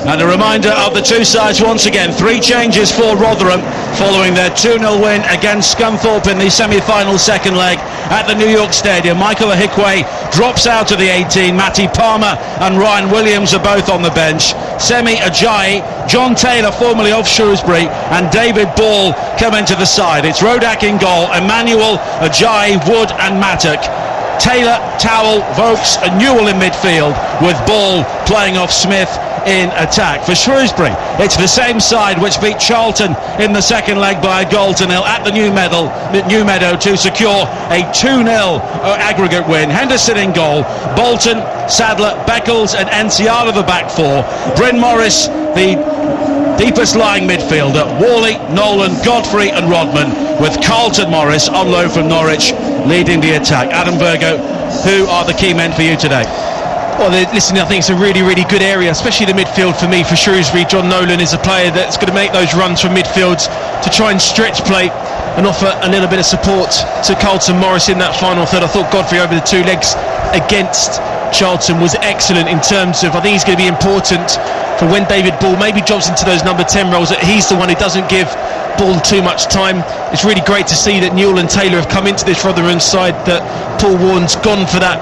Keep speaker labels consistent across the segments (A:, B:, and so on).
A: And a reminder of the two sides once again. 3 changes for Rotherham following their 2-0 win against Scunthorpe in the semi-final second leg at the New York Stadium. Michael Ahikwe drops out of the 18. Matty Palmer and Ryan Williams are both on the bench. Semi Ajayi, John Taylor, formerly of Shrewsbury, and David Ball come into the side. It's Rodak in goal, Emmanuel, Ajayi, Wood and Mattock. Taylor, Towell, Vokes and Newell in midfield, with Ball playing off Smith in attack. For Shrewsbury, it's the same side which beat Charlton in the second leg by a goal to nil at the New Meadow to secure a 2-0 aggregate win. Henderson in goal, Bolton, Sadler, Beckles and Enciala the back four. Bryn Morris, the deepest lying midfielder, Worley, Nolan, Godfrey and Rodman, with Carlton Morris on loan from Norwich leading the attack. Adam Virgo, who are the key men for you today?
B: Well, listen, I think it's a really, really good area, especially the midfield for me, for Shrewsbury. John Nolan is a player that's going to make those runs from midfields to try and stretch play and offer a little bit of support to Carlton Morris in that final third. I thought Godfrey over the 2 legs against Charlton was excellent in terms of, I think he's going to be important for when David Ball maybe drops into those number 10 roles, that he's the one who doesn't give Ball too much time. It's really great to see that Newell and Taylor have come into this Rotherham side, that Paul Warren's gone for that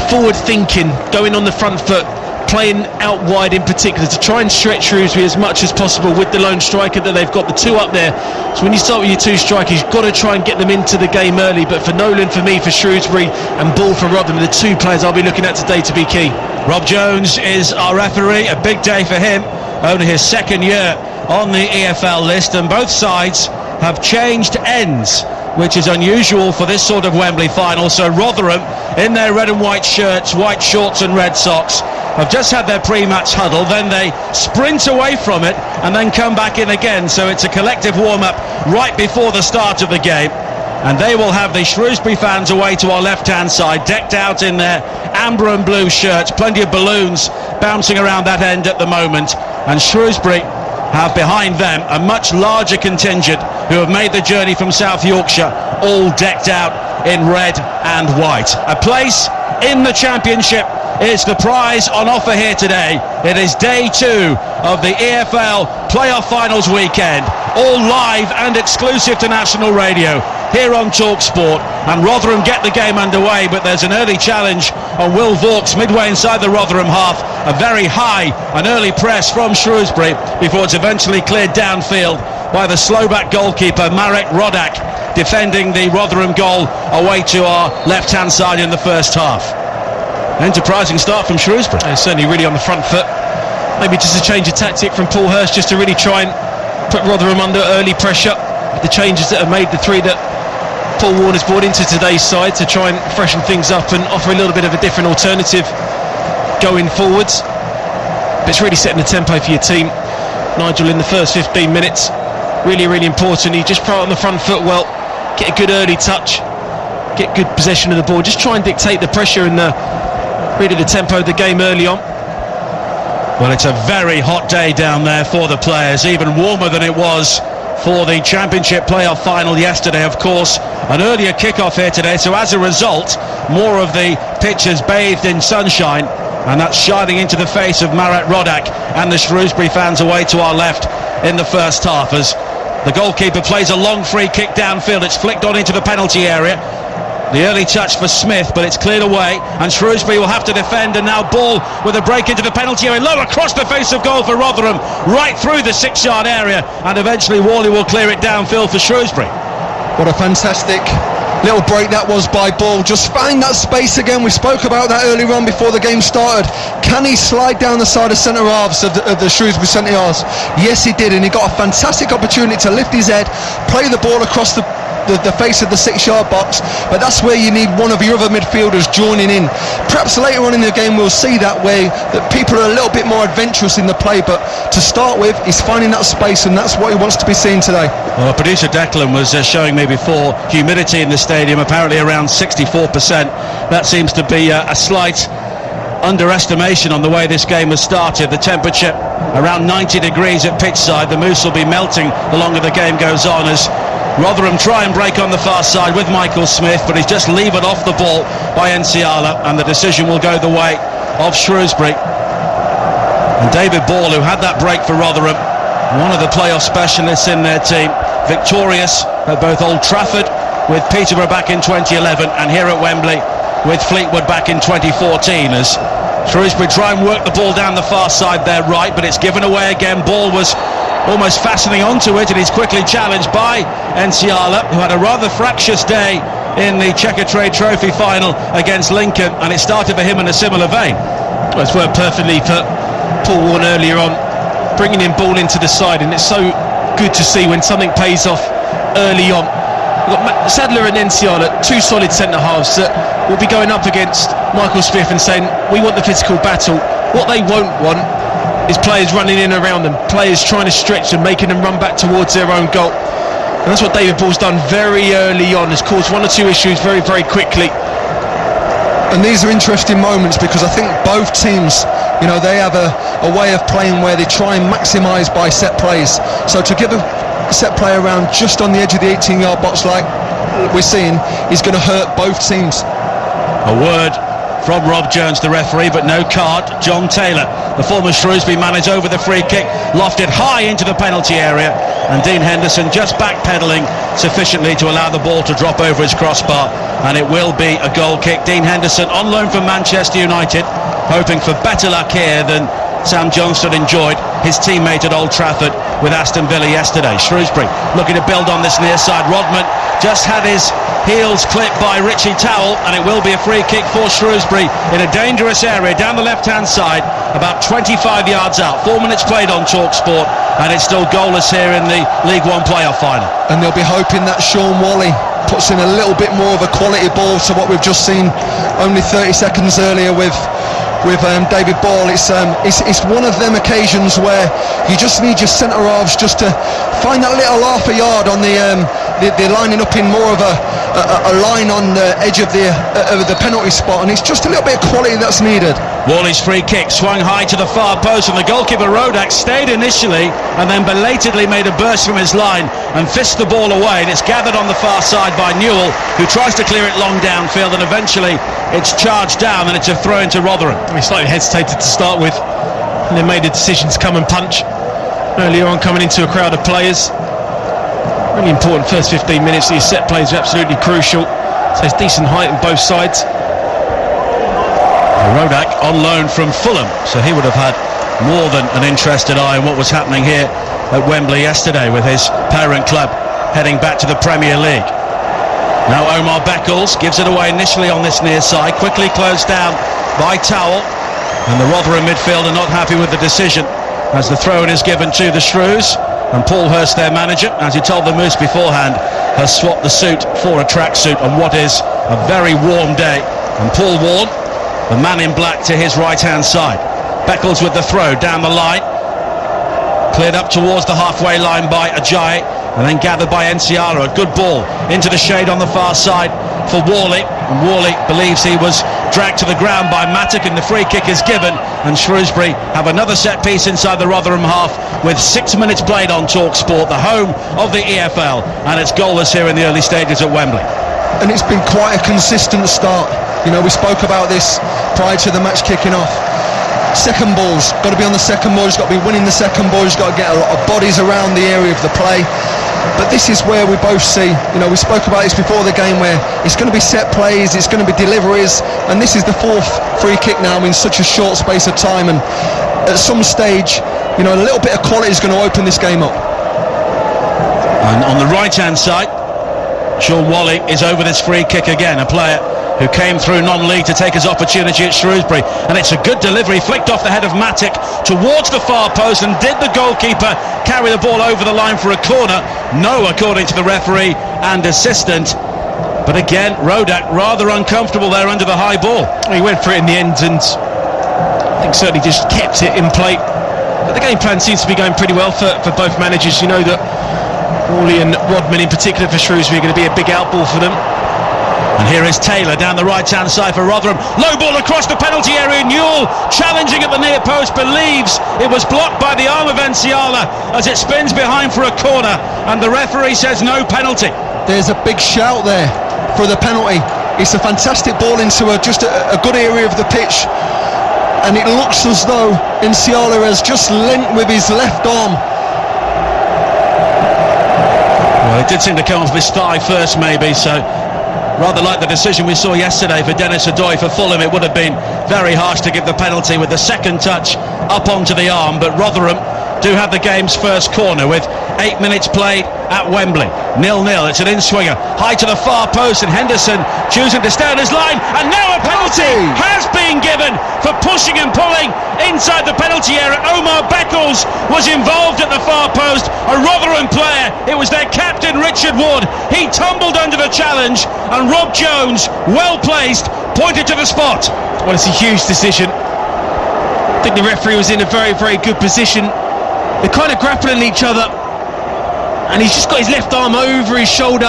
B: forward thinking, going on the front foot, playing out wide in particular to try and stretch Shrewsbury as much as possible with the lone striker that they've got, the 2 up there. So when you start with your 2 strikers, you've got to try and get them into the game early. But for Nolan, for me, for Shrewsbury, and Ball for Rotherham, the 2 players I'll be looking at today to be key.
A: Rob Jones is our referee. A big day for him, only his 2nd year on the EFL list, and both sides have changed ends, which is unusual for this sort of Wembley final. So Rotherham, in their red and white shirts, white shorts and red socks, have just had their pre-match huddle, then they sprint away from it and then come back in again. So it's a collective warm-up right before the start of the game, and they will have the Shrewsbury fans away to our left-hand side, decked out in their amber and blue shirts, plenty of balloons bouncing around that end at the moment, and Shrewsbury have behind them a much larger contingent who have made the journey from South Yorkshire, all decked out in red and white. A place in the Championship is the prize on offer here today. It is day 2 of the EFL Playoff Finals weekend, all live and exclusive to national radio here on TalkSport, and Rotherham get the game underway, but there's an early challenge on Will Vauxhall midway inside the Rotherham half. A very high and early press from Shrewsbury before it's eventually cleared downfield by the slowback goalkeeper Marek Rodak, defending the Rotherham goal away to our left-hand side in the first half. Enterprising start from Shrewsbury.
B: And certainly really on the front foot. Maybe just a change of tactic from Paul Hurst, just to really try and put Rotherham under early pressure. The changes that have made, the 3 that Paul Warner's brought into today's side, to try and freshen things up and offer a little bit of a different alternative going forwards. But it's really setting the tempo for your team. Nigel, in the first 15 minutes, really, really important. He just put on the front foot well, get a good early touch, get good possession of the ball, just try and dictate the pressure and really the tempo of the game early on.
A: Well, it's a very hot day down there for the players, even warmer than it was for the Championship playoff final yesterday. Of course, an earlier kick-off here today, so as a result, more of the pitch is bathed in sunshine, and that's shining into the face of Marek Rodak and the Shrewsbury fans away to our left in the first half, as the goalkeeper plays a long free kick downfield. It's flicked on into the penalty area. The early touch for Smith, but it's cleared away, and Shrewsbury will have to defend. And now Ball with a break into the penalty area, low across the face of goal for Rotherham, right through the 6-yard area, and eventually Worley will clear it downfield for Shrewsbury.
C: What a fantastic little break that was by Ball. Just find that space again. We spoke about that earlier on before the game started. Can he slide down the side of centre halves of the Shrewsbury centre halves? Yes, he did, and he got a fantastic opportunity to lift his head, play the ball across the face of the 6-yard box, but that's where you need one of your other midfielders joining in. Perhaps later on in the game we'll see that way, that people are a little bit more adventurous in the play, but to start with, he's finding that space, and that's what he wants to be seeing today.
A: Well, producer Declan was showing me before humidity in the stadium, apparently around 64%. That seems to be a slight underestimation on the way this game has started. The temperature around 90 degrees at pitch side. The mousse will be melting the longer the game goes on, as Rotherham try and break on the far side with Michael Smith, but he's just levered off the ball by Enciala, and the decision will go the way of Shrewsbury. And David Ball, who had that break for Rotherham, one of the playoff specialists in their team, victorious at both Old Trafford with Peterborough back in 2011 and here at Wembley with Fleetwood back in 2014, as Shrewsbury try and work the ball down the far side there right, but it's given away again. Ball was almost fastening onto it, and he's quickly challenged by Enciala, who had a rather fractious day in the Checkatrade Trophy final against Lincoln, and it started for him in a similar vein.
B: Well, it's worked perfectly for Paul Warne earlier on, bringing in Ball into the side, and it's so good to see when something pays off early on. We've got Sadler and Enciala, two solid centre-halves that will be going up against Michael Smith and saying, we want the physical battle. What they won't want is players running in around them, players trying to stretch them, making them run back towards their own goal. And that's what David Ball's done very early on, has caused one or two issues very, very quickly.
C: And these are interesting moments because I think both teams, you know, they have a way of playing where they try and maximise by set plays. So to give a set play around just on the edge of the 18-yard box like we're seeing is going to hurt both teams.
A: A word from Rob Jones, the referee, but no card. John Taylor, the former Shrewsbury manager, over the free kick, lofted high into the penalty area, and Dean Henderson just backpedalling sufficiently to allow the ball to drop over his crossbar, and it will be a goal kick. Dean Henderson on loan from Manchester United, hoping for better luck here than Sam Johnstone enjoyed his teammate at Old Trafford with Aston Villa yesterday. Shrewsbury looking to build on this near side. Rodman just had his heels clipped by Richie Towell, and it will be a free kick for Shrewsbury in a dangerous area down the left hand side, about 25 yards out. 4 minutes played on TalkSport, and it's still goalless here in the League One playoff final. And they'll be hoping that Sean Wally puts in a little bit more of a quality ball to what we've just seen only 30 seconds earlier with David Ball. It's one of them occasions where you just need your centre halves just to find that little half a yard on they're lining up in more of a line on the edge of the penalty spot, and it's just a little bit of quality that's needed. Wally's free kick swung high to the far post, and the goalkeeper Rodak stayed initially and then belatedly made a burst from his line and fist the ball away, and it's gathered on the far side by Newell, who tries to clear it long downfield, and eventually it's charged down and it's a throw into Rotherham.
B: He slightly hesitated to start with, and then made a decision to come and punch earlier on, coming into a crowd of players. Really important first 15 minutes. These set plays are absolutely crucial, so it's decent height on both sides.
A: Rodak on loan from Fulham, so he would have had more than an interested eye on what was happening here at Wembley yesterday with his parent club heading back to the Premier League. Now Omar Beckles gives it away initially on this near side, quickly closed down by Towell, and the Rotherham midfielder not happy with the decision as the throw-in is given to the Shrews, and Paul Hurst, their manager, as he told the Moose beforehand, has swapped the suit for a tracksuit on what is a very warm day. And Paul Warne, the man in black, to his right-hand side. Beckles with the throw down the line, cleared up towards the halfway line by Ajayi, and then gathered by Enciala. A good ball into the shade on the far side for Worley, and Worley believes he was dragged to the ground by Matic, and the free kick is given, and Shrewsbury have another set piece inside the Rotherham half with 6 minutes played on TalkSport, the home of the EFL, and it's goalless here in the early stages at Wembley. And it's been quite a consistent start. You know, we spoke about this prior to the match kicking off. Second ball's got to be on the second ball, he's got to be winning the second ball, he's got to get a lot of bodies around the area of the play. But this is where we both see, you know, we spoke about this before the game, where it's going to be set plays, it's going to be deliveries, and this is the fourth free kick now in such a short space of time, and at some stage, you know, a little bit of quality is going to open this game up. And on the right hand side, Sean Wally is over this free kick again, a player who came through non-league to take his opportunity at Shrewsbury, and it's a good delivery, flicked off the head of Matic towards the far post, and did the goalkeeper carry the ball over the line for a corner? No, according to the referee and assistant. But again, Rodak rather uncomfortable there under the high ball.
B: He went for it in the end, and I think certainly just kept it in play. But the game plan seems to be going pretty well for both managers. You know that Worley and Rodman in particular for Shrewsbury are going to be a big outball for them.
A: And here is Taylor down the right-hand side for Rotherham. Low ball across the penalty area. Newell challenging at the near post, believes it was blocked by the arm of Enciala as it spins behind for a corner, and the referee says no penalty. There's a big shout there for the penalty. It's a fantastic ball into just a good area of the pitch.
C: and it looks as though Inciala has just lent with his left arm.
A: Well, it did seem to come off his thigh first, maybe, so rather like the decision we saw yesterday for Dennis Odoi for Fulham. It would have been very harsh to give the penalty with the second touch up onto the arm, but Rotherham do have the game's first corner with 8 minutes played at Wembley. 0-0. It's an in-swinger high to the far post, and Henderson choosing to stay on his line, and now a penalty has been given for pushing and pulling inside the penalty area. Omar Beckles was involved at the far post, a Rotherham player. It was their captain Richard Wood. He tumbled under the challenge, and Rob Jones, well placed, pointed to the spot.
B: Well, it's a huge decision. I think the referee was in a very, very good position. They're kind of grappling each other, and he's just got his left arm over his shoulder.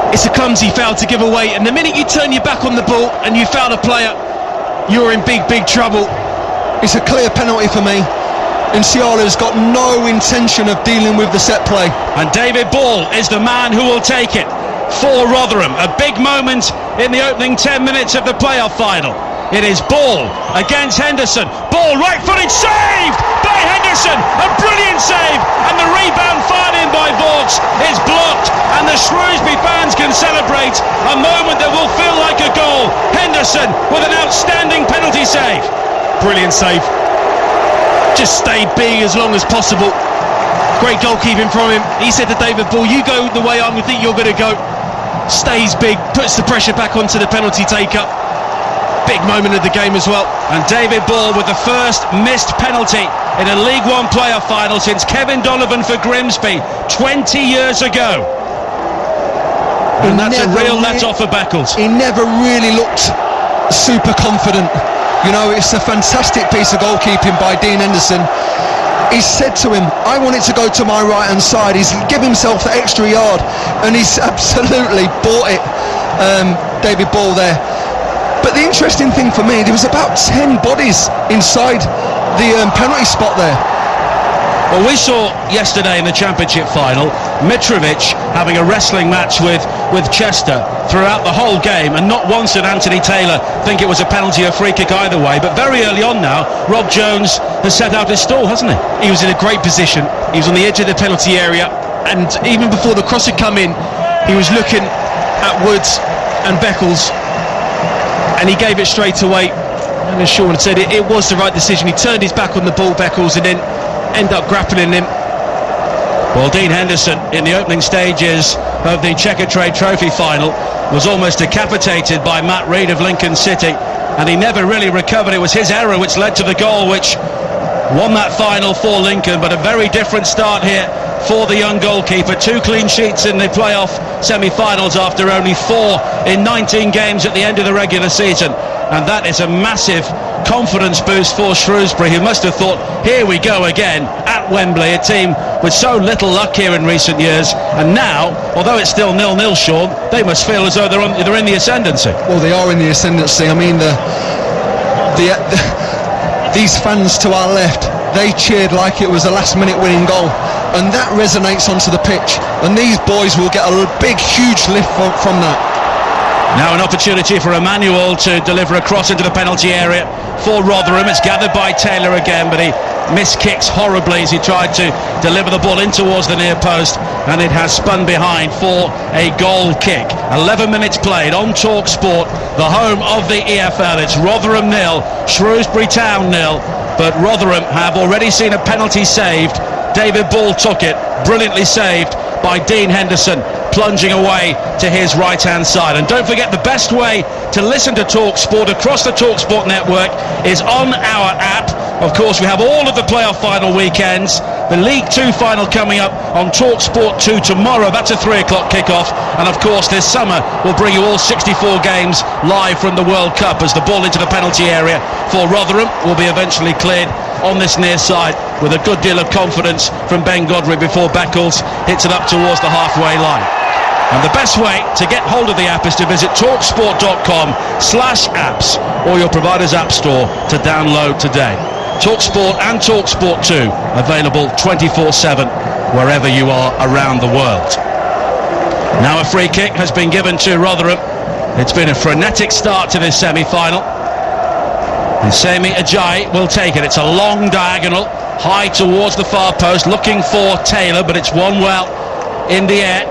B: It's a clumsy foul to give away, and the minute you turn your back on the ball and you foul a player, you're in big, big trouble.
C: It's a clear penalty for me. Inciala's got no intention of dealing with the set play.
A: And David Ball is the man who will take it for Rotherham. A big moment in the opening 10 minutes of the playoff final. It is Ball against Henderson. Ball, right-footed, saved by Henderson. A brilliant save, and the rebound fired in by Vaughts is blocked, and the Shrewsbury fans can celebrate a moment that will feel like a goal. Henderson with an outstanding penalty save.
B: Brilliant save. Just stayed big as long as possible. Great goalkeeping from him. He said to David Ball, you go the way I think you're going to go. Stays big, puts the pressure back onto the penalty taker. Big moment of the game as well.
A: And David Ball with the first missed penalty in a League One playoff final since Kevin Donovan for Grimsby 20 years ago. And that's a real let-off for Beckles.
C: He never really looked super confident. You know, it's a fantastic piece of goalkeeping by Dean Henderson. He said to him, I want it to go to my right-hand side. He's given himself the extra yard, and he's absolutely bought it, David Ball there. But the interesting thing for me, there was about 10 bodies inside the penalty spot there.
A: Well, we saw yesterday in the Championship final Mitrovic having a wrestling match with Chester throughout the whole game, and not once did Anthony Taylor think it was a penalty or free kick either way. But very early on now, Rob Jones has set out his stall, hasn't he?
B: He was in a great position. He was on the edge of the penalty area, and even before the cross had come in, he was looking at Woods and Beckles, and he gave it straight away. And as Sean said, it was the right decision. He turned his back on the ball, Beckles, and then ended up grappling him.
A: Well, Dean Henderson in the opening stages of the Checkatrade Trophy final was almost decapitated by Matt Reid of Lincoln City, and he never really recovered. It was his error which led to the goal which won that final for Lincoln. But a very different start here for the young goalkeeper. 2 clean sheets in the playoff semi-finals after only 4 in 19 games at the end of the regular season, and that is a massive confidence boost for Shrewsbury, who must have thought, here we go again at Wembley, a team with so little luck here in recent years. And now, although it's still 0-0, Sean, they must feel as though they're in the ascendancy.
C: Well, they are in the ascendancy. I mean, these fans to our left, they cheered like it was a last-minute winning goal, and that resonates onto the pitch, and these boys will get a big, huge lift from that.
A: Now an opportunity for Emmanuel to deliver a cross into the penalty area for Rotherham. It's gathered by Taylor again, but he miskicks horribly as he tried to deliver the ball in towards the near post, and it has spun behind for a goal kick. 11 minutes played on Talk Sport, the home of the EFL. It's Rotherham 0, Shrewsbury Town 0, but Rotherham have already seen a penalty saved. David Ball took it, brilliantly saved by Dean Henderson, plunging away to his right-hand side. And don't forget, the best way to listen to Talk Sport across the Talk Sport network is on our app. Of course, we have all of the playoff final weekends. The League 2 final coming up on Talk Sport 2 tomorrow. That's a 3 o'clock kickoff. And of course, this summer we'll bring you all 64 games live from the World Cup, as the ball into the penalty area for Rotherham will be eventually cleared on this near side with a good deal of confidence from Ben Godfrey before Beckles hits it up towards the halfway line. And the best way to get hold of the app is to visit talksport.com/apps or your provider's app store to download today. TalkSport and TalkSport 2 available 24/7 wherever you are around the world. Now a free kick has been given to Rotherham. It's been a frenetic start to this semi-final. And Semi Ajayi will take it. It's a long diagonal, high towards the far post, looking for Taylor, but it's won well in the air.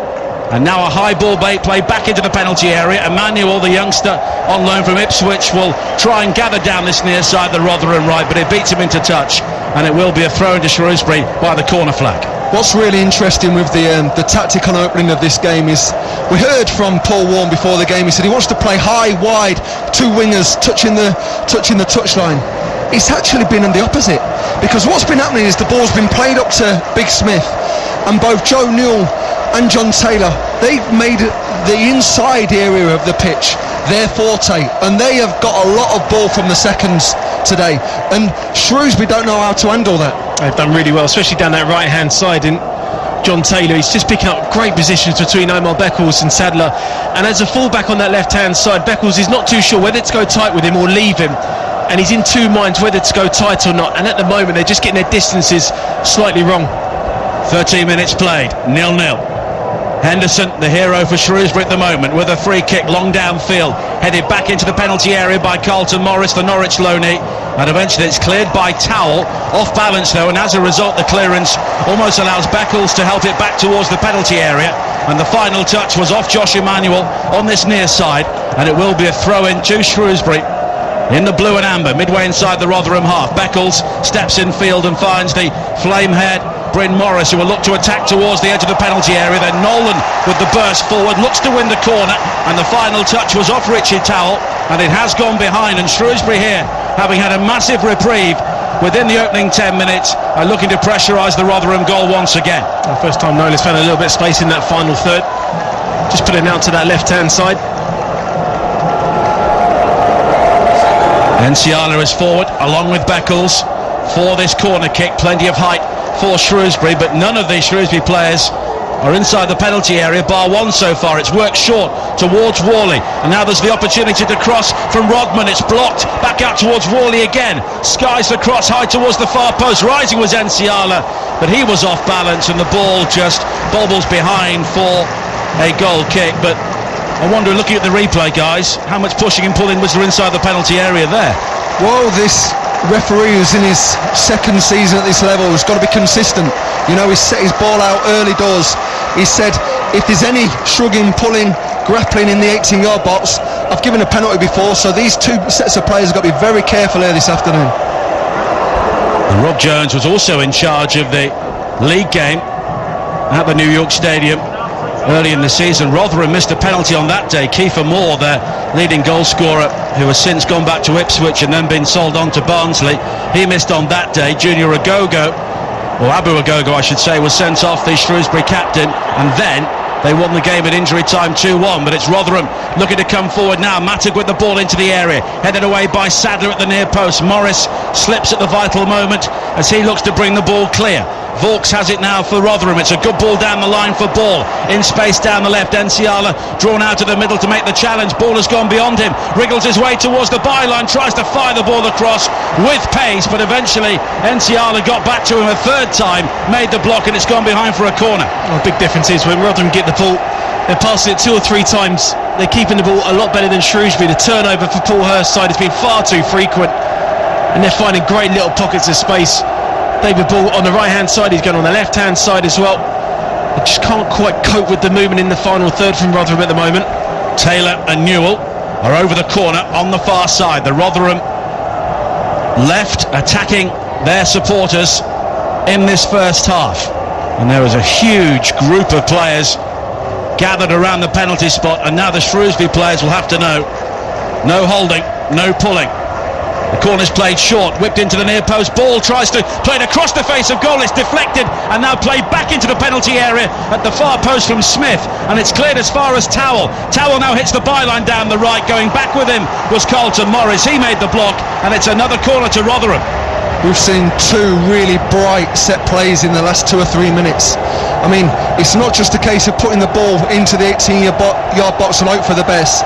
A: And now a high ball play back into the penalty area. Emmanuel, the youngster on loan from Ipswich, will try and gather down this near side, the Rotherham right, but it beats him into touch, and it will be a throw into Shrewsbury by the corner flag.
C: What's really interesting with the tactic on opening of this game is we heard from Paul Warne before the game. He said he wants to play high, wide, two wingers touching the touchline. It's actually been on the opposite, because what's been happening is the ball's been played up to Big Smith, and both Joe Newell and John Taylor, they've made the inside area of the pitch their forte, and they have got a lot of ball from the seconds today, and Shrewsbury don't know how to handle that.
B: They've done really well, especially down that right hand side, and John Taylor, he's just picking up great positions between Omar Beckles and Sadler, and as a fullback on that left hand side, Beckles is not too sure whether to go tight with him or leave him, and he's in two minds whether to go tight or not, and at the moment they're just getting their distances slightly wrong.
A: 13 minutes played, 0-0. Henderson, the hero for Shrewsbury at the moment, with a free kick long downfield, headed back into the penalty area by Carlton Morris, the Norwich loanee, and eventually it's cleared by Towell, off balance though, and as a result the clearance almost allows Beckles to help it back towards the penalty area, and the final touch was off Josh Emmanuel on this near side, and it will be a throw in to Shrewsbury in the blue and amber, midway inside the Rotherham half. Beckles steps in field and finds the flame-haired Bryn Morris, who will look to attack towards the edge of the penalty area. Then Nolan with the burst forward looks to win the corner, and the final touch was off Richie Towell, and it has gone behind, and Shrewsbury here, having had a massive reprieve within the opening 10 minutes, are looking to pressurise the Rotherham goal once again.
B: The first time Nolan's found a little bit of space in that final third, just putting out to that left hand side.
A: Enciala is forward along with Beckles for this corner kick. Plenty of height for Shrewsbury, but none of these Shrewsbury players are inside the penalty area, bar one so far. It's worked short towards Worley, and now there's the opportunity to cross from Rodman. It's blocked back out towards Worley again. Skies the cross high towards the far post. Rising was Enciala, but he was off balance, and the ball just bobbles behind for a goal kick. But I wonder, looking at the replay, guys, how much pushing and pulling was there inside the penalty area there?
C: Well, this referee who's in his second season at this level has got to be consistent. You know, he's set his ball out early doors. He said, if there's any shrugging, pulling, grappling in the 18-yard box, I've given a penalty before, so these two sets of players have got to be very careful here this afternoon.
A: And Rob Jones was also in charge of the league game at the New York Stadium early in the season. Rotherham missed a penalty on that day. Kiefer Moore, their leading goal scorer, who has since gone back to Ipswich and then been sold on to Barnsley, he missed on that day. Junior Agogo, or Abu Agogo I should say, was sent off, the Shrewsbury captain, and then they won the game at injury time 2-1. But it's Rotherham looking to come forward now. Mattock with the ball into the area, headed away by Sadler at the near post. Morris slips at the vital moment as he looks to bring the ball clear. Vauxhall has it now for Rotherham. It's a good ball down the line for Ball, in space down the left. Enciala drawn out to the middle to make the challenge. Ball has gone beyond him, wriggles his way towards the byline, tries to fire the ball across with pace, but eventually Enciala got back to him a third time, made the block, and it's gone behind for a corner.
B: Well, big difference is when Rotherham get the ball, they're passing it two or three times, they're keeping the ball a lot better than Shrewsbury. The turnover for Paul Hurst's side has been far too frequent, and they're finding great little pockets of space. David Ball on the right hand side, he's going on the left hand side as well. They just can't quite cope with the movement in the final third from Rotherham at the moment.
A: Taylor and Newell are over the corner on the far side. The Rotherham left attacking their supporters in this first half, and there was a huge group of players gathered around the penalty spot, and now the Shrewsbury players will have to know, no holding, no pulling. The corner's played short, whipped into the near post. Ball tries to play it across the face of goal. It's deflected and now played back into the penalty area at the far post from Smith, and it's cleared as far as Towell. Towell now hits the byline down the right. Going back with him was Carlton Morris. He made the block, and it's another corner to Rotherham.
C: We've seen two really bright set plays in the last 2 or 3 minutes. I mean, it's not just a case of putting the ball into the 18-yard box and hope for the best.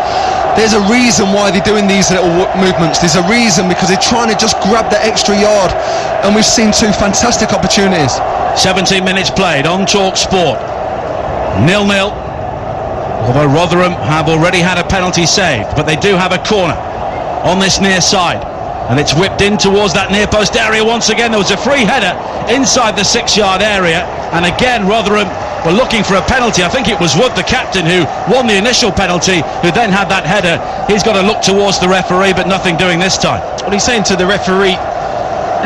C: There's a reason why they're doing these little movements. There's a reason, because they're trying to just grab the extra yard, and we've seen two fantastic opportunities.
A: 17 minutes played on Talk Sport. 0-0. Although Rotherham have already had a penalty saved, but they do have a corner on this near side. and it's whipped in towards that near post area once again. There was a free header inside the 6-yard area, and again Rotherham were looking for a penalty. I think it was Wood, the captain, who won the initial penalty, who then had that header. He's got to look towards the referee, but nothing doing this time.
B: Well, he's saying to the referee,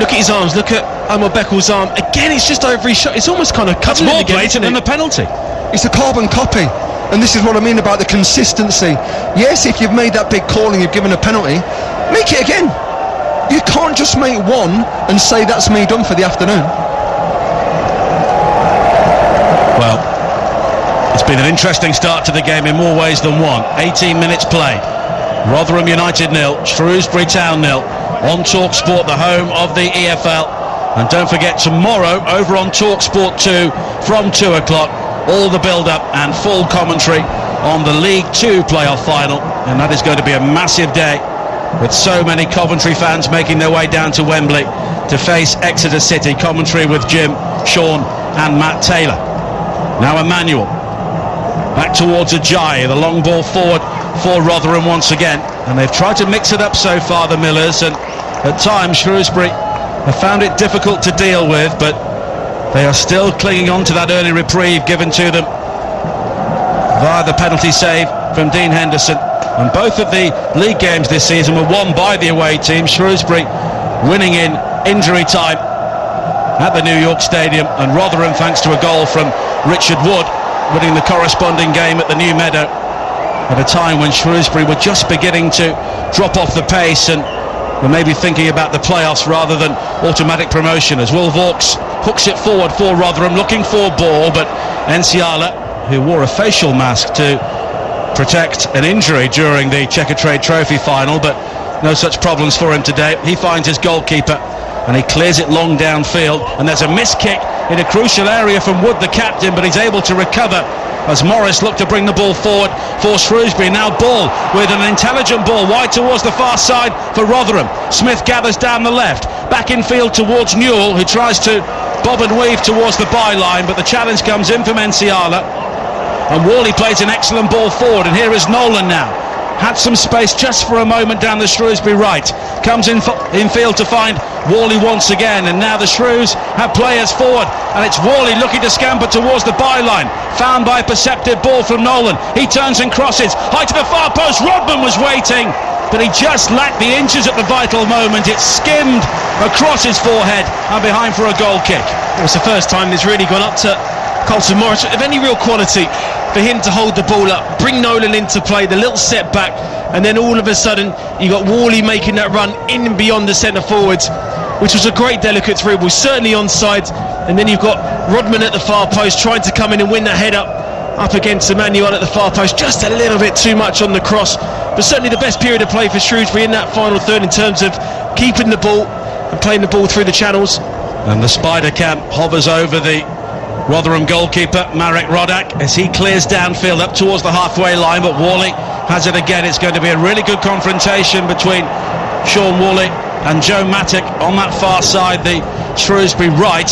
B: look at his arms, look at Omar Beckel's arm. Again, it's just over his shot. It's almost kind of
A: That's more blatant than the penalty.
C: It's a carbon copy, and this is what I mean about the consistency. Yes, if you've made that big call and you've given a penalty, make it again. You can't just make one and say that's me done for the afternoon.
A: Well, it's been an interesting start to the game in more ways than one. 18 minutes played. Rotherham United 0, Shrewsbury Town 0. On TalkSport, the home of the EFL. And don't forget, tomorrow over on TalkSport 2 from 2 o'clock, all the build-up and full commentary on the League 2 playoff final. And that is going to be a massive day, with so many Coventry fans making their way down to Wembley to face Exeter City. Commentary with Jim, Sean and Matt Taylor. Now Emmanuel back towards Ajayi, the long ball forward for Rotherham once again, and they've tried to mix it up so far, the Millers, and at times Shrewsbury have found it difficult to deal with, but they are still clinging on to that early reprieve given to them via the penalty save from Dean Henderson. And both of the league games this season were won by the away team. Shrewsbury winning in injury time at the New York Stadium, and Rotherham, thanks to a goal from Richard Wood, winning the corresponding game at the New Meadow at a time when Shrewsbury were just beginning to drop off the pace and were maybe thinking about the playoffs rather than automatic promotion, as Will Vauxhall hooks it forward for Rotherham, looking for ball, but Enciala, who wore a facial mask to protect an injury during the Checkatrade Trophy final, but no such problems for him today. He finds his goalkeeper and he clears it long downfield, and there's a missed kick in a crucial area from Wood, the captain, but he's able to recover as Morris looked to bring the ball forward for Shrewsbury. Now Ball with an intelligent ball wide towards the far side for Rotherham. Smith gathers down the left, back in field towards Newell, who tries to bob and weave towards the byline, but the challenge comes in from Enciala, and Worley plays an excellent ball forward. And here is Nolan now, had some space just for a moment down the Shrewsbury right, comes in field to find Worley once again, and now the Shrews have players forward, and it's Worley looking to scamper towards the byline, found by a perceptive ball from Nolan. He turns and crosses high to the far post. Rodman was waiting, but he just lacked the inches at the vital moment. It skimmed across his forehead and behind for a goal kick.
B: It was the first time it's really gone up to Colton Morris of any real quality for him to hold the ball up, bring Nolan into play, the little setback, and then all of a sudden you got Worley making that run in and beyond the centre forwards, which was a great delicate through ball, certainly onside. And then you've got Rodman at the far post trying to come in and win that head up against Emmanuel at the far post, just a little bit too much on the cross, but certainly the best period of play for Shrewsbury in that final third in terms of keeping the ball and playing the ball through the channels.
A: And the spider cam hovers over the Rotherham goalkeeper Marek Rodak as he clears downfield up towards the halfway line, but Worley has it again. It's going to be a really good confrontation between Sean Worley and Joe Mattock on that far side, the Shrewsbury right,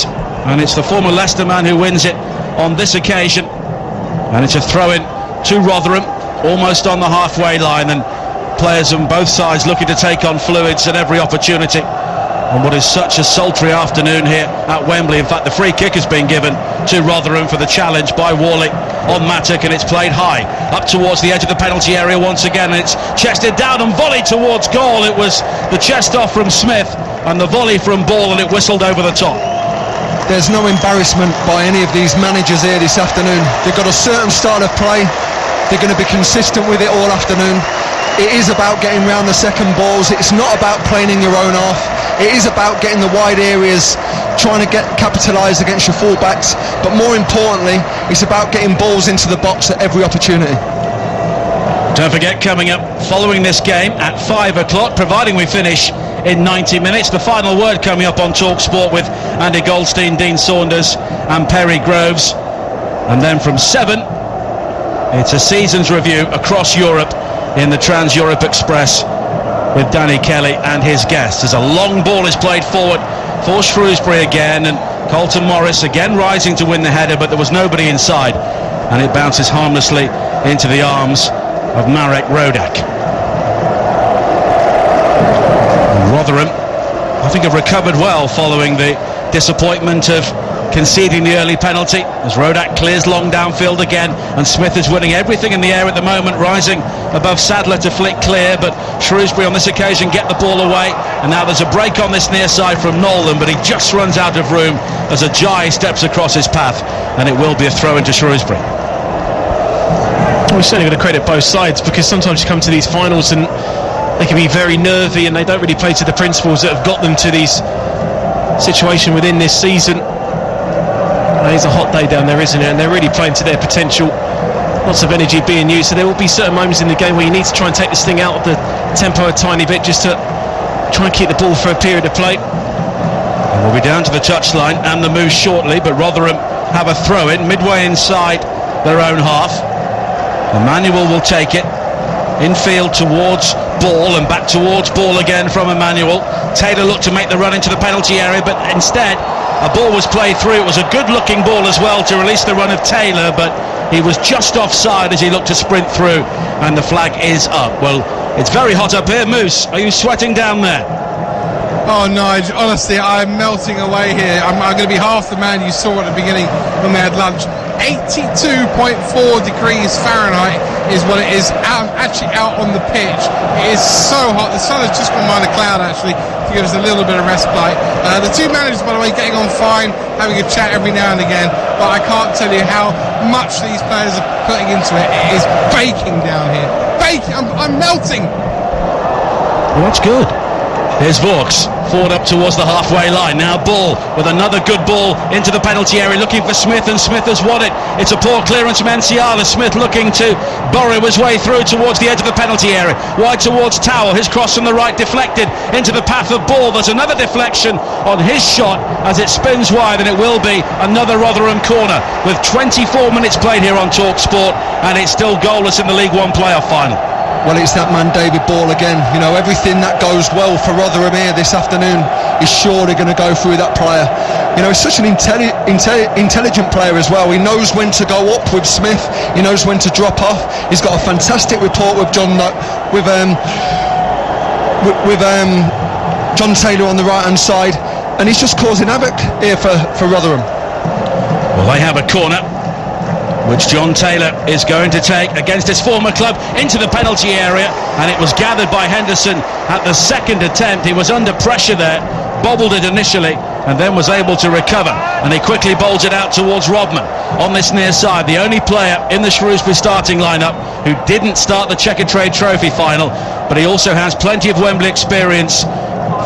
A: and it's the former Leicester man who wins it on this occasion, and it's a throw-in to Rotherham almost on the halfway line, and players on both sides looking to take on fluids at every opportunity on what is such a sultry afternoon here at Wembley. In fact, the free kick has been given to Rotherham for the challenge by Worley on Mattock, and it's played high up towards the edge of the penalty area once again, and it's chested down and volleyed towards goal. It was the chest off from Smith and the volley from Ball, and it whistled over the top.
C: There's no embarrassment by any of these managers here this afternoon. They've got a certain style of play, they're going to be consistent with it all afternoon. It is about getting round the second balls. It's not about playing in your own half. It is about getting the wide areas, trying to capitalise against your full-backs, but more importantly, it's about getting balls into the box at every opportunity.
A: Don't forget, coming up following this game at 5 o'clock, providing we finish in 90 minutes, the final word coming up on TalkSport with Andy Goldstein, Dean Saunders and Perry Groves. And then from 7, it's a season's review across Europe in the Trans-Europe Express with Danny Kelly and his guests, as a long ball is played forward for Shrewsbury again, and Colton Morris again rising to win the header, but there was nobody inside, and it bounces harmlessly into the arms of Marek Rodak. Rotherham I think have recovered well following the disappointment of conceding the early penalty, as Rodak clears long downfield again, and Smith is winning everything in the air at the moment, rising above Sadler to flick clear, but Shrewsbury on this occasion get the ball away, and now there's a break on this near side from Nolan, but he just runs out of room as Ajayi steps across his path, and it will be a throw into Shrewsbury.
B: We're certainly going to credit both sides, because sometimes you come to these finals and they can be very nervy and they don't really play to the principles that have got them to these situation within this season. It's a hot day down there, isn't it? And they're really playing to their potential. Lots of energy being used, so there will be certain moments in the game where you need to try and take this thing out of the tempo a tiny bit, just to try and keep the ball for a period of play.
A: And we'll be down to the touchline and the move shortly, but Rotherham have a throw in midway inside their own half. Emmanuel will take it infield towards Ball, and back towards Ball again from Emmanuel. Taylor looked to make the run into the penalty area, but instead a ball was played through. It was a good looking ball as well to release the run of Taylor, but he was just offside as he looked to sprint through, and the flag is up. Well, it's very hot up here. Moose, are you sweating down there?
D: Oh, Nigel, honestly, I'm melting away here. I'm going to be half the man you saw at the beginning when we had lunch. 82.4 degrees Fahrenheit is what it is actually out on the pitch. It is so hot. The sun has just gone behind a cloud, actually, to give us a little bit of respite. The two managers, by the way, getting on fine, having a chat every now and again, but I can't tell you how much these players are putting into it. It is baking down here. Baking! I'm melting!
A: Well, that's good. Here's Vaux, forward up towards the halfway line. Now Ball with another good ball into the penalty area, looking for Smith, and Smith has won it. It's a poor clearance from Enciala. Smith looking to burrow his way through towards the edge of the penalty area. Wide towards Towell. His cross from the right deflected into the path of Ball. There's another deflection on his shot as it spins wide, and it will be another Rotherham corner with 24 minutes played here on TalkSport, and it's still goalless in the League One playoff final.
C: Well, it's that man David Ball again. You know, everything that goes well for Rotherham here this afternoon is surely going to go through that player. You know, he's such an intelligent player as well. He knows when to go up with Smith. He knows when to drop off. He's got a fantastic rapport with John Taylor on the right hand side, and he's just causing havoc here for Rotherham.
A: Well, they have a corner which John Taylor is going to take against his former club into the penalty area, and it was gathered by Henderson at the second attempt. He was under pressure there, bobbled it initially, and then was able to recover, and he quickly bowls it out towards Rodman on this near side, the only player in the Shrewsbury starting lineup who didn't start the Checkatrade Trophy final, but he also has plenty of Wembley experience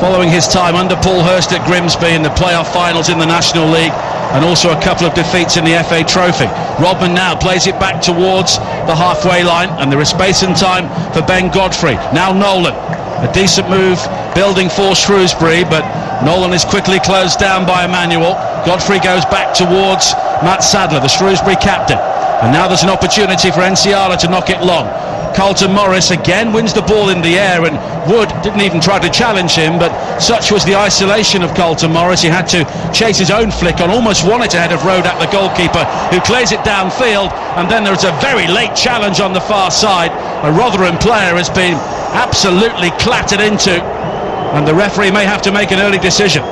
A: following his time under Paul Hurst at Grimsby in the playoff finals in the National League, and also a couple of defeats in the FA Trophy. Rodman now plays it back towards the halfway line, and there is space and time for Ben Godfrey. Now Nolan, a decent move building for Shrewsbury, but Nolan is quickly closed down by Emmanuel. Godfrey goes back towards Matt Sadler, the Shrewsbury captain, and now there's an opportunity for Enciala to knock it long. Carlton Morris again wins the ball in the air, and Wood didn't even try to challenge him, but such was the isolation of Carlton Morris, he had to chase his own flick on, almost won it ahead of Rodak, the goalkeeper, who clears it downfield, and then there's a very late challenge on the far side. A Rotherham player has been absolutely clattered into, and the referee may have to make an early decision.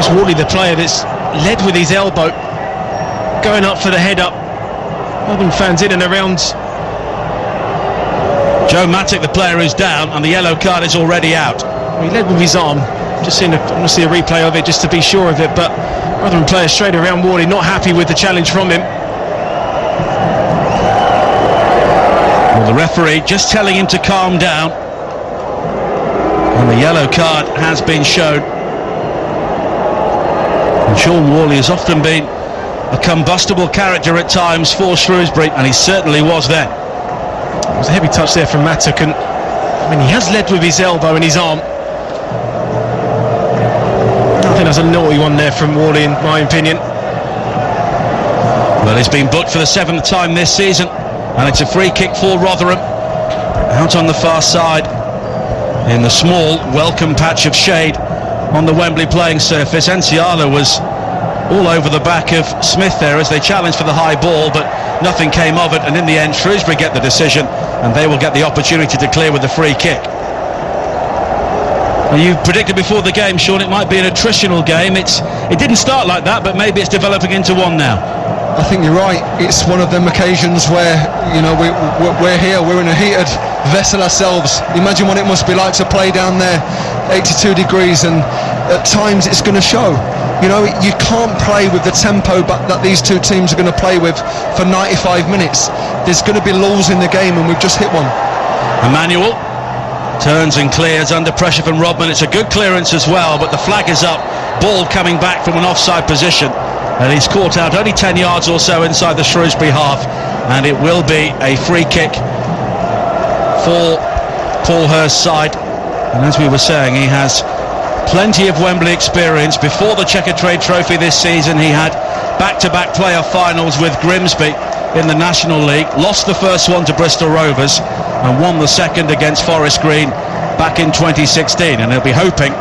B: It's Wally, the player that's led with his elbow, going up for the head up. Rotherham fans in and around.
A: Joe Mattock, the player, who's down, and the yellow card is already out.
B: He led with his arm. Just seeing see a replay of it just to be sure of it, but Rotherham player straight around Wally, not happy with the challenge from him.
A: Well, the referee just telling him to calm down, and the yellow card has been shown. And Sean Worley has often been a combustible character at times for Shrewsbury, and he certainly was then.
B: It was a heavy touch there from Mattock, and I mean, he has led with his elbow and his arm. I think that's a naughty one there from Worley, in my opinion.
A: Well, he's been booked for the 7th time this season, and it's a free kick for Rotherham out on the far side in the small welcome patch of shade on the Wembley playing surface. Enciala was all over the back of Smith there as they challenged for the high ball, but nothing came of it, and in the end Shrewsbury get the decision, and they will get the opportunity to clear with the free kick. And you predicted before the game, Sean, it might be an attritional game. It didn't start like that, but maybe it's developing into one now.
C: I think you're right. It's one of them occasions where, you know, we're here, we're in a heated vessel ourselves. Imagine what it must be like to play down there, 82 degrees, and at times it's going to show. You know, you can't play with the tempo that these two teams are going to play with for 95 minutes. There's going to be lulls in the game, and we've just hit one.
A: Emmanuel turns and clears under pressure from Rodman. It's a good clearance as well, but the flag is up. Ball coming back from an offside position, and he's caught out only 10 yards or so inside the Shrewsbury half, and it will be a free kick for Paul Hurst's side. And as we were saying, he has plenty of Wembley experience. Before the Checkatrade Trophy this season, he had back-to-back playoff finals with Grimsby in the National League, lost the first one to Bristol Rovers and won the second against Forest Green back in 2016, and he'll be hoping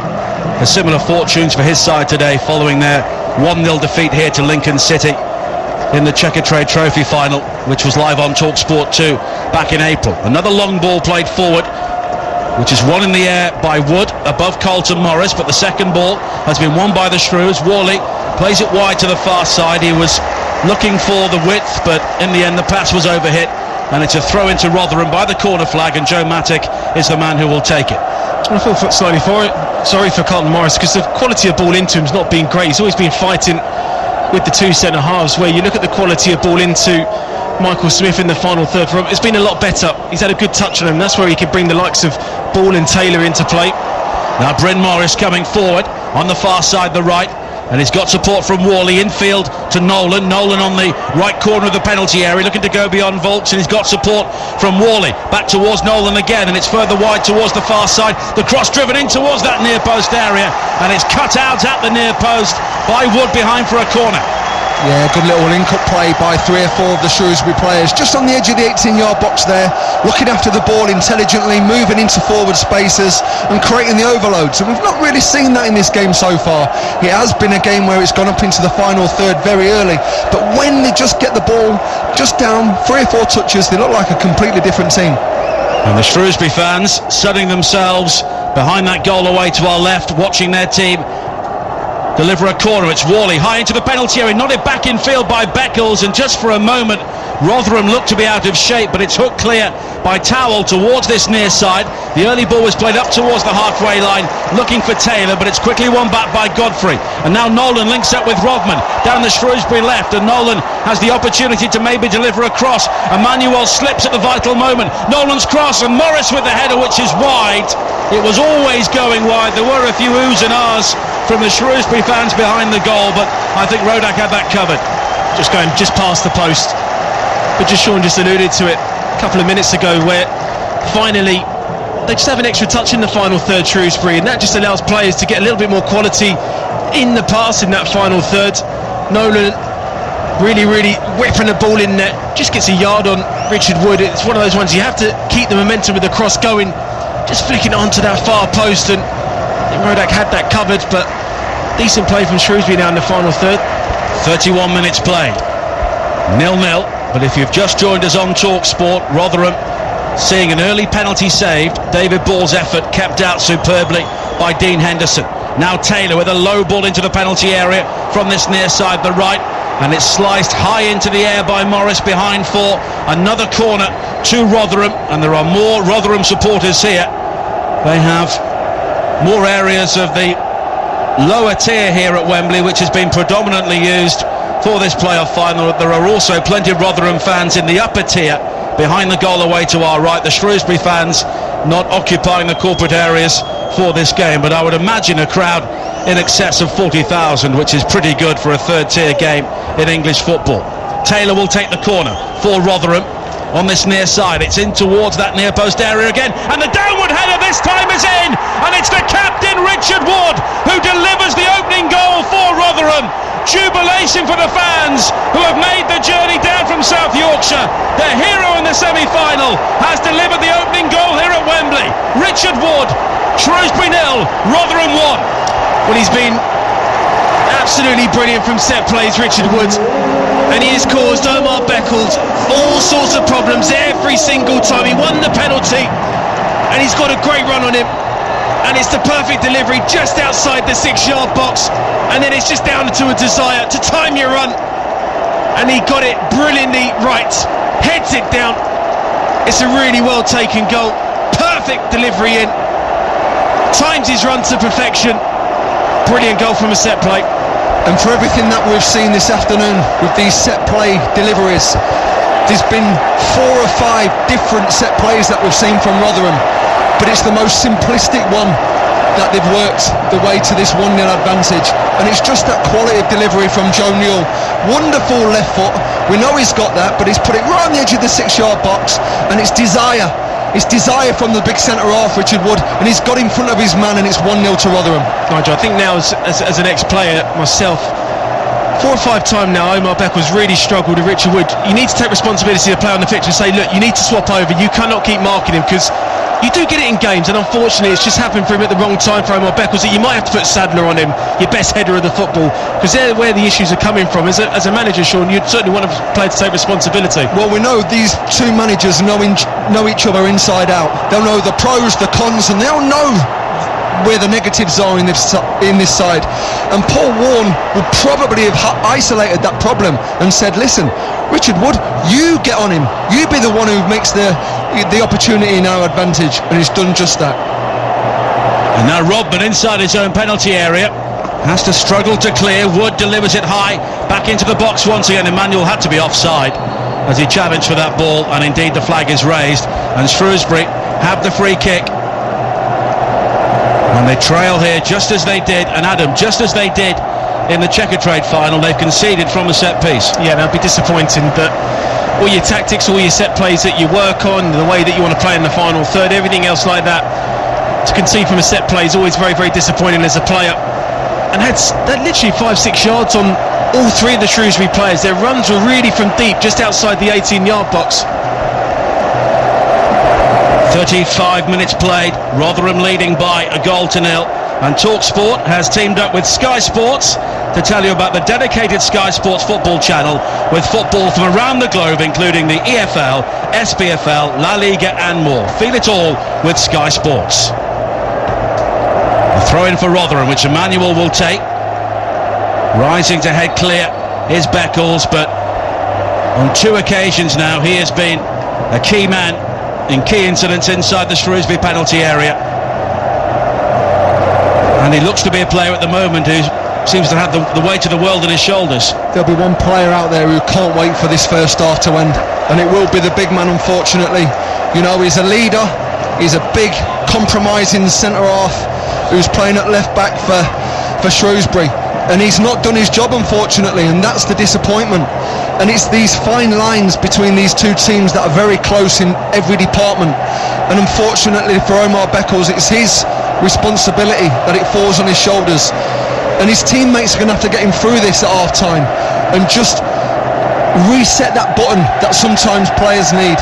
A: for similar fortunes for his side today following their 1-0 defeat here to Lincoln City in the Checkatrade Trophy final, which was live on TalkSport 2 back in April. Another long ball played forward, which is won in the air by Wood above Carlton Morris, but the second ball has been won by the Shrews. Worley plays it wide to the far side. He was looking for the width, but in the end the pass was overhit, and it's a throw into Rotherham by the corner flag, and Joe Mattick is the man who will take it.
B: I feel sorry for Carlton Morris, because the quality of ball into him's not been great. He's always been fighting with the two centre halves, where you look at the quality of ball into Michael Smith in the final third. For him, it's been a lot better. He's had a good touch on him. That's where he can bring the likes of Ball and Taylor into play.
A: Now Bryn Morris coming forward on the far side, the right, and he's got support from Worley infield to Nolan. Nolan on the right corner of the penalty area, looking to go beyond Volks, and he's got support from Worley. Back towards Nolan again, and it's further wide towards the far side. The cross driven in towards that near post area, and it's cut out at the near post by Wood behind for a corner.
C: Yeah, good little link-up play by 3 or 4 of the Shrewsbury players, just on the edge of the 18-yard box there, looking after the ball intelligently, moving into forward spaces and creating the overloads. And we've not really seen that in this game so far. It has been a game where it's gone up into the final third very early, but when they just get the ball just down 3 or 4 touches, they look like a completely different team.
A: And the Shrewsbury fans sunning themselves behind that goal away to our left, watching their team deliver a corner. It's Worley high into the penalty area, nodded back in field by Beckles, and just for a moment Rotherham looked to be out of shape, but it's hooked clear by Towell towards this near side. The early ball was played up towards the halfway line, looking for Taylor, but it's quickly won back by Godfrey. And now Nolan links up with Rodman down the Shrewsbury left, and Nolan has the opportunity to maybe deliver a cross. Emmanuel slips at the vital moment. Nolan's cross, and Morris with the header, which is wide. It was always going wide. There were a few oohs and ahs from the Shrewsbury fans behind the goal, but I think Rodak had that covered.
B: Just past the post. But Sean just alluded to it a couple of minutes ago, where finally they just have an extra touch in the final third, Shrewsbury, and that just allows players to get a little bit more quality in the pass in that final third. Nolan really whipping the ball in net, just gets a yard on Richard Wood. It's one of those ones you have to keep the momentum with the cross going, just flicking it onto that far post, and Rodak had that covered. But decent play from Shrewsbury now in the final third.
A: 31 minutes played, 0-0. But if you've just joined us on TalkSport, Rotherham seeing an early penalty saved. David Ball's effort kept out superbly by Dean Henderson. Now Taylor with a low ball into the penalty area from this near side, the right, and it's sliced high into the air by Morris behind for another corner to Rotherham. And there are more Rotherham supporters here. They have more areas of the lower tier here at Wembley, which has been predominantly used for this playoff final. There are also plenty of Rotherham fans in the upper tier behind the goal away to our right. The Shrewsbury fans not occupying the corporate areas for this game, but I would imagine a crowd in excess of 40,000, which is pretty good for a third tier game in English football. Taylor will take the corner for Rotherham on this near side. It's in towards that near post area again, and the downward header this time is in, and it's the captain Richard Wood who delivers the opening goal for Rotherham. Jubilation for the fans who have made the journey down from South Yorkshire. Their hero in the semi-final has delivered the opening goal here at Wembley. Richard Wood, Shrewsbury 0, Rotherham 1.
B: Well, he's been absolutely brilliant from set plays, Richard Wood, and he has caused Omar Beckles all sorts of problems every single time. He won the penalty, and he's got a great run on him. and it's the perfect delivery just outside the 6-yard box, and then it's just down to a desire to time your run, and he got it brilliantly right, heads it down. It's a really well taken goal, perfect delivery in, times his run to perfection. Brilliant goal from a set play.
C: And for everything that we've seen this afternoon with these set play deliveries, there's been 4 or 5 different set plays that we've seen from Rotherham, but it's the most simplistic one that they've worked the way to this 1-0 advantage, and it's just that quality of delivery from Joe Newell. Wonderful left foot, we know he's got that, but he's put it right on the edge of the 6-yard box, and it's desire from the big centre-half, Richard Wood, and he's got in front of his man, and it's 1-0 to Rotherham.
B: Nigel, I think now as an ex-player myself, 4 or 5 times now Omar Beckles really struggled with Richard Wood. You need to take responsibility of the player on the pitch and say, look, you need to swap over, you cannot keep marking him, because you do get it in games, and unfortunately it's just happened for him at the wrong time for Omar Beckles that you might have to put Sadler on him, your best header of the football, because they're where the issues are coming from. As a manager, Sean, you'd certainly want a player to take responsibility.
C: Well, we know these two managers know each other inside out. They'll know the pros, the cons, and they'll know where the negatives are in this side. And Paul Warne would probably have isolated that problem and said, listen, Richard Wood, you get on him, you be the one who makes the opportunity in our advantage, and he's done just that.
A: And now Rodman inside his own penalty area has to struggle to clear. Wood delivers it high back into the box once again. Emmanuel had to be offside as he challenged for that ball, and indeed the flag is raised, and Shrewsbury have the free kick. And they trail here just as they did, and Adam, just as they did in the Checkatrade final. They've conceded from a set piece.
B: Yeah, that'd be disappointing, but all your tactics, all your set plays that you work on, the way that you want to play in the final third, everything else like that, to concede from a set play is always very, very disappointing as a player. And had literally 5-6 yards on all 3 of the Shrewsbury players. Their runs were really from deep, just outside the 18-yard box.
A: 35 minutes played, Rotherham leading by 1-0, and TalkSport has teamed up with Sky Sports to tell you about the dedicated Sky Sports football channel with football from around the globe, including the EFL, SPFL, La Liga and more. Feel it all with Sky Sports. A throw in for Rotherham, which Emmanuel will take. Rising to head clear is Beckles, but on 2 occasions now he has been a key man in key incidents inside the Shrewsbury penalty area, and he looks to be a player at the moment who seems to have the weight of the world on his shoulders.
C: There'll be one player out there who can't wait for this first half to end, and it will be the big man, unfortunately. You know, he's a leader, he's a big compromising centre half who's playing at left back for Shrewsbury, and he's not done his job, unfortunately, and that's the disappointment. And it's these fine lines between these two teams that are very close in every department, and unfortunately for Omar Beckles, it's his responsibility that it falls on his shoulders, and his teammates are going to have to get him through this at half time and just reset that button that sometimes players need.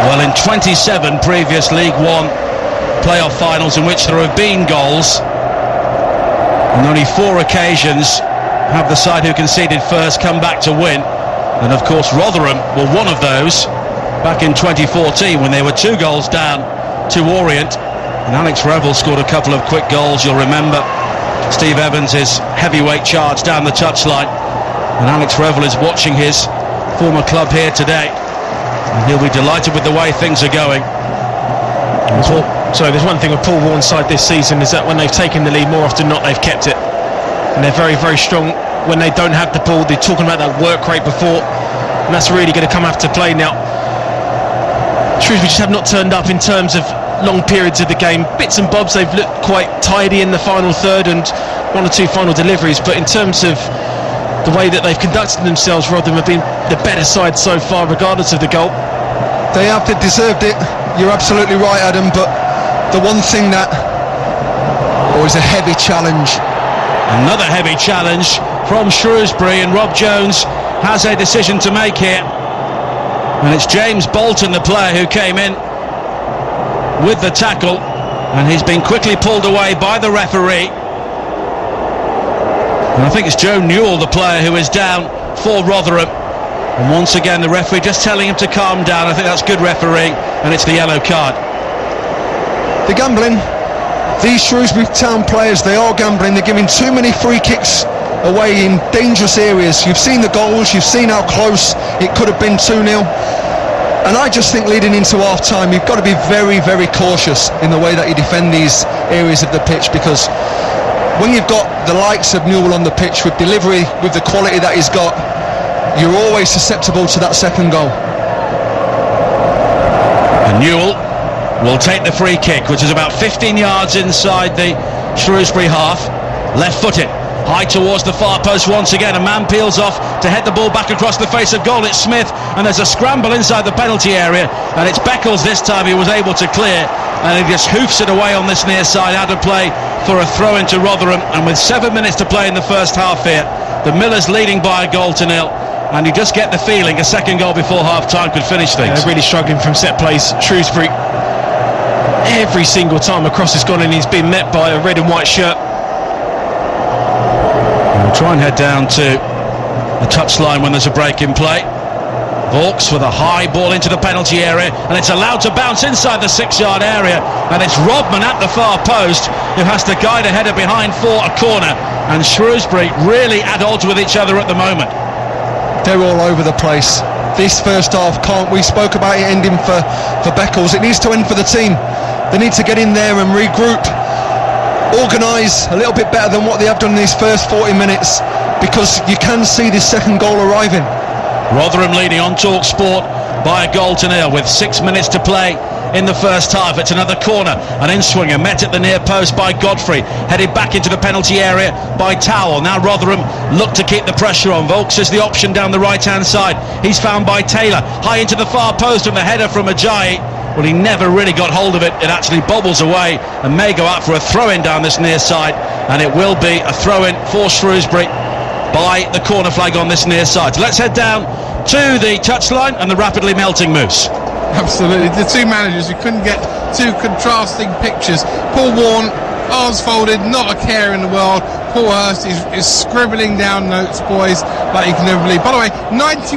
A: Well, in 27 previous League One playoff finals in which there have been goals, on only 4 occasions have the side who conceded first come back to win. And of course Rotherham were one of those back in 2014 when they were 2 goals down to Orient, and Alex Revel scored a couple of quick goals. You'll remember Steve Evans' heavyweight charge down the touchline, and Alex Revel is watching his former club here today, and he'll be delighted with the way things are going.
B: So there's one thing with Paul Warne's side this season, is that when they've taken the lead, more often than not they've kept it. And they're very, very strong when they don't have the ball. They're talking about that work rate before, and that's really going to come after play now. Shrewsbury just have not turned up in terms of long periods of the game. Bits and bobs, they've looked quite tidy in the final third and 1 or 2 final deliveries, but in terms of the way that they've conducted themselves, Rotherham have been the better side so far, regardless of the goal.
C: They have deserved it, you're absolutely right, Adam, but the one thing that was a heavy challenge.
A: Another heavy challenge from Shrewsbury, and Rob Jones has a decision to make here, and it's James Bolton, the player who came in with the tackle, and he's been quickly pulled away by the referee. And I think it's Joe Newell, the player, who is down for Rotherham, and once again the referee just telling him to calm down. I think that's good refereeing, and it's the yellow card.
C: They're gambling. These Shrewsbury Town players, they are gambling. They're giving too many free kicks away in dangerous areas. You've seen the goals, you've seen how close it could have been 2-0. And I just think leading into half-time, you've got to be very, very cautious in the way that you defend these areas of the pitch, because when you've got the likes of Newell on the pitch with delivery, with the quality that he's got, you're always susceptible to that second goal.
A: And Newell will take the free kick, which is about 15 yards inside the Shrewsbury half. Left-footed, high towards the far post once again. A man peels off to head the ball back across the face of goal. It's Smith, and there's a scramble inside the penalty area, and it's Beckles this time he was able to clear, and he just hoofs it away on this near side, out of play for a throw into Rotherham. And with 7 minutes to play in the first half here, the Millers leading by 1-0, and you just get the feeling a second goal before half-time could finish things.
B: They're really struggling from set plays, Shrewsbury. Every single time a cross has gone in, he's been met by a red and white shirt.
A: We'll try and head down to the touchline when there's a break in play. Vaux with a high ball into the penalty area, and it's allowed to bounce inside the 6-yard area, and it's Rodman at the far post who has to guide a header behind for a corner. And Shrewsbury really at odds with each other at the moment.
C: They're all over the place. This first half we spoke about it ending for Beckles. It needs to end for the team. They need to get in there and regroup, organise a little bit better than what they have done in these first 40 minutes, because you can see this second goal arriving.
A: Rotherham leading on TalkSport by 1-0 with 6 minutes to play in the first half. It's another corner, an in-swinger met at the near post by Godfrey, headed back into the penalty area by Towell. Now Rotherham look to keep the pressure on. Vaux is the option down the right hand side. He's found by Taylor, high into the far post, and the header from Ajayi, well, he never really got hold of it. It actually bobbles away and may go out for a throw-in down this near side, and it will be a throw-in for Shrewsbury by the corner flag on this near side. So let's head down to the touchline and the rapidly melting moose.
D: Absolutely, the two managers, we couldn't get two contrasting pictures. Paul Warne, arms folded, not a care in the world. Paul Hurst is scribbling down notes, boys, like you can never believe. By the way, 91%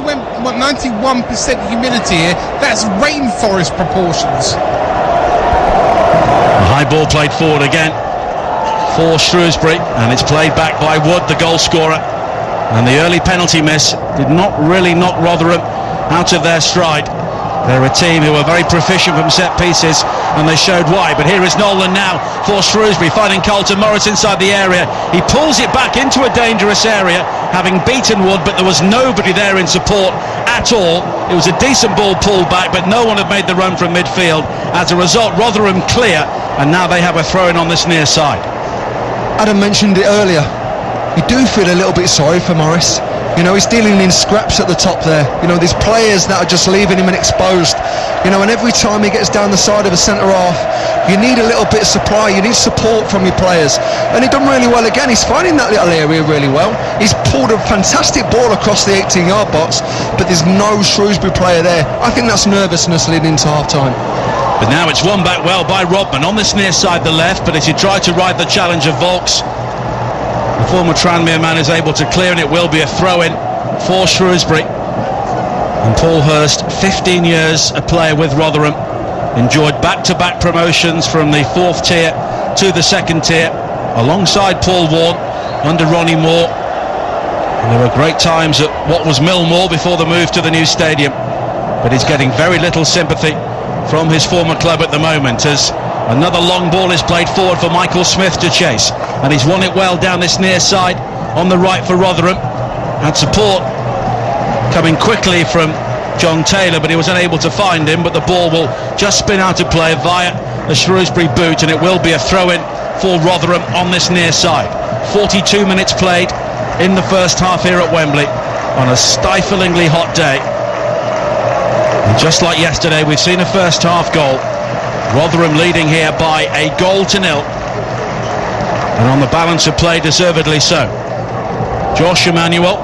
D: humidity here. That's rainforest proportions.
A: A high ball played forward again for Shrewsbury, and it's played back by Wood, the goal scorer. And the early penalty miss did not really knock Rotherham out of their stride. They're a team who are very proficient from set pieces, and they showed why. But here is Nolan now for Shrewsbury, finding Carlton Morris inside the area. He pulls it back into a dangerous area, having beaten Wood, but there was nobody there in support at all. It was a decent ball pulled back, but no one had made the run from midfield. As a result, Rotherham clear, and now they have a throw-in on this near side.
C: Adam mentioned it earlier. You do feel a little bit sorry for Morris. You know, he's dealing in scraps at the top there. You know, there's players that are just leaving him exposed. You know, and every time he gets down the side of a centre half, you need a little bit of supply, you need support from your players. And he's done really well again. He's finding that little area really well. He's pulled a fantastic ball across the 18-yard box, but there's no Shrewsbury player there. I think that's nervousness leading into half-time.
A: But now it's won back well by Rodman on this near side, the left, but as he tried to ride the challenge of Vaux, the former Tranmere man is able to clear, and it will be a throw-in for Shrewsbury. And Paul Hurst, 15 years a player with Rotherham, enjoyed back-to-back promotions from the 4th tier to the 2nd tier, alongside Paul Warne under Ronnie Moore. And there were great times at what was Millmoor before the move to the new stadium, but he's getting very little sympathy from his former club at the moment, as another long ball is played forward for Michael Smith to chase, and he's won it well down this near side on the right for Rotherham. Had support coming quickly from John Taylor, but he was unable to find him. But the ball will just spin out of play via a Shrewsbury boot, and it will be a throw-in for Rotherham on this near side. 42 minutes played in the first half here at Wembley on a stiflingly hot day. And just like yesterday, we've seen a first half goal. Rotherham leading here by 1-0, and on the balance of play, deservedly so. Josh Emmanuel,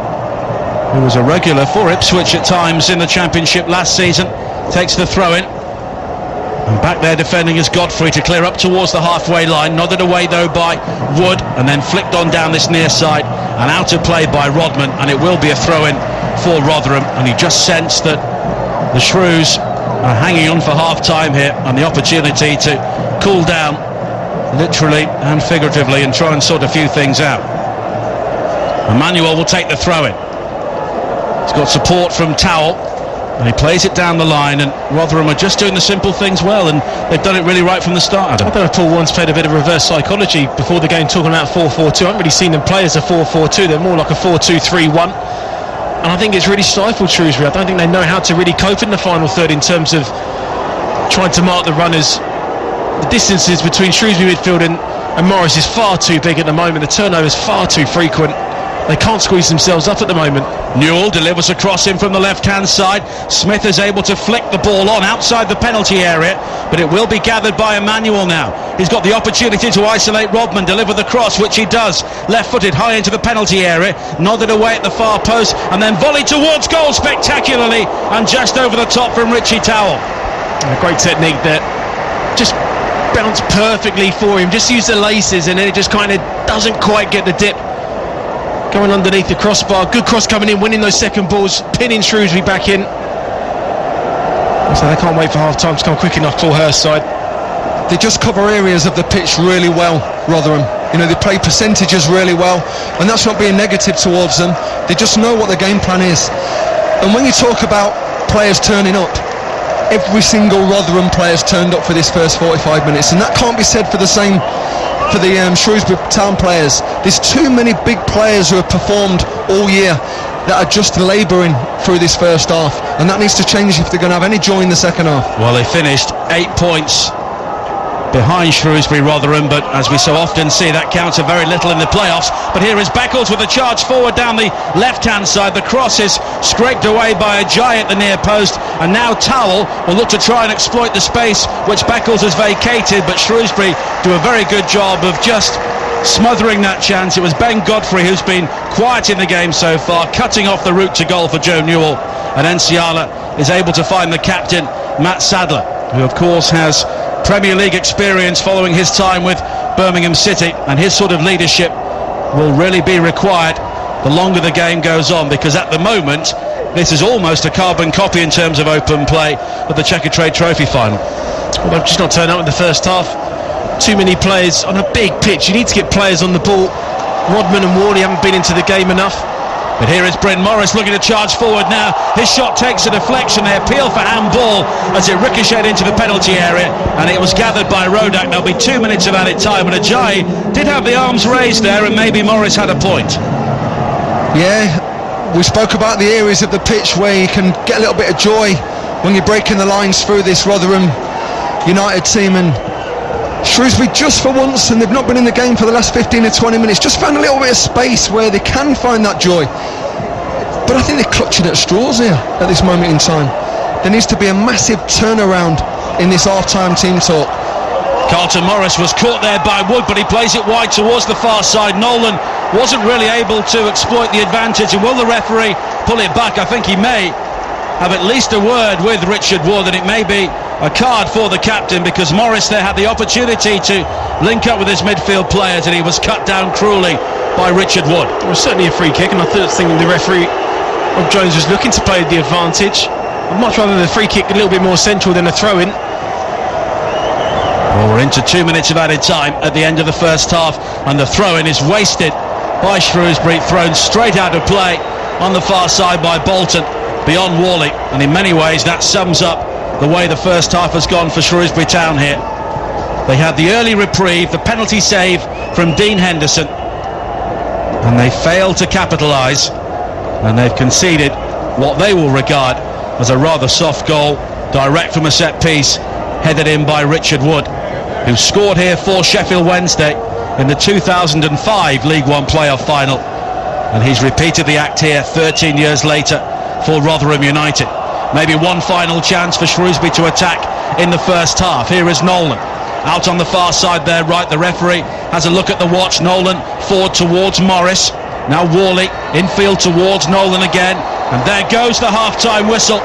A: who was a regular for Ipswich at times in the Championship last season, takes the throw-in. And back there defending is Godfrey to clear up towards the halfway line, nodded away though by Wood, and then flicked on down this near side and out of play by Rodman, and it will be a throw-in for Rotherham. And he just sensed that the Shrews are hanging on for half-time here and the opportunity to cool down, literally and figuratively, and try and sort a few things out. Emmanuel will take the throw-in. He's got support from Towell, and he plays it down the line, and Rotherham are just doing the simple things well, and they've done it really right from the start, Adam.
B: I don't know if Paul once played a bit of reverse psychology before the game, talking about 4-4-2. I haven't really seen them play as a 4-4-2. They're more like a 4-2-3-1. And I think it's really stifled Shrewsbury. I don't think they know how to really cope in the final third in terms of trying to mark the runners. The distances between Shrewsbury midfield and Morris is far too big at the moment. The turnover is far too frequent. They can't squeeze themselves up at the moment.
A: Newell delivers across him from the left-hand side. Smith is able to flick the ball on outside the penalty area, but it will be gathered by Emmanuel now. He's got the opportunity to isolate Rodman, deliver the cross, which he does. Left-footed, high into the penalty area, nodded away at the far post, and then volleyed towards goal spectacularly, and just over the top from Richie Towell.
B: A great technique there. Just bounced perfectly for him. Just used the laces, and then it just kind of doesn't quite get the dip. Going underneath the crossbar, good cross coming in, winning those second balls, pinning Shrewsbury back in. So they can't wait for half time to come quick enough for her side.
C: They just cover areas of the pitch really well, Rotherham. You know, they play percentages really well, and that's not being negative towards them. They just know what the game plan is. And when you talk about players turning up, every single Rotherham player's turned up for this first 45 minutes, and that can't be said for the same for the Shrewsbury Town players. There's too many big players who have performed all year that are just labouring through this first half, and that needs to change if they're going to have any joy in the second half.
A: Well, they finished 8 points behind Shrewsbury Rotherham, but as we so often see, that counts for very little in the playoffs. But here is Beckles with a charge forward down the left-hand side. The cross is scraped away by Ajayi at the near post, and now Towell will look to try and exploit the space which Beckles has vacated, but Shrewsbury do a very good job of just smothering that chance. It was Ben Godfrey who's been quiet in the game so far, cutting off the route to goal for Joe Newell, and Enciala is able to find the captain, Matt Sadler, who of course has Premier League experience following his time with Birmingham City, and his sort of leadership will really be required the longer the game goes on, because at the moment this is almost a carbon copy in terms of open play of the Checkatrade Trophy final.
B: Well, they've just not turned up in the first half. Too many players on a big pitch. You need to get players on the ball. Rodman and Warley haven't been into the game enough.
A: But here is Bryn Morris looking to charge forward now. His shot takes a deflection. They appeal for handball as it ricocheted into the penalty area, and it was gathered by Rodak. There'll be 2 minutes of added time, and Ajayi did have the arms raised there, and maybe Morris had a point.
C: Yeah, we spoke about the areas of the pitch where you can get a little bit of joy when you're breaking the lines through this Rotherham United team, and Shrewsbury, just for once, and they've not been in the game for the last 15 or 20 minutes, just found a little bit of space where they can find that joy. But I think they're clutching at straws here at this moment in time. There needs to be a massive turnaround in this half-time team talk.
A: Carlton Morris was caught there by Wood, but he plays it wide towards the far side. Nolan wasn't really able to exploit the advantage, and will the referee pull it back? I think he may have at least a word with Richard Wood, and it may be a card for the captain, because Morris there had the opportunity to link up with his midfield players, and he was cut down cruelly by Richard Wood.
B: It was certainly a free kick, and I thought the referee Rob Jones was looking to play the advantage. I'd much rather the free kick a little bit more central than a throw-in.
A: Well, we're into 2 minutes of added time at the end of the first half, and the throw-in is wasted by Shrewsbury, thrown straight out of play on the far side by Bolton beyond Warley, and in many ways that sums up the way the first half has gone for Shrewsbury Town here. They had the early reprieve, the penalty save from Dean Henderson, and they failed to capitalise, and they've conceded what they will regard as a rather soft goal, direct from a set piece, headed in by Richard Wood, who scored here for Sheffield Wednesday in the 2005 League One playoff final, and he's repeated the act here 13 years later for Rotherham United. Maybe one final chance for Shrewsbury to attack in the first half. Here is Nolan out on the far side there, right. The referee has a look at the watch. Nolan forward towards Morris. Now Warley infield towards Nolan again, and there goes the half-time whistle,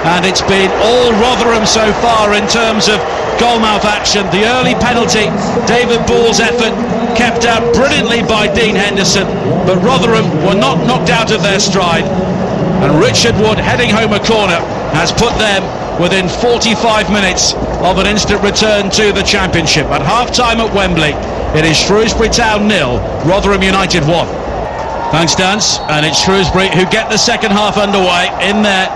A: and it's been all Rotherham so far in terms of goalmouth action. The early penalty, David Ball's effort, kept out brilliantly by Dean Henderson, but Rotherham were not knocked out of their stride, and Richard Wood heading home a corner has put them within 45 minutes of an instant return to the Championship. At half-time at Wembley, it is Shrewsbury Town 0, Rotherham United 1. Thanks, Dance. And it's Shrewsbury who get the second half underway in their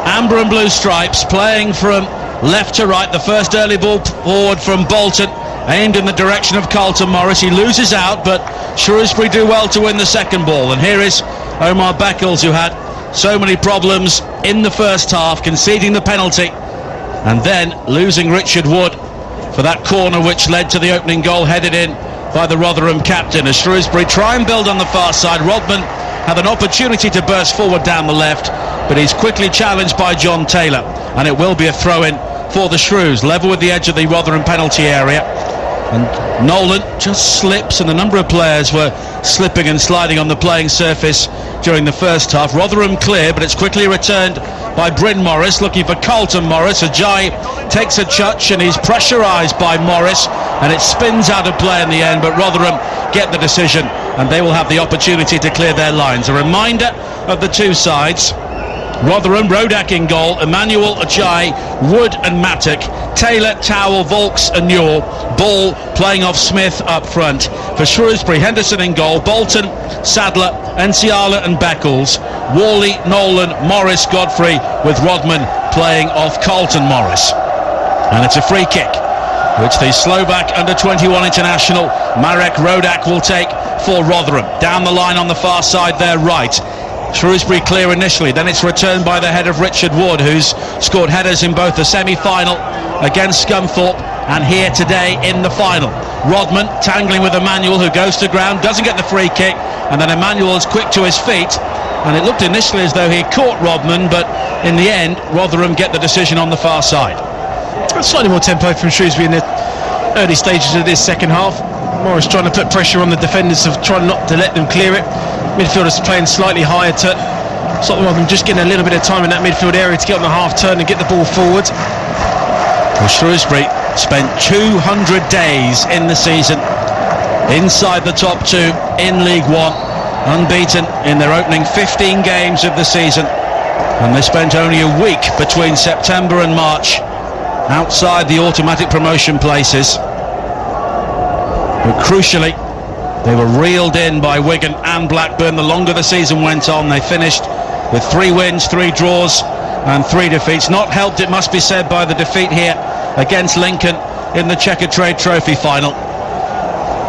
A: amber and blue stripes, playing from left to right. The first early ball forward from Bolton, aimed in the direction of Carlton Morris. He loses out, but Shrewsbury do well to win the second ball. And here is Omar Beckles, who had so many problems in the first half, conceding the penalty and then losing Richard Wood for that corner which led to the opening goal, headed in by the Rotherham captain. As Shrewsbury try and build on the far side, Rodman had an opportunity to burst forward down the left, but he's quickly challenged by John Taylor, and it will be a throw-in for the Shrews, level with the edge of the Rotherham penalty area. And Nolan just slips, and a number of players were slipping and sliding on the playing surface during the first half. Rotherham clear, but it's quickly returned by Bryn Morris, looking for Carlton Morris. Ajay takes a touch and he's pressurised by Morris, and it spins out of play in the end, but Rotherham get the decision and they will have the opportunity to clear their lines. A reminder of the two sides: Rotherham, Rodak in goal, Emmanuel, Ajay, Wood and Mattock, Taylor, Towell, Volks and Newell, Ball playing off Smith up front. For Shrewsbury, Henderson in goal, Bolton, Sadler, Enciala and Beckles, Worley, Nolan, Morris, Godfrey, with Rodman playing off Carlton Morris. And it's a free kick which the Slovak under-21 international Marek Rodak will take for Rotherham. Down the line on the far side there, right. Shrewsbury clear initially, then it's returned by the head of Richard Wood, who's scored headers in both the semi-final against Scunthorpe and here today in the final. Rodman tangling with Emmanuel, who goes to ground, doesn't get the free kick, and then Emmanuel is quick to his feet, and it looked initially as though he caught Rodman, but in the end Rotherham get the decision on the far side.
B: Slightly more tempo from Shrewsbury in the early stages of this second half. Morris trying to put pressure on the defenders, of trying not to let them clear it. Midfielders playing slightly higher to stop them, just getting a little bit of time in that midfield area to get on the half turn and get the ball forward.
A: Well, Shrewsbury spent 200 days in the season inside the top two in League One, unbeaten in their opening 15 games of the season, and they spent only a week between September and March outside the automatic promotion places. But crucially, they were reeled in by Wigan and Blackburn. The longer the season went on, they finished with 3 wins, 3 draws and 3 defeats. Not helped, it must be said, by the defeat here against Lincoln in the Checkatrade Trophy final.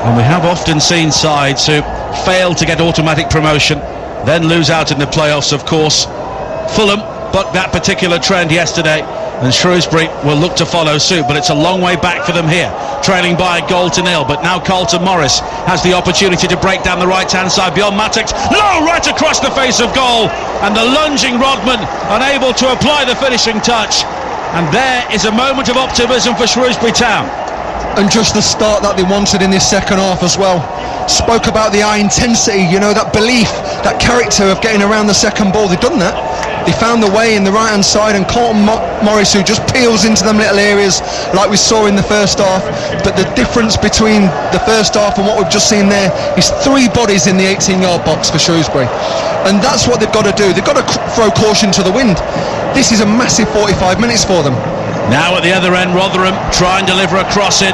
A: And we have often seen sides who fail to get automatic promotion, then lose out in the playoffs, of course. Fulham bucked that particular trend yesterday, and Shrewsbury will look to follow suit, but it's a long way back for them here, trailing by a goal to nil. But now Carlton Morris has the opportunity to break down the right hand side beyond Mattox, low right across the face of goal, and the lunging Rodman unable to apply the finishing touch, and there is a moment of optimism for Shrewsbury Town.
C: And just the start that they wanted in this second half as well. Spoke about the high intensity, you know, that belief, that character of getting around the second ball. They've done that. They found the way in the right hand side, and Carlton Morris, who just peels into them little areas like we saw in the first half. But the difference between the first half and what we've just seen there is 3 bodies in the 18-yard box for Shrewsbury, and that's what they've got to do. They've got to throw caution to the wind. This is a massive 45 minutes for them.
A: Now at the other end, Rotherham try and deliver a cross in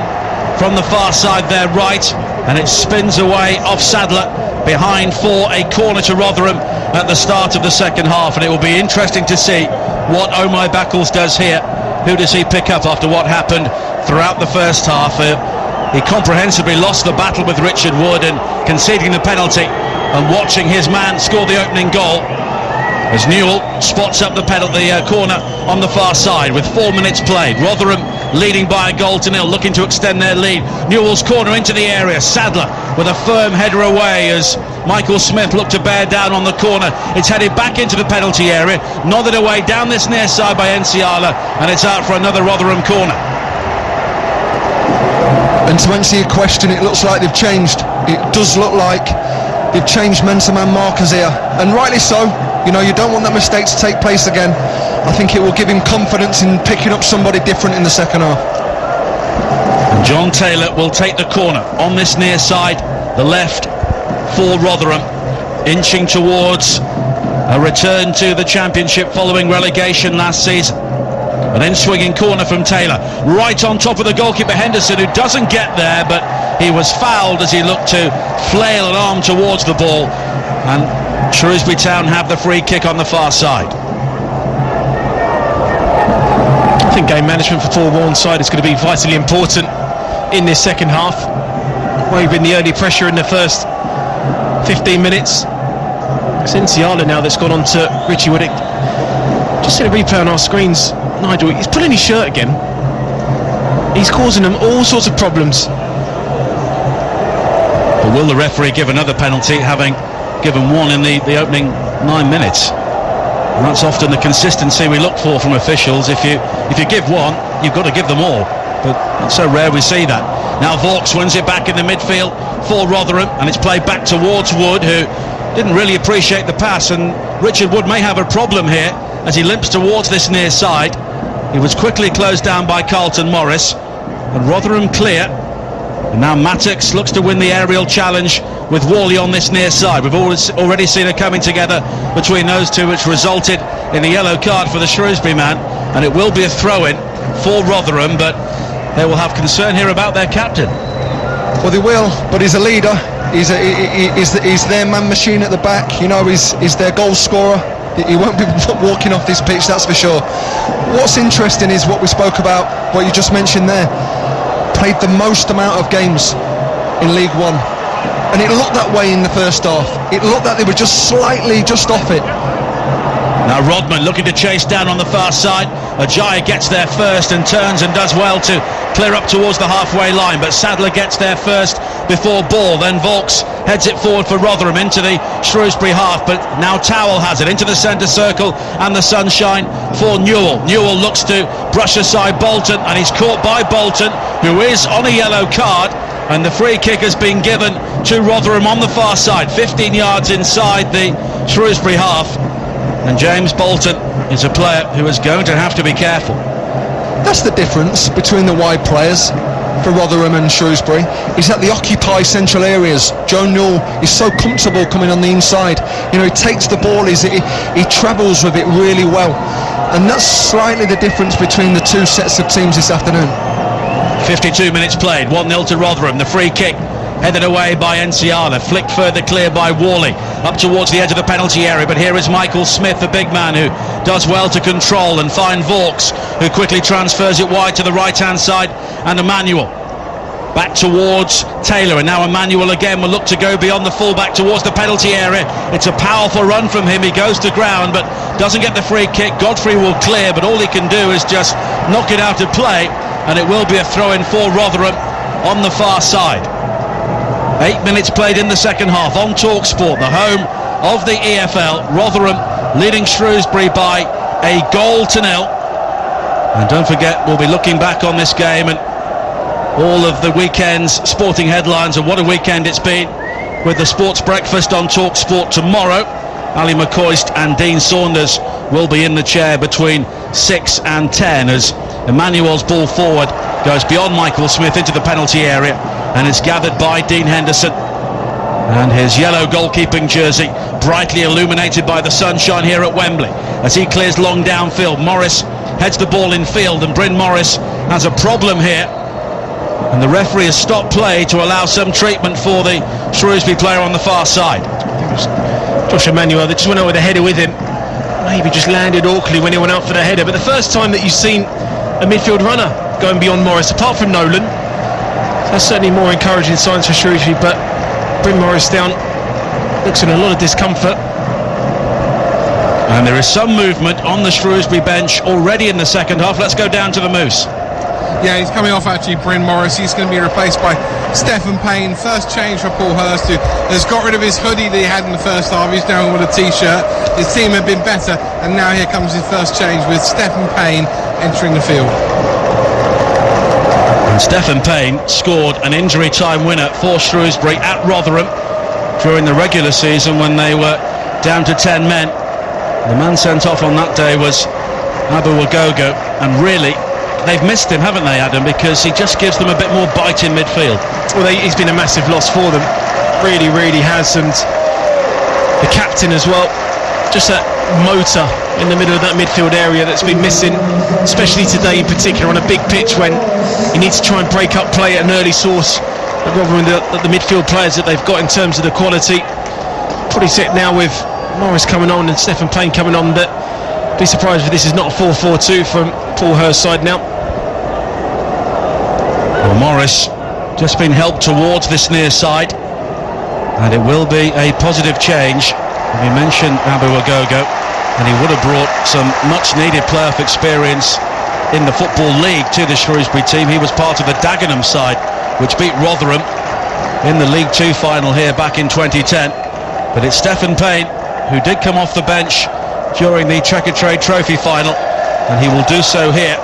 A: from the far side there, right, and it spins away off Sadler behind for a corner to Rotherham at the start of the second half. And it will be interesting to see what Omar Beckles does here. Who does he pick up after what happened throughout the first half? He comprehensively lost the battle with Richard Wood and conceding the penalty, and watching his man score the opening goal as Newell spots up the corner on the far side with 4 minutes played. Rotherham leading by a goal to nil, looking to extend their lead. Newell's corner into the area, Sadler with a firm header away as Michael Smith looked to bear down on the corner. It's headed back into the penalty area, nodded away down this near side by Enciala, and it's out for another Rotherham corner.
C: And to answer your question, it looks like they've changed. It does look like they've changed man-to-man markers here, and rightly so. You know, you don't want that mistake to take place again. I think it will give him confidence in picking up somebody different in the second half.
A: And John Taylor will take the corner on this near side, the left for Rotherham, inching towards a return to the Championship following relegation last season. An in-swinging corner from Taylor, right on top of the goalkeeper Henderson, who doesn't get there, but he was fouled as he looked to flail an arm towards the ball, and Shrewsbury Town have the free kick on the far side.
B: I think game management for Paul Warren's side is going to be vitally important in this second half. Waving the early pressure in the first 15 minutes. It's Nsiala now that's gone on to Richie Woodick. Just see a replay on our screens. Nigel, he's pulling his shirt again. He's causing them all sorts of problems.
A: But will the referee give another penalty, having given one in the opening 9 minutes? And that's often the consistency we look for from officials. If you give one, you've got to give them all. But it's so rare we see that. Now Vaux wins it back in the midfield for Rotherham, and it's played back towards Wood, who didn't really appreciate the pass, and Richard Wood may have a problem here as he limps towards this near side. He was quickly closed down by Carlton Morris, and Rotherham clear. And now Mattox looks to win the aerial challenge with Worley on this near side. We've already seen it coming together between those two, which resulted in a yellow card for the Shrewsbury man, and it will be a throw-in for Rotherham, but they will have concern here about their captain.
C: Well, they will, but he's a leader. He's their man machine at the back. You know, he's their goal scorer. He won't be walking off this pitch, that's for sure. What's interesting is what we spoke about, what you just mentioned there. Played the most amount of games in League One, and it looked that way in the first half. It looked like they were just slightly just off it.
A: Now Rodman looking to chase down on the far side. Ajayi gets there first and turns and does well to clear up towards the halfway line, but Sadler gets there first before Ball. Then Vaux heads it forward for Rotherham into the Shrewsbury half, but now Towell has it into the centre circle and the sunshine for Newell. Newell looks to brush aside Bolton, and he's caught by Bolton, who is on a yellow card, and the free kick has been given to Rotherham on the far side, 15 yards inside the Shrewsbury half. And James Bolton is a player who is going to have to be careful.
C: That's the difference between the wide players for Rotherham and Shrewsbury, is that they occupy central areas. Joe Newell is so comfortable coming on the inside. You know, he takes the ball, he travels with it really well. And that's slightly the difference between the two sets of teams this afternoon.
A: 52 minutes played, 1-0 to Rotherham. The free kick headed away by Nsiala, flicked further clear by Worley, up towards the edge of the penalty area, but here is Michael Smith, the big man, who does well to control and find Vaux, who quickly transfers it wide to the right hand side, and Emmanuel back towards Taylor, and now Emmanuel again will look to go beyond the fullback towards the penalty area. It's a powerful run from him, he goes to ground but doesn't get the free kick. Godfrey will clear, but all he can do is just knock it out of play, and it will be a throw-in for Rotherham on the far side. 8 minutes played in the second half on TalkSport, the home of the EFL. Rotherham leading Shrewsbury by a 1-0. And don't forget, we'll be looking back on this game and all of the weekend's sporting headlines, and what a weekend it's been, with the Sports Breakfast on TalkSport tomorrow. Ali McCoist and Dean Saunders will be in the chair between 6 and 10 as Emmanuel's ball forward goes beyond Michael Smith into the penalty area, and it's gathered by Dean Henderson, and his yellow goalkeeping jersey brightly illuminated by the sunshine here at Wembley as he clears long downfield. Morris heads the ball in field, and Bryn Morris has a problem here, and the referee has stopped play to allow some treatment for the Shrewsbury player on the far side.
B: Josh Emmanuel, they just went out with a header with him, maybe just landed awkwardly when he went out for the header, but the first time that you've seen a midfield runner going beyond Morris, apart from Nolan. That's certainly more encouraging signs for Shrewsbury, but Bryn Morris down looks in a lot of discomfort.
A: And there is some movement on the Shrewsbury bench already in the second half. Let's go down to the Moose.
D: Yeah, he's coming off actually, Bryn Morris. He's going to be replaced by Stephen Payne. First change for Paul Hurst, who has got rid of his hoodie that he had in the first half. He's now with a t-shirt. His team have been better, and now here comes his first change with Stephen Payne entering the field.
A: And Stephen Payne scored an injury time winner for Shrewsbury at Rotherham during the regular season when they were down to 10 men. The man sent off on that day was Abu Wagogo, and really they've missed him, haven't they, Adam, because he just gives them a bit more bite in midfield.
B: Well, he's been a massive loss for them, really has, and the captain as well, just that motor in the middle of that midfield area that's been missing, especially today in particular on a big pitch when you need to try and break up play at an early source. But rather than the midfield players that they've got in terms of the quality, probably set now with Morris coming on and Stephen Payne coming on, but be surprised if this is not a 4-4-2 from Paul Hurst's side now.
A: Well, Morris just been helped towards this near side, and it will be a positive change. We mentioned Abu Agogo, and he would have brought some much needed playoff experience in the Football League to the Shrewsbury team. He was part of the Dagenham side which beat Rotherham in the League Two final here back in 2010. But it's Stephen Payne who did come off the bench during the Checkatrade Trophy final, and he will do so here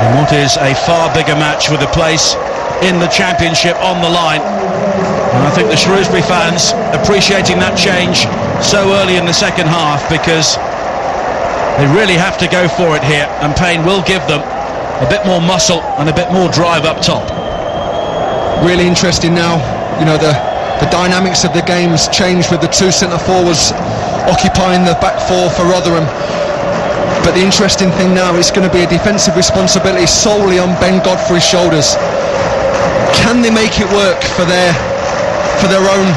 A: in what is a far bigger match with a place in the Championship on the line. And I think the Shrewsbury fans appreciating that change so early in the second half, because they really have to go for it here, and Payne will give them a bit more muscle and a bit more drive up top.
C: Really interesting now, you know, the dynamics of the game's changed with the two centre forwards occupying the back four for Rotherham. But the interesting thing now is going to be a defensive responsibility solely on Ben Godfrey's shoulders. Can they make it work for their own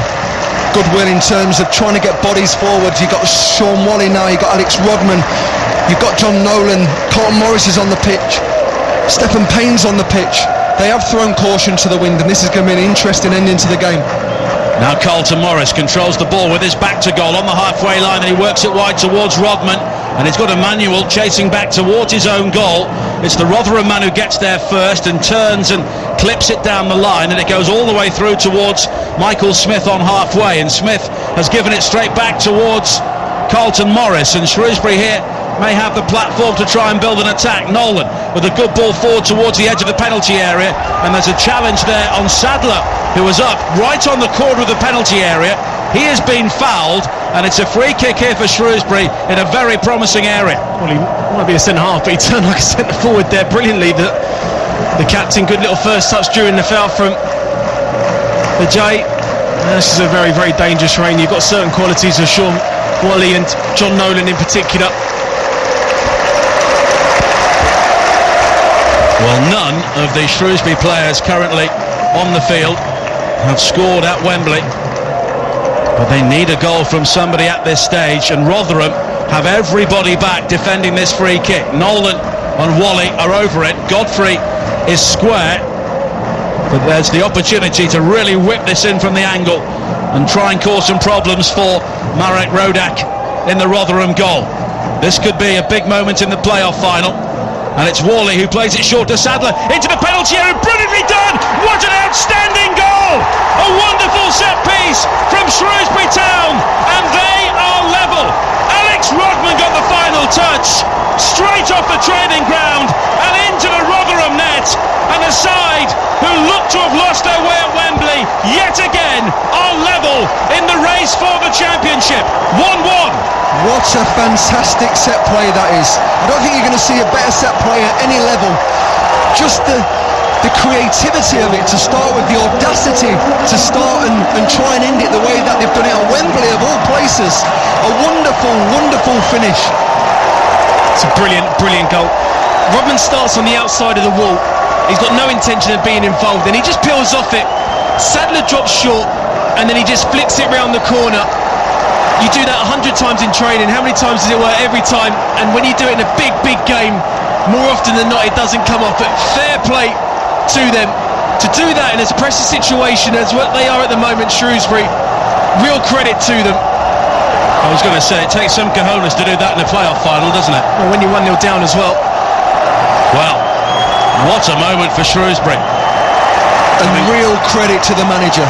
C: goodwill in terms of trying to get bodies forward? You've got Sean Wally now, you've got Alex Rodman, you've got John Nolan, Carlton Morris is on the pitch, Stephen Payne's on the pitch. They have thrown caution to the wind, and this is going to be an interesting ending to the game.
A: Now Carlton Morris controls the ball with his back to goal on the halfway line, and he works it wide towards Rodman, and he's got Emmanuel chasing back towards his own goal. It's the Rotherham man who gets there first and turns and clips it down the line, and it goes all the way through towards Michael Smith on halfway, and Smith has given it straight back towards Carlton Morris, and Shrewsbury here may have the platform to try and build an attack. Nolan with a good ball forward towards the edge of the penalty area, and there's a challenge there on Sadler, who was up right on the corner of the penalty area. He has been fouled, and it's a free kick here for Shrewsbury in a very promising area.
B: Well, he might be a centre half, but he turned like a centre forward there brilliantly. The captain, good little first touch during the foul from the J. This is a very, very dangerous range. You've got certain qualities of Sean Wally and John Nolan in particular.
A: Well, none of the Shrewsbury players currently on the field have scored at Wembley, but they need a goal from somebody at this stage, and Rotherham have everybody back defending this free kick. Nolan and Wally are over it. Godfrey is square, but there's the opportunity to really whip this in from the angle and try and cause some problems for Marek Rodak in the Rotherham goal. This could be a big moment in the playoff final, and it's Worley who plays it short to Sadler into the penalty area. Brilliantly done! What an outstanding goal! A wonderful set piece from Shrewsbury Town, and they are level. Alex Rodman got the final touch straight off the training ground and into the Rotherham net, and the side who looked to have lost their way at Wembley yet again are level in the race for the Championship. 1-1.
C: What a fantastic set play that is. I don't think you're going to see a better set play at any level. Just the creativity of it to start with, the audacity to start and try and end it the way that they've done it at Wembley of all places. A wonderful, wonderful finish.
B: It's a brilliant, brilliant goal. Rodman starts on the outside of the wall. He's got no intention of being involved, and he just peels off it. Sadler drops short, and then he just flicks it round the corner. You do that 100 times in training. How many times does it work? Every time. And when you do it in a big, big game, more often than not, it doesn't come off. But fair play to them to do that in as pressure situation as what they are at the moment, Shrewsbury. Real credit to them.
A: I was going to say, it takes some cojones to do that in the playoff final, doesn't it?
B: Well, when you're 1-0 down as well.
A: Well, what a moment for Shrewsbury.
C: And real credit to the manager.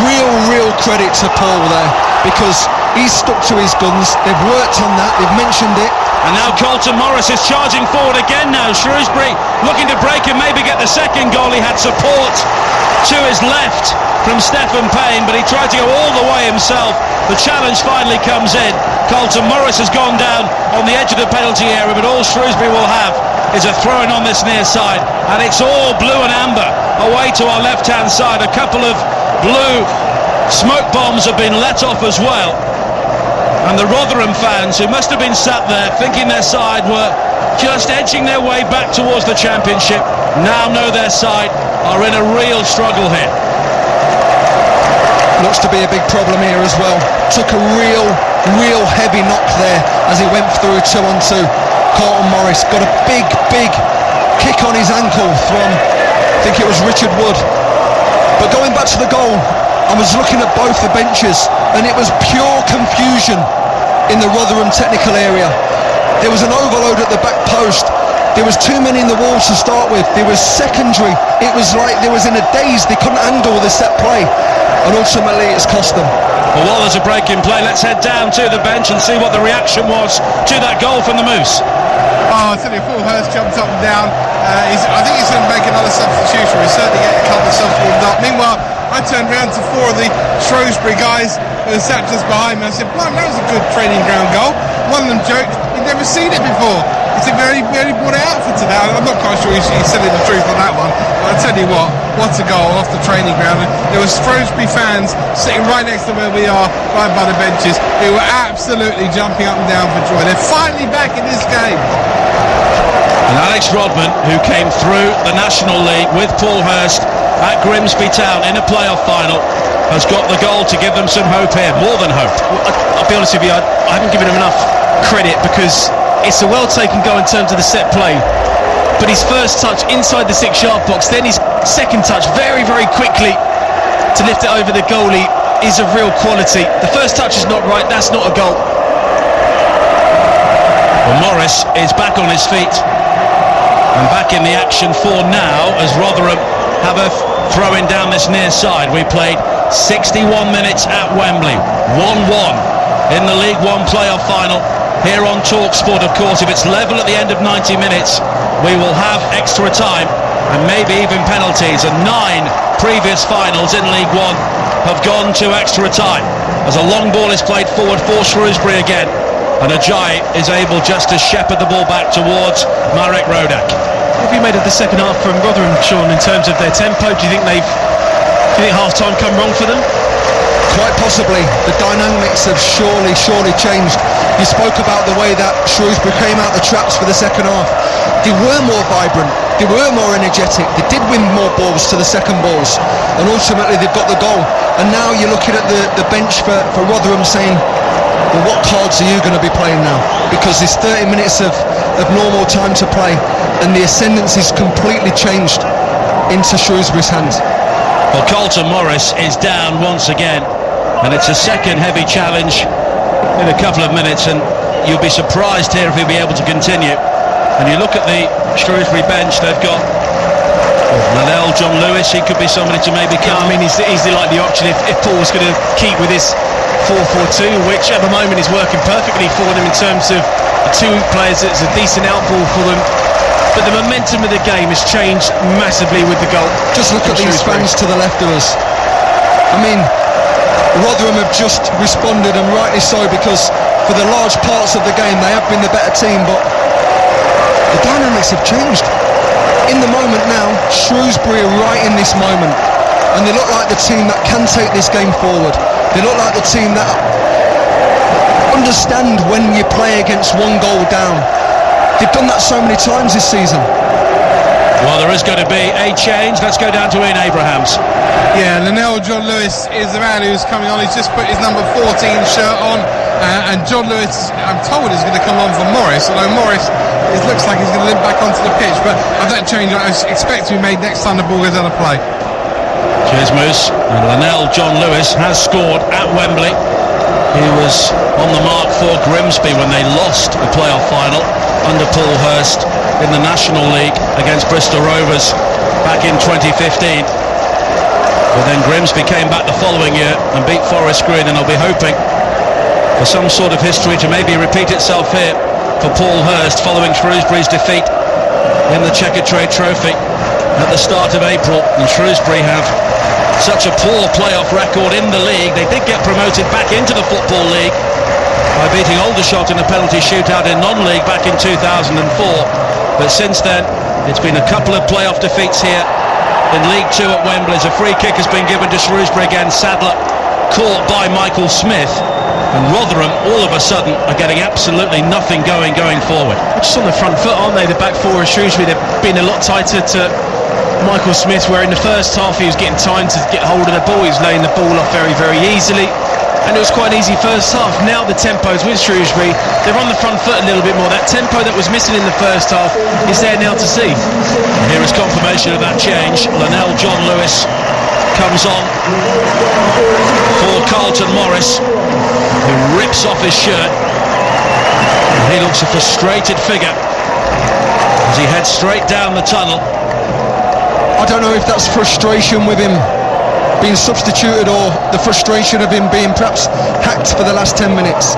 C: Real credit to Paul there, because he's stuck to his guns. They've worked on that, they've mentioned it.
A: And now Carlton Morris is charging forward again now. Shrewsbury looking to break and maybe get the second goal. He had support to his left from Stephen Payne, but he tried to go all the way himself. The challenge finally comes in. Carlton Morris has gone down on the edge of the penalty area, but all Shrewsbury will have is a throw-in on this near side, and it's all blue and amber away to our left-hand side. A couple of blue smoke bombs have been let off as well. And the Rotherham fans, who must have been sat there thinking their side were just edging their way back towards the Championship, now know their side are in a real struggle here.
C: Looks to be a big problem here as well. Took a real heavy knock there as he went through 2-on-2. Carlton Morris got a big kick on his ankle from, I think it was Richard Wood. But going back to the goal, I was looking at both the benches and it was pure confusion in the Rotherham technical area. There was an overload at the back post. There was too many in the walls to start with. There was secondary. It was like they was in a daze. They couldn't handle the set play, and ultimately it's cost them.
A: Well, while there's a break in play, let's head down to the bench and see what the reaction was to that goal from the Moose.
D: Oh, I tell you, Paul Hurst jumped up and down. I think he's going to make another substitution. He's certainly getting a couple of subs warmed up. Meanwhile, I turned round to four of the Shrewsbury guys who sat just behind me. I said, "Blimey, that was a good training ground goal." One of them joked he'd never seen it before. He said, "We only brought it out for today." I'm not quite sure he's telling the truth on that one. But I tell you what a goal off the training ground. And there were Shrewsbury fans sitting right next to where we are, right by the benches, who were absolutely jumping up and down for joy. They're finally back in this game.
A: And Alex Rodman, who came through the National League with Paul Hurst at Grimsby Town in a playoff final, has got the goal to give them some hope here, more than hope.
B: I'll be honest with you, I haven't given him enough credit because it's a well-taken goal in terms of the set play. But his first touch inside the 6-yard box, then his second touch very quickly to lift it over the goalie is of real quality. The first touch is not right, that's not a goal.
A: Well, Morris is back on his feet and back in the action for now as Rotherham have a throw-in down this near side. We played 61 minutes at Wembley, 1-1 in the League One playoff final here on TalkSport. Of course, if it's level at the end of 90 minutes, we will have extra time and maybe even penalties, and 9 previous finals in League One have gone to extra time as a long ball is played forward for Shrewsbury again, and Ajayi is able just to shepherd the ball back towards Marek Rodak.
B: What have you made of the second half from Rotherham, Sean, in terms of their tempo? Do you think half-time come wrong for them?
C: Quite possibly. The dynamics have surely changed. You spoke about the way that Shrewsbury came out the traps for the second half. They were more vibrant, they were more energetic, they did win more balls to the second balls, and ultimately they've got the goal. And now you're looking at the bench for Rotherham saying, well, what cards are you going to be playing now? Because there's 30 minutes of normal time to play, and the ascendancy's completely changed into Shrewsbury's hands.
A: Well, Carlton Morris is down once again, and it's a second heavy challenge in a couple of minutes, and you'll be surprised here if he'll be able to continue. And you look at the Shrewsbury bench, they've got Linnell, John Lewis. He could be somebody to maybe come.
B: I mean, he's the likely option if Paul was going to keep with his 4-4-2, which at the moment is working perfectly for them in terms of the two players. It's a decent outball for them, but the momentum of the game has changed massively with the goal.
C: Just look at these fans to the left of us. I mean, Rotherham have just responded, and rightly so, because for the large parts of the game they have been the better team, but the dynamics have changed. In the moment now, Shrewsbury are right in this moment, and they look like the team that can take this game forward. They look like the team that understand when you play against one goal down. They've done that so many times this season.
A: Well, there is going to be a change. Let's go down to Ian Abrahams.
D: Yeah, Linnell John Lewis is the man who's coming on. He's just put his number 14 shirt on, and John Lewis, I'm told, is going to come on for Morris, although Morris, it looks like he's going to limp back onto the pitch. But of that change, I expect to be made next time the ball goes out of play.
A: Cheers, Moose. And Linnell John Lewis has scored at Wembley. He was on the mark for Grimsby when they lost the playoff final under Paul Hurst in the National League against Bristol Rovers back in 2015. But then Grimsby came back the following year and beat Forest Green, and I'll be hoping for some sort of history to maybe repeat itself here for Paul Hurst following Shrewsbury's defeat in the Checkatrade Trophy at the start of April. And Shrewsbury have such a poor playoff record in the league. They did get promoted back into the Football League by beating Aldershot in a penalty shootout in non-league back in 2004. But since then, it's been a couple of playoff defeats here in League Two at Wembley. As a free kick has been given to Shrewsbury against Sadler caught by Michael Smith, and Rotherham all of a sudden are getting absolutely nothing going forward.
B: Just on the front foot, aren't they? The back four of Shrewsbury, they've been a lot tighter to Michael Smith, where in the first half he was getting time to get hold of the ball. He was laying the ball off very, very easily, and it was quite an easy first half. Now the tempo's with Shrewsbury, they're on the front foot a little bit more. That tempo that was missing in the first half is there now to see.
A: Here is confirmation of that change. Lionel John Lewis comes on for Carlton Morris, who rips off his shirt. And he looks a frustrated figure as he heads straight down the tunnel.
C: I don't know if that's frustration with him being substituted or the frustration of him being perhaps hacked for the last 10 minutes.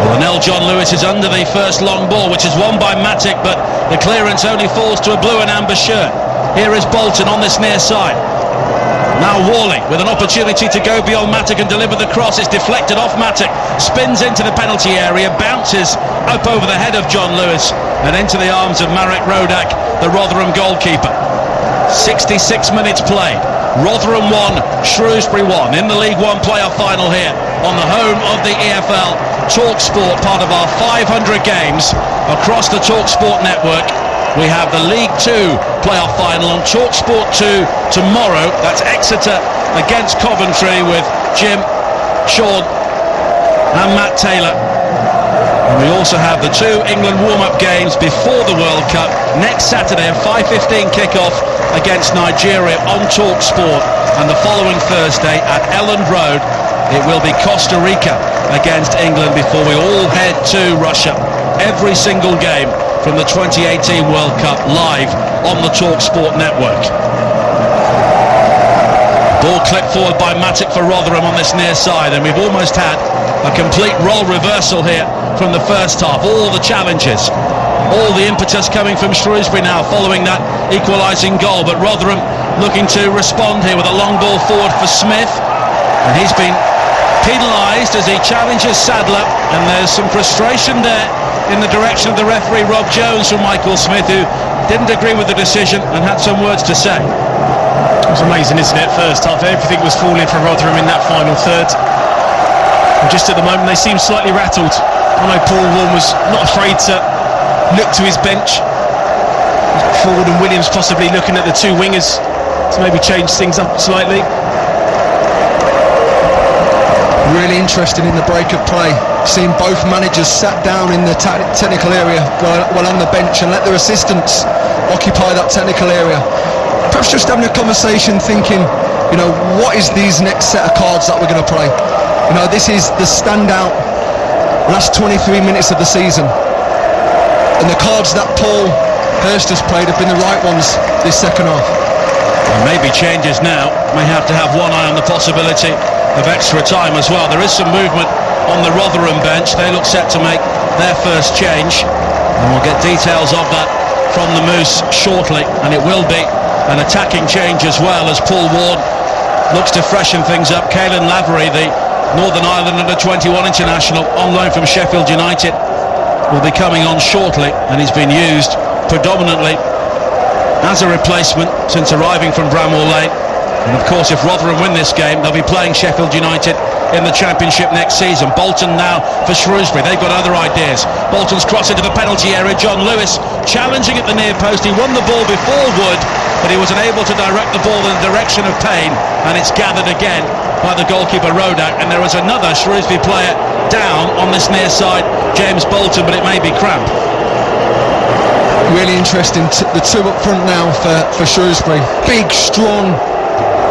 A: Lionel John Lewis is under the first long ball, which is won by Matic, but the clearance only falls to a blue and amber shirt. Here is Bolton on this near side. Now Worley with an opportunity to go beyond Matic and deliver the cross. It's deflected off Matic, spins into the penalty area, bounces up over the head of John Lewis and into the arms of Marek Rodak, the Rotherham goalkeeper. 66 minutes played. Rotherham 1, Shrewsbury 1 in the League One playoff final here on the home of the EFL TalkSport, part of our 500 games across the TalkSport network. We have the League 2 playoff final on TalkSport 2 tomorrow. That's Exeter against Coventry with Jim, Sean and Matt Taylor. And we also have the 2 England warm-up games before the World Cup next Saturday at 5:15 kick-off against Nigeria on TalkSport, and the following Thursday at Elland Road it will be Costa Rica against England before we all head to Russia. Every single game from the 2018 World Cup live on the TalkSport network. Ball clipped forward by Matic for Rotherham on this near side, and we've almost had a complete role reversal here from the first half. All the challenges, all the impetus coming from Shrewsbury now following that equalising goal, but Rotherham looking to respond here with a long ball forward for Smith, and he's been penalised as he challenges Sadler, and there's some frustration there in the direction of the referee Rob Jones from Michael Smith, who didn't agree with the decision and had some words to say.
B: It was amazing, isn't it? First half, everything was falling for Rotherham in that final third. And just at the moment, they seem slightly rattled. I know Paul Warren was not afraid to look to his bench. Ford and Williams possibly looking at the 2 wingers to maybe change things up slightly.
C: Really interesting in the break of play, seeing both managers sat down in the technical area while on the bench and let their assistants occupy that technical area. Perhaps just having a conversation, thinking, you know, what is these next set of cards that we're going to play? You know, this is the standout last 23 minutes of the season, and the cards that Paul Hurst has played have been the right ones this second half.
A: And maybe changes now, may have to have one eye on the possibility of extra time as well. There is some movement on the Rotherham bench. They look set to make their first change, and we'll get details of that from the Moose shortly, and it will be an attacking change as well, as Paul Ward looks to freshen things up. Caelan Lavery, the Northern Ireland under-21 international on loan from Sheffield United, will be coming on shortly, and he's been used predominantly as a replacement since arriving from Bramwell Lane. And of course, if Rotherham win this game, they'll be playing Sheffield United in the Championship next season. Bolton now for Shrewsbury. They've got other ideas. Bolton's cross into the penalty area. John Lewis challenging at the near post. He won the ball before Wood, but he was unable to direct the ball in the direction of Payne, and it's gathered again by the goalkeeper Rodak. And there is another Shrewsbury player down on this near side, James Bolton, but it may be cramp.
C: Really interesting, the 2 up front now for Shrewsbury. Big, strong,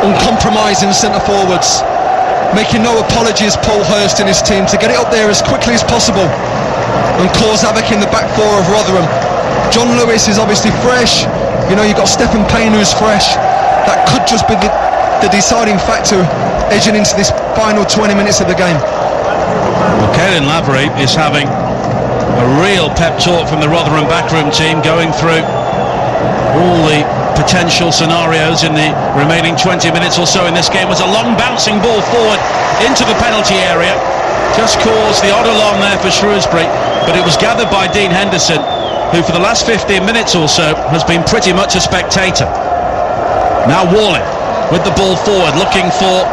C: uncompromising centre forwards, making no apologies, Paul Hurst and his team, to get it up there as quickly as possible and cause havoc in the back four of Rotherham. John Lewis is obviously fresh, you know, you've got Stephen Payne who's fresh. That could just be the deciding factor edging into this final 20 minutes of the game.
A: Well, Caelan Lavery is having a real pep talk from the Rotherham backroom team, going through all the potential scenarios in the remaining 20 minutes or so in this game. Was a long bouncing ball forward into the penalty area, just caused the odd alarm there for Shrewsbury, but it was gathered by Dean Henderson, who for the last 15 minutes or so has been pretty much a spectator. Now Worley with the ball forward, looking for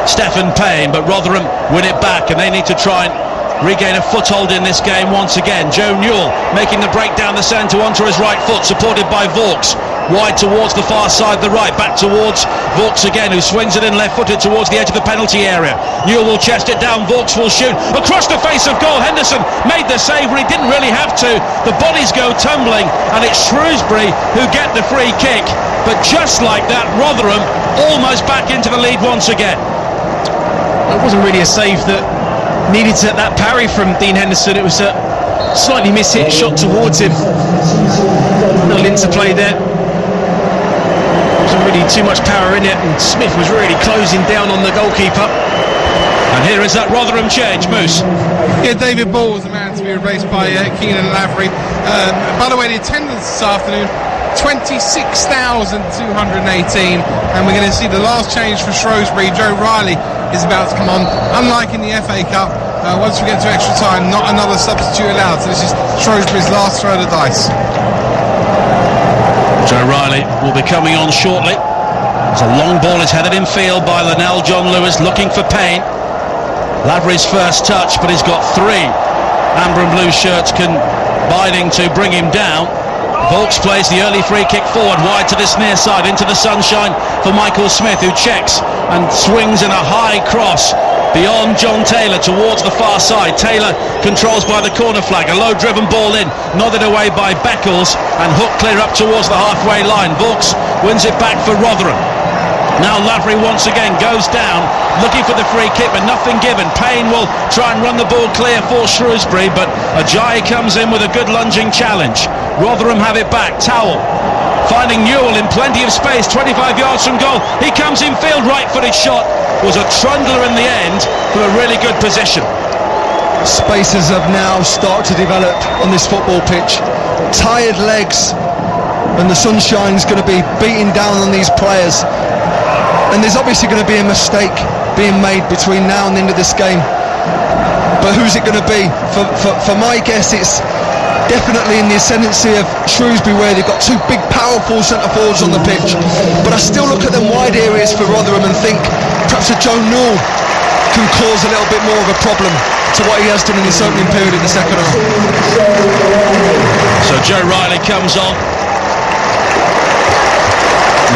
A: Stephen Payne, but Rotherham win it back, and they need to try and regain a foothold in this game once again. Joe Newell making the break down the centre onto his right foot, supported by Vaux. Wide towards the far side, the right, back towards Vaux again, who swings it in left-footed towards the edge of the penalty area. Newell will chest it down, Vaux will shoot across the face of goal. Henderson made the save, but he didn't really have to. The bodies go tumbling, and it's Shrewsbury who get the free kick. But just like that, Rotherham almost back into the lead once again.
B: It wasn't really a save that needed that parry from Dean Henderson. It was a slightly mis-hit shot towards him. Little interplay there. Wasn't really too much power in it, and Smith was really closing down on the goalkeeper.
A: And here is that Rotherham change, Moose.
D: Yeah, David Ball was the man to be replaced by Keenan Lavery. By the way, the attendance this afternoon, 26,218, and we're going to see the last change for Shrewsbury. Joe Riley is about to come on. Unlike in the FA Cup, once we get to extra time, not another substitute allowed. So this is Shrewsbury's last throw of the dice.
A: Joe Riley will be coming on shortly. As a long ball is headed in field by Linnell John Lewis, looking for Payne. Lavery's first touch, but he's got three amber and blue shirts combining to bring him down. Vaux plays the early free kick forward, wide to this near side, into the sunshine for Michael Smith, who checks and swings in a high cross beyond John Taylor towards the far side. Taylor controls by the corner flag, a low driven ball in, nodded away by Beckles, and hooked clear up towards the halfway line. Vaux wins it back for Rotherham. Now Lavery once again goes down, looking for the free kick, but nothing given. Payne will try and run the ball clear for Shrewsbury, but Ajayi comes in with a good lunging challenge. Rotherham have it back. Towell finding Newell in plenty of space, 25 yards from goal. He comes in field, right-footed shot. Was a trundler in the end from a really good position.
C: Spaces have now started to develop on this football pitch. Tired legs, and the sunshine's going to be beating down on these players. And there's obviously going to be a mistake being made between now and the end of this game. But who's it going to be? For my guess, it's definitely in the ascendancy of Shrewsbury, where they've got two big, powerful centre-forwards on the pitch. But I still look at them wide areas for Rotherham and think perhaps a Joe Newell can cause a little bit more of a problem to what he has done in this opening period in the second half.
A: So Joe Riley comes on,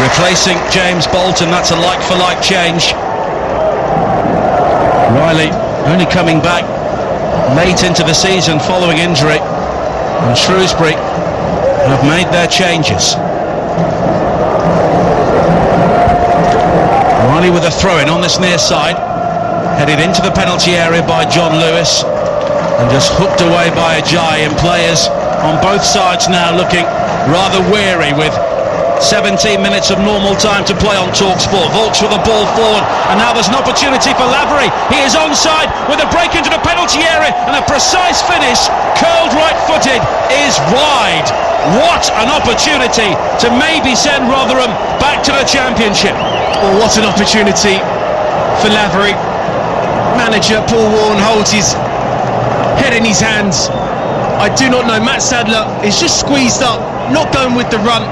A: replacing James Bolton. That's a like-for-like change. Riley only coming back late into the season following injury, and Shrewsbury have made their changes. Riley with a throw-in on this near side, headed into the penalty area by John Lewis, and just hooked away by Ajayi. And players on both sides now looking rather weary, with 17 minutes of normal time to play on TalkSport. Vaux with the ball forward, and now there's an opportunity for Lavery. He is onside with a break into the penalty area, and a precise finish, curled right-footed, is wide. What an opportunity to maybe send Rotherham back to the Championship.
B: Well, what an opportunity for Lavery. Manager Paul Warren holds his head in his hands. I do not know, Matt Sadler is just squeezed up, not going with the run,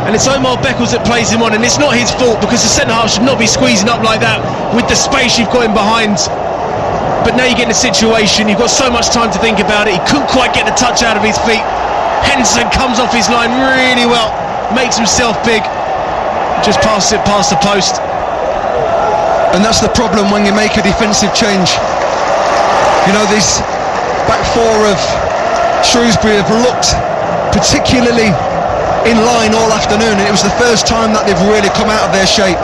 B: and it's Omar Beckles that plays him on, and it's not his fault, because the centre-half should not be squeezing up like that with the space you've got him behind. But now you get in a situation, you've got so much time to think about it. He couldn't quite get the touch out of his feet. Henderson comes off his line really well, makes himself big, just passes it past the post.
C: And that's the problem when you make a defensive change. You know, this back four of Shrewsbury have looked particularly in line all afternoon, and it was the first time that they've really come out of their shape,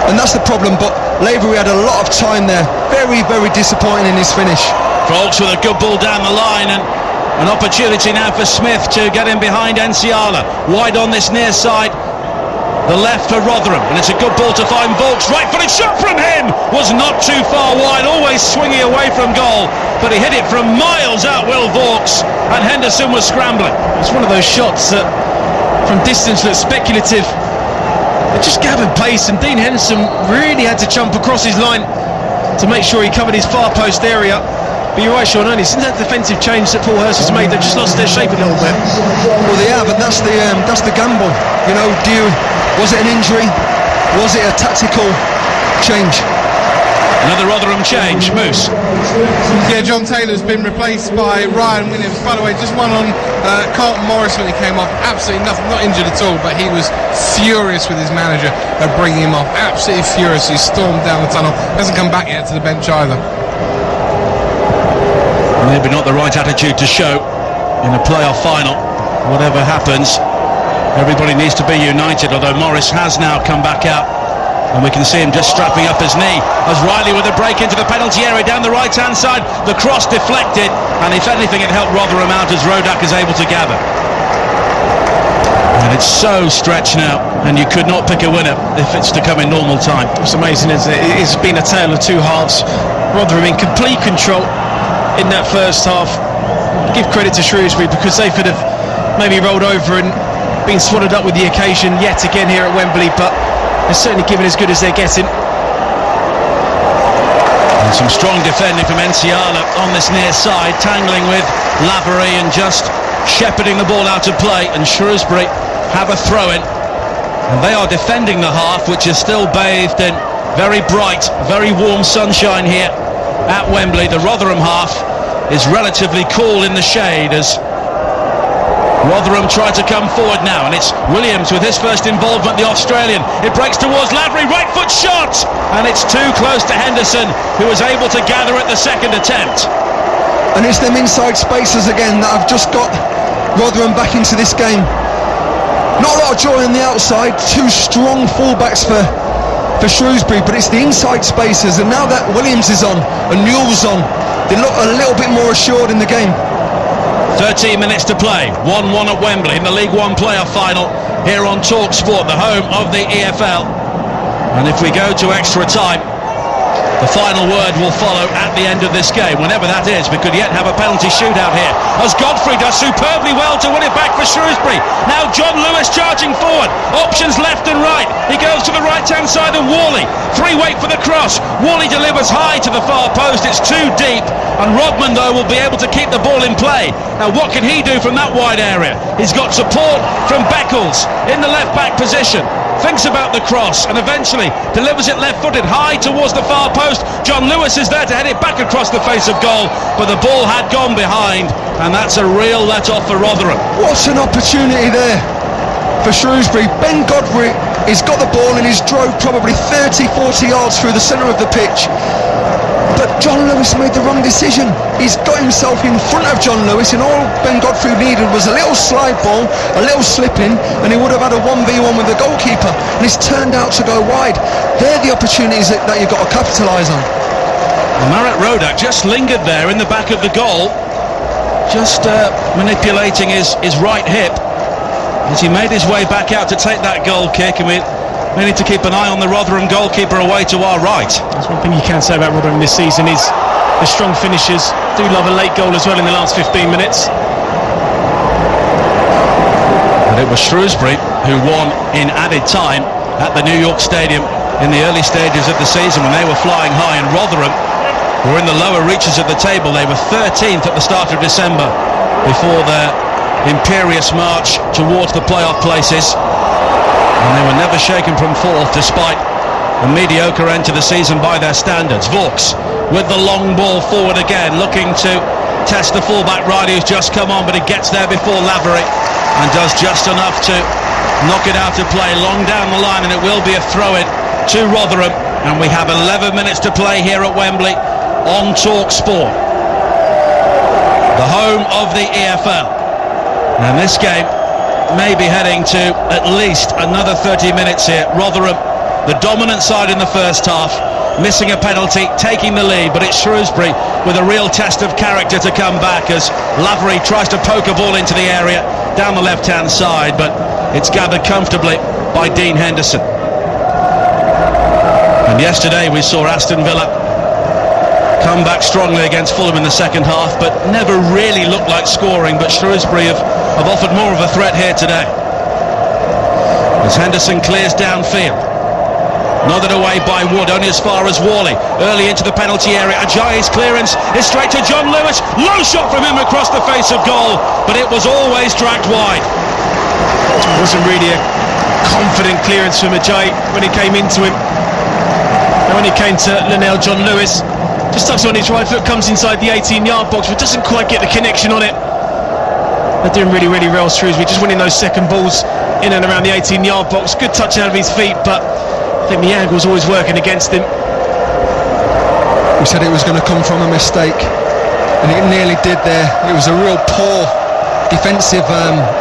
C: and that's the problem. But Lavery had a lot of time there. Very, very disappointing in his finish.
A: Vaux with a good ball down the line, and an opportunity now for Smith to get in behind Enciala. Wide on this near side, the left for Rotherham, and it's a good ball to find Vaux. Right-footed shot from him was not too far wide, always swinging away from goal, but he hit it from miles out, Will Vaux, and Henderson was scrambling.
B: It's one of those shots that from distance looks speculative. It just gathered pace, and Dean Henderson really had to jump across his line to make sure he covered his far post area. But you're right, Sean, only since that defensive change that Paul Hurst has made, they've just lost their shape a little bit.
C: Well, they have, and that's the gamble. You know, was it an injury? Was it a tactical change?
A: Another Rotherham change, Moose.
D: Yeah, John Taylor's been replaced by Ryan Williams. By the way, just one on Carlton Morris when he came off. Absolutely nothing, not injured at all, but he was furious with his manager at bringing him off. Absolutely furious. He stormed down the tunnel. Hasn't come back yet to the bench either.
A: Maybe not the right attitude to show in a playoff final. Whatever happens, everybody needs to be united, although Morris has now come back out. And we can see him just strapping up his knee as Riley with a break into the penalty area down the right-hand side. The cross deflected, and if anything, it helped Rotherham out as Rodak is able to gather. And it's so stretched now, and you could not pick a winner if it's to come in normal time.
B: It's amazing, isn't it? It's been a tale of two halves. Rotherham in complete control in that first half. Give credit to Shrewsbury because they could have maybe rolled over and been swallowed up with the occasion yet again here at Wembley, but they're certainly giving as good as they're getting.
A: And some strong defending from Enciala on this near side, tangling with Lavery and just shepherding the ball out of play, and Shrewsbury have a throw-in, and they are defending the half, which is still bathed in very bright, very warm sunshine here at Wembley. The Rotherham half is relatively cool in the shade as Rotherham try to come forward now, and it's Williams with his first involvement, the Australian. It breaks towards Lavery, right foot shot, and it's too close to Henderson, who was able to gather at the second attempt.
C: And it's them inside spaces again that have just got Rotherham back into this game. Not a lot of joy on the outside, two strong fullbacks for Shrewsbury, but it's the inside spaces, and now that Williams is on and Newell's on, they look a little bit more assured in the game.
A: 13 minutes to play, 1-1 at Wembley in the League One playoff final here on TalkSport, the home of the EFL. And if we go to extra time, the final word will follow at the end of this game, whenever that is. We could yet have a penalty shootout here, as Godfrey does superbly well to win it back for Shrewsbury. Now John Lewis charging forward, options left and right. He goes to the right-hand side of Worley. Three wait for the cross. Worley delivers high to the far post. It's too deep, and Rodman, though, will be able to keep the ball in play. Now what can he do from that wide area? He's got support from Beckles in the left-back position. Thinks about the cross and eventually delivers it left-footed high towards the far post. John Lewis is there to head it back across the face of goal, but the ball had gone behind, and that's a real let-off for Rotherham.
C: What an opportunity there for Shrewsbury. Ben Godfrey has got the ball and he's drove probably 30-40 yards through the centre of the pitch, but John Lewis made the wrong decision. He's got himself in front of John Lewis, and all Ben Godfrey needed was a little slide ball, a little slip-in, and he would have had a 1v1 with the goalkeeper, and he's turned out to go wide. They're the opportunities that you've got to capitalise on.
A: And Marat Rodak just lingered there in the back of the goal, just manipulating his right hip as he made his way back out to take that goal kick, and we need to keep an eye on the Rotherham goalkeeper away to our right.
B: That's one thing you can say about Rotherham this season is the strong finishers. Do love a late goal as well in the last 15 minutes.
A: And it was Shrewsbury who won in added time at the New York Stadium in the early stages of the season when they were flying high, and Rotherham were in the lower reaches of the table. They were 13th at the start of December before their imperious march towards the playoff places. And they were never shaken from fourth despite a mediocre end to the season by their standards. Vaux with the long ball forward again, looking to test the fullback Riley, who's just come on, but he gets there before Lavery and does just enough to knock it out of play long down the line, and it will be a throw-in to Rotherham. And we have 11 minutes to play here at Wembley on TalkSport, the home of the EFL. And this game may be heading to at least another 30 minutes here. Rotherham, the dominant side in the first half, missing a penalty, taking the lead, but it's Shrewsbury with a real test of character to come back as Lavery tries to poke a ball into the area down the left-hand side, but it's gathered comfortably by Dean Henderson. And yesterday we saw Aston Villa come back strongly against Fulham in the second half, but never really looked like scoring. But Shrewsbury have offered more of a threat here today as Henderson clears downfield, nodded away by Wood, only as far as Worley, early into the penalty area. Ajayi's clearance is straight to John Lewis, low shot from him across the face of goal, but it was always dragged wide. It
B: wasn't really a confident clearance from Ajayi when it came into him. And When it came to Linnell, John Lewis just tucks on his right foot, comes inside the 18-yard box, but doesn't quite get the connection on it. They're doing really, really well, Shrewsbury, just winning those second balls in and around the 18-yard box. Good touch out of his feet, but I think the angle's always working against him.
C: We said it was going to come from a mistake, and it nearly did there. It was a real poor defensive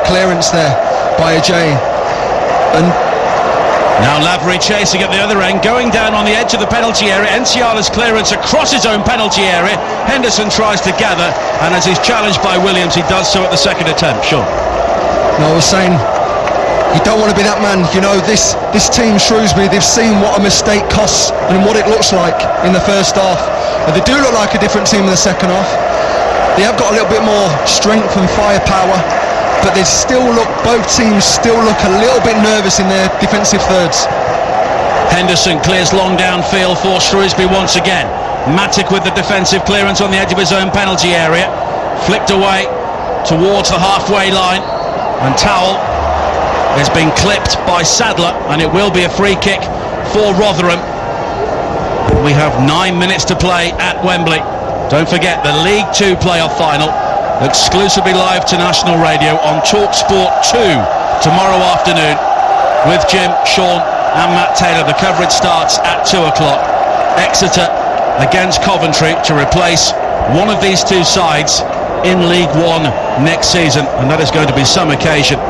C: clearance there by Ajay. And
A: now Lavery chasing at the other end, going down on the edge of the penalty area. Enciala's clearance across his own penalty area. Henderson tries to gather, and as he's challenged by Williams, he does so at the second attempt. Sean.
C: No, I was saying, you don't want to be that man. You know, this team, Shrewsbury, they've seen what a mistake costs and what it looks like in the first half. And they do look like a different team in the second half. They have got a little bit more strength and firepower, but they still look, both teams still look a little bit nervous in their defensive thirds.
A: Henderson clears long downfield for Shrewsbury once again. Matic with the defensive clearance on the edge of his own penalty area. Flicked away towards the halfway line, and Towell has been clipped by Sadler, and it will be a free kick for Rotherham. We have 9 minutes to play at Wembley. Don't forget the League 2 playoff final, exclusively live to national radio on TalkSport 2 tomorrow afternoon with Jim, Sean and Matt Taylor. The coverage starts at 2 o'clock. Exeter against Coventry to replace one of these two sides in League 1 next season, and that is going to be some occasion,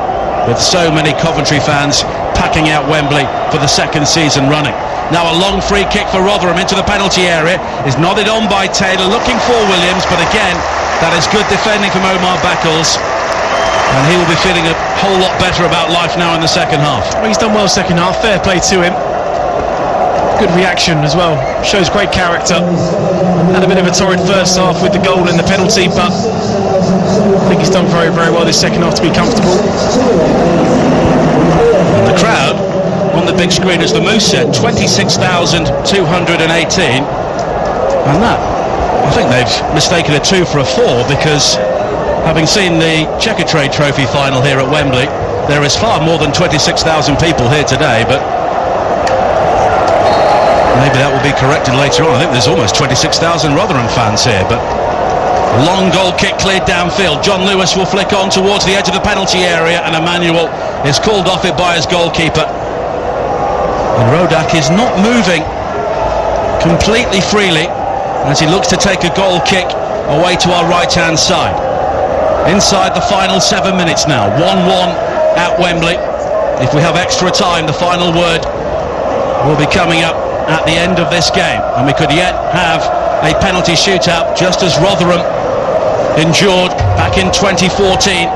A: with so many Coventry fans packing out Wembley for the second season running. Now a long free kick for Rotherham into the penalty area is nodded on by Taylor, looking for Williams, but again that is good defending from Omar Beckles, and he will be feeling a whole lot better about life now in the second half.
B: Well, he's done well second half, fair play to him. Good reaction as well, shows great character. Had a bit of a torrid first half with the goal and the penalty, but I think he's done very, very well this second half to be comfortable.
A: And the crowd on the big screen, as the Moose said, 26,218, and that, I think they've mistaken a 2 for a 4, because having seen the Checkatrade Trophy final here at Wembley, there is far more than 26,000 people here today, but maybe that will be corrected later on. I think there's almost 26,000 Rotherham fans here, but a long goal kick cleared downfield. John Lewis will flick on towards the edge of the penalty area, and Emmanuel is called off it by his goalkeeper. And Rodak is not moving completely freely as he looks to take a goal kick away to our right-hand side. Inside the final 7 minutes now, 1-1 at Wembley. If we have extra time, the final word will be coming up at the end of this game, and we could yet have a penalty shootout, just as Rotherham endured back in 2014.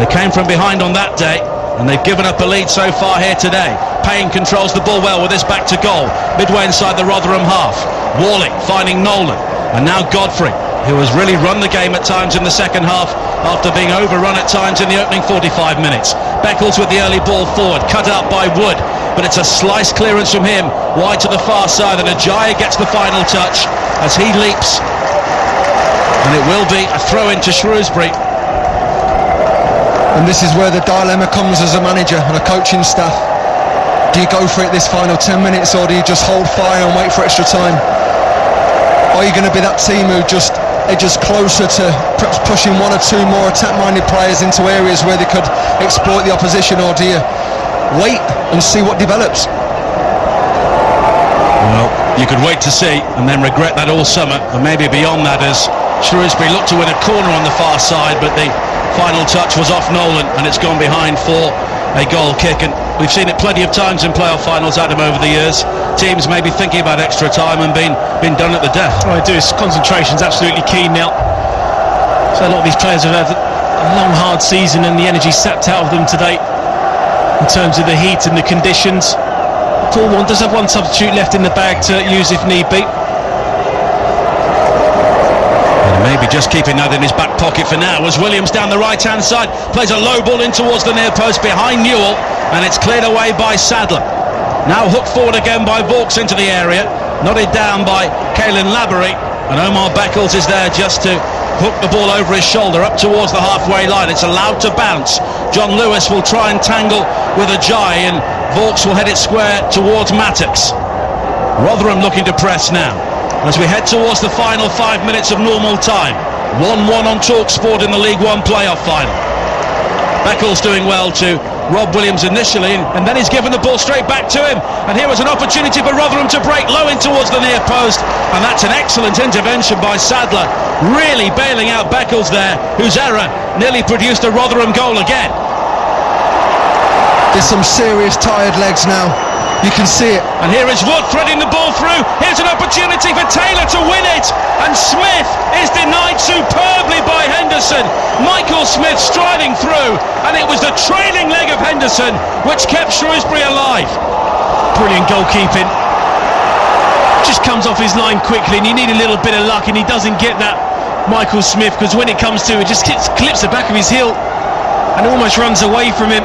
A: They came from behind on that day, and they've given up a lead so far here today. Payne controls the ball well with this back to goal, midway inside the Rotherham half. Walling finding Nolan, and now Godfrey, who has really run the game at times in the second half after being overrun at times in the opening 45 minutes. Beckles with the early ball forward, cut out by Wood, but it's a slice clearance from him wide to the far side, and Ajayi gets the final touch as he leaps, and it will be a throw in to Shrewsbury.
C: And this is where the dilemma comes as a manager and a coaching staff. Do you go for it this final 10 minutes, or do you just hold fire and wait for extra time? Are you going to be that team who just edges closer to perhaps pushing one or two more attack-minded players into areas where they could exploit the opposition, or do you wait and see what develops?
A: Well, you could wait to see and then regret that all summer, and maybe beyond that, as Shrewsbury looked to win a corner on the far side, but the final touch was off Nolan, and it's gone behind for a goal kick. And we've seen it plenty of times in playoff finals, Adam, over the years. Teams maybe thinking about extra time and been done at the death.
B: What I do is concentration's absolutely key now. So a lot of these players have had a long, hard season, and the energy sapped out of them today in terms of the heat and the conditions. Paul does have one substitute left in the bag to use if need be.
A: Maybe just keeping that in his back pocket for now, as Williams down the right-hand side plays a low ball in towards the near post behind Newell, and it's cleared away by Sadler. Now hooked forward again by Vaux into the area, nodded down by Caelan Lavery, and Omar Beckles is there just to hook the ball over his shoulder up towards the halfway line. It's allowed to bounce. John Lewis will try and tangle with Ajayi, and Vaux will head it square towards Mattocks. Rotherham looking to press now as we head towards the final 5 minutes of normal time. 1-1 on TalkSport in the League One playoff final. Beckles doing well to Rob Williams initially, and then he's given the ball straight back to him, and here was an opportunity for Rotherham to break low in towards the near post, and that's an excellent intervention by Sadler, really bailing out Beckles there, whose error nearly produced a Rotherham goal again.
C: There's some serious tired legs now. You can see it.
A: And here is Wood threading the ball through. Here's an opportunity for Taylor to win it, and Smith is denied superbly by Henderson. Michael Smith striding through, and it was the trailing leg of Henderson which kept Shrewsbury alive.
B: Brilliant goalkeeping. Just comes off his line quickly, and you need a little bit of luck, and he doesn't get that, Michael Smith, because when it comes to it, just clips the back of his heel and almost runs away from him.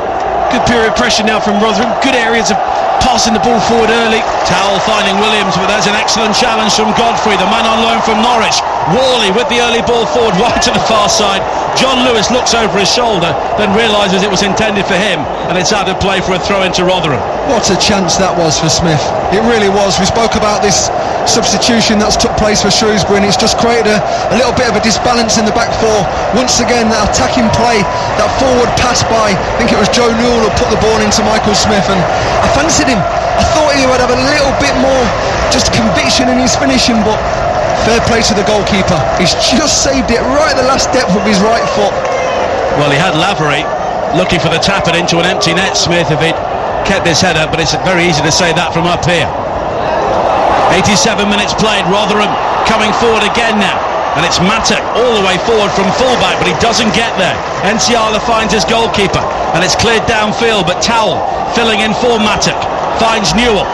B: Good period of pressure now from Rotherham. Good areas of passing the ball forward early.
A: Towell finding Williams, but there's an excellent challenge from Godfrey, the man on loan from Norwich. Worley with the early ball forward, wide to the far side. John Lewis looks over his shoulder, then realises it was intended for him, and it's out of play for a throw into Rotherham.
C: What a chance that was for Smith. It really was. We spoke about this substitution that's took place for Shrewsbury, and it's just created a little bit of a disbalance in the back four. Once again, that attacking play, that forward pass by, I think it was Joe Newell who put the ball into Michael Smith, and I fancied him. I thought he would have a little bit more just conviction in his finishing, but fair play to the goalkeeper. He's just saved it right at the last step with his right foot.
A: Well, he had Lavery looking for the tap it into an empty net, Smith, if he'd kept his head up, but it's very easy to say that from up here. 87 minutes played, Rotherham coming forward again now, and it's Mattock all the way forward from fullback, but he doesn't get there. Enciala finds his goalkeeper, and it's cleared downfield, but Towell filling in for Mattock finds Newell.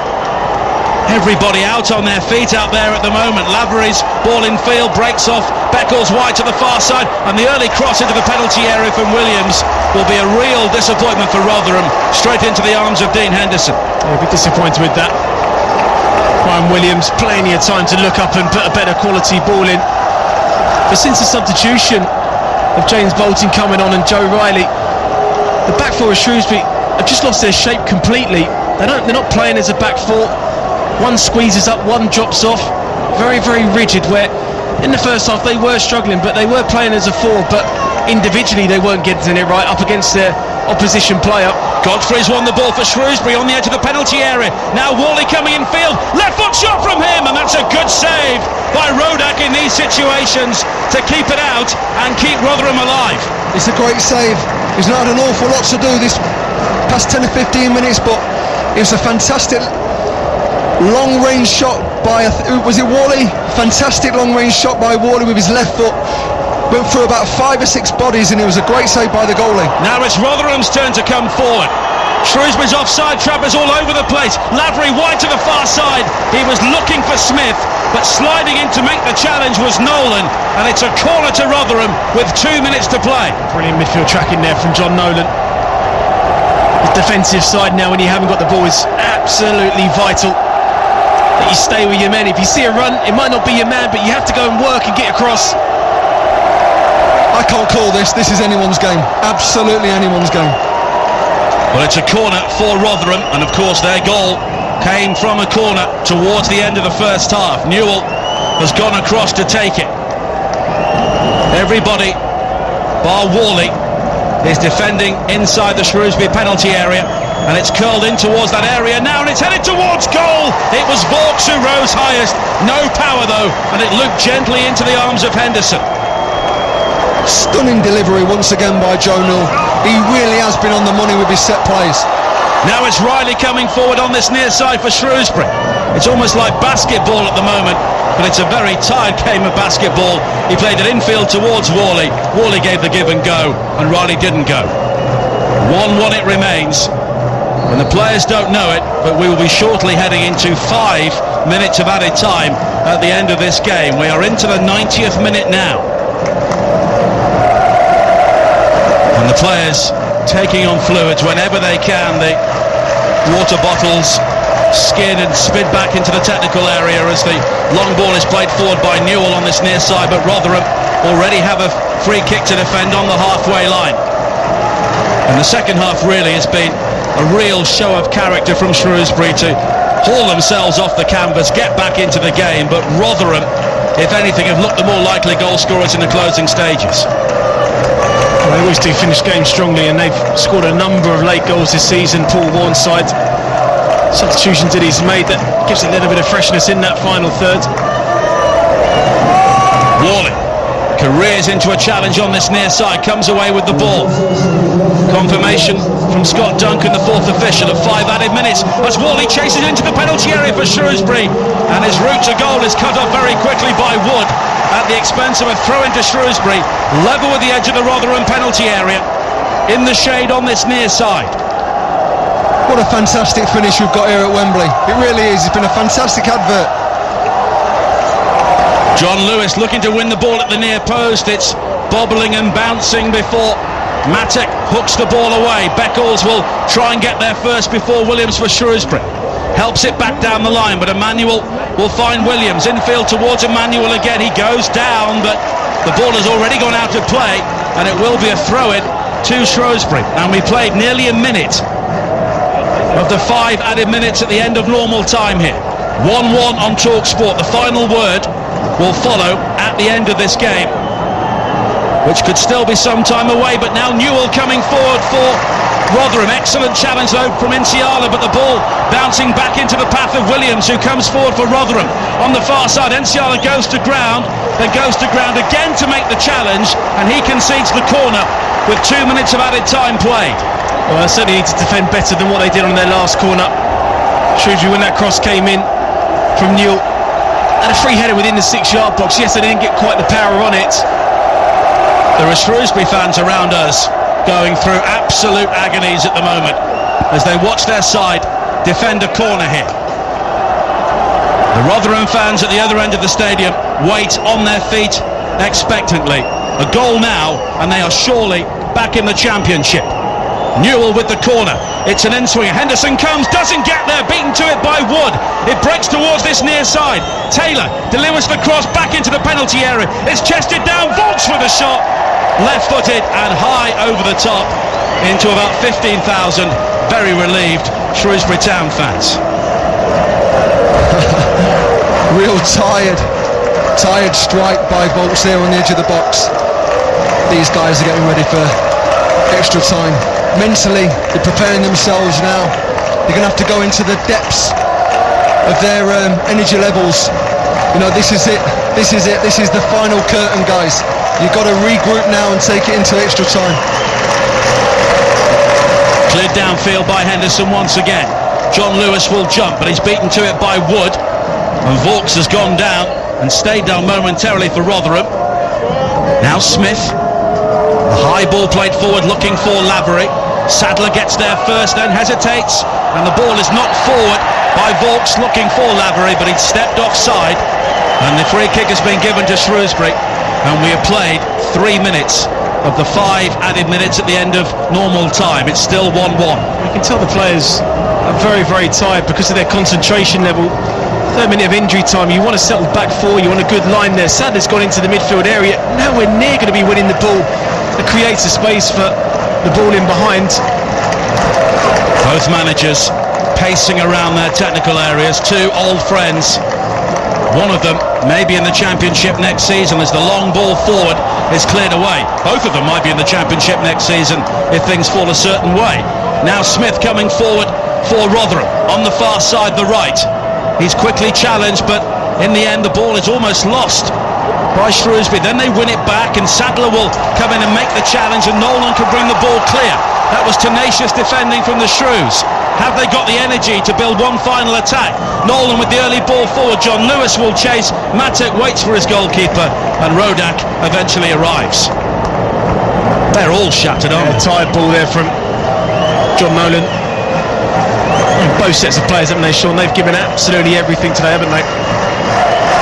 A: Everybody out on their feet out there at the moment. Lavery's ball in field breaks off. Beckles wide to the far side, and the early cross into the penalty area from Williams will be a real disappointment for Rotherham, straight into the arms of Dean Henderson.
B: I'll be disappointed with that. Ryan Williams plenty of time to look up and put a better quality ball in, but since the substitution of James Bolton coming on and Joe Riley, the back four of Shrewsbury have just lost their shape completely. They're not playing as a back four. One squeezes up, one drops off. Very, very rigid, where in the first half they were struggling, but they were playing as a four, but individually they weren't getting it right up against their opposition player.
A: Godfrey's won the ball for Shrewsbury on the edge of the penalty area. Now Worley coming in field, left foot shot from him, and that's a good save by Rodak in these situations to keep it out and keep Rotherham alive.
C: It's a great save. He's not had an awful lot to do this past 10 or 15 minutes, but it was a fantastic long-range shot by, was it Worley? Fantastic long-range shot by Worley with his left foot. Went through about 5 or 6 bodies, and it was a great save by the goalie.
A: Now it's Rotherham's turn to come forward. Shrewsbury's offside trap is all over the place. Lavery wide to the far side. He was looking for Smith, but sliding in to make the challenge was Nolan, and it's a corner to Rotherham with 2 minutes to play.
B: Brilliant midfield tracking there from John Nolan. The defensive side now, when you haven't got the ball, is absolutely vital that you stay with your men. If you see a run, it might not be your man, but you have to go and work and get across.
C: I can't call this. This is anyone's game. Absolutely anyone's game.
A: Well, it's a corner for Rotherham, and of course their goal came from a corner towards the end of the first half. Newell has gone across to take it. Everybody bar Worley is defending inside the Shrewsbury penalty area, and it's curled in towards that area now, and it's headed towards goal. It was Vauxhall who rose highest. No power though, and it looped gently into the arms of Henderson.
C: Stunning delivery once again by Joe Newell. He really has been on the money with his set plays.
A: Now it's Riley coming forward on this near side for Shrewsbury. It's almost like basketball at the moment, but it's a very tired game of basketball. He played it infield towards Worley. Worley gave the give and go, and Riley didn't go. 1-1 it remains, and the players don't know it, but we will be shortly heading into 5 minutes of added time at the end of this game. We are into the 90th minute now. And the players taking on fluids whenever they can. The water bottles skid and spit back into the technical area as the long ball is played forward by Newell on this near side, but Rotherham already have a free kick to defend on the halfway line. And the second half really has been a real show of character from Shrewsbury to haul themselves off the canvas, get back into the game, but Rotherham, if anything, have looked the more likely goal scorers in the closing stages.
B: Well, they always do finish games strongly, and they've scored a number of late goals this season. Paul Warren's side, substitutions that he's made that gives a little bit of freshness in that final third.
A: Worley careers into a challenge on this near side, comes away with the ball. Confirmation from Scott Duncan, the fourth official, of 5 added minutes as Worley chases into the penalty area for Shrewsbury, and his route to goal is cut off very quickly by Wood at the expense of a throw into Shrewsbury, level with the edge of the Rotherham penalty area, in the shade on this near side.
C: What a fantastic finish we've got here at Wembley. It really is. It's been a fantastic advert.
A: John Lewis looking to win the ball at the near post. It's bobbling and bouncing before Matek hooks the ball away. Beckles will try and get there first before Williams for Shrewsbury. Helps it back down the line, but Emmanuel will find Williams. Infield towards Emmanuel again. He goes down, but the ball has already gone out of play, and it will be a throw-in to Shrewsbury. And we played nearly a minute of the 5 added minutes at the end of normal time here. 1-1 on TalkSport. The final word will follow at the end of this game, which could still be some time away. But now Newell coming forward for Rotherham. Excellent challenge though from Nsiala, but the ball bouncing back into the path of Williams, who comes forward for Rotherham on the far side. Nsiala goes to ground, then goes to ground again to make the challenge, and he concedes the corner with 2 minutes of added time played.
B: Well, they certainly need to defend better than what they did on their last corner. Shrewsbury, when that cross came in from Newell, and a free header within the 6-yard box. Yes, they didn't get quite the power on it.
A: There are Shrewsbury fans around us going through absolute agonies at the moment as they watch their side defend a corner here. The Rotherham fans at the other end of the stadium wait on their feet expectantly. A goal now and they are surely back in the Championship. Newell with the corner. It's an in-swinger. Henderson comes, doesn't get there, beaten to it by Wood. It breaks towards this near side. Taylor delivers the cross back into the penalty area. It's chested down, Volks with a shot. Left-footed and high over the top into about 15,000 very relieved Shrewsbury Town fans.
C: Real tired strike by Volks there on the edge of the box. These guys are getting ready for extra time. Mentally, they're preparing themselves now. They're going to have to go into the depths of their energy levels. You know, this is it. This is the final curtain, guys. You've got to regroup now and take it into extra time.
A: Cleared downfield by Henderson once again. John Lewis will jump, but he's beaten to it by Wood. And Vaux has gone down and stayed down momentarily for Rotherham. Now Smith. The high ball played forward looking for Lavery. Sadler gets there first, then hesitates, and the ball is knocked forward by Vaux looking for Lavery, but he'd stepped offside, and the free kick has been given to Shrewsbury, and we have played 3 minutes of the 5 added minutes at the end of normal time. It's still 1-1.
B: You can tell the players are very, very tired because of their concentration level. 3rd minute of injury time, you want to settle back forward, you want a good line there. Sadler's gone into the midfield area, nowhere near going to be winning the ball. It creates a space for the ball in behind.
A: Both managers pacing around their technical areas, 2 old friends. One of them maybe in the Championship next season as the long ball forward is cleared away. Both of them might be in the Championship next season if things fall a certain way. Now Smith coming forward for Rotherham on the far side, the right. He's quickly challenged, but in the end the ball is almost lost by Shrewsbury. Then they win it back and Sadler will come in and make the challenge, and Nolan can bring the ball clear. That was tenacious defending from the Shrews. Have they got the energy to build one final attack? Nolan with the early ball forward. John Lewis will chase. Matek waits for his goalkeeper, and Rodak eventually arrives. They're all shattered on.
B: A tired ball there from John Nolan. Both sets of players, haven't they, Sean? They've given absolutely everything today, haven't they?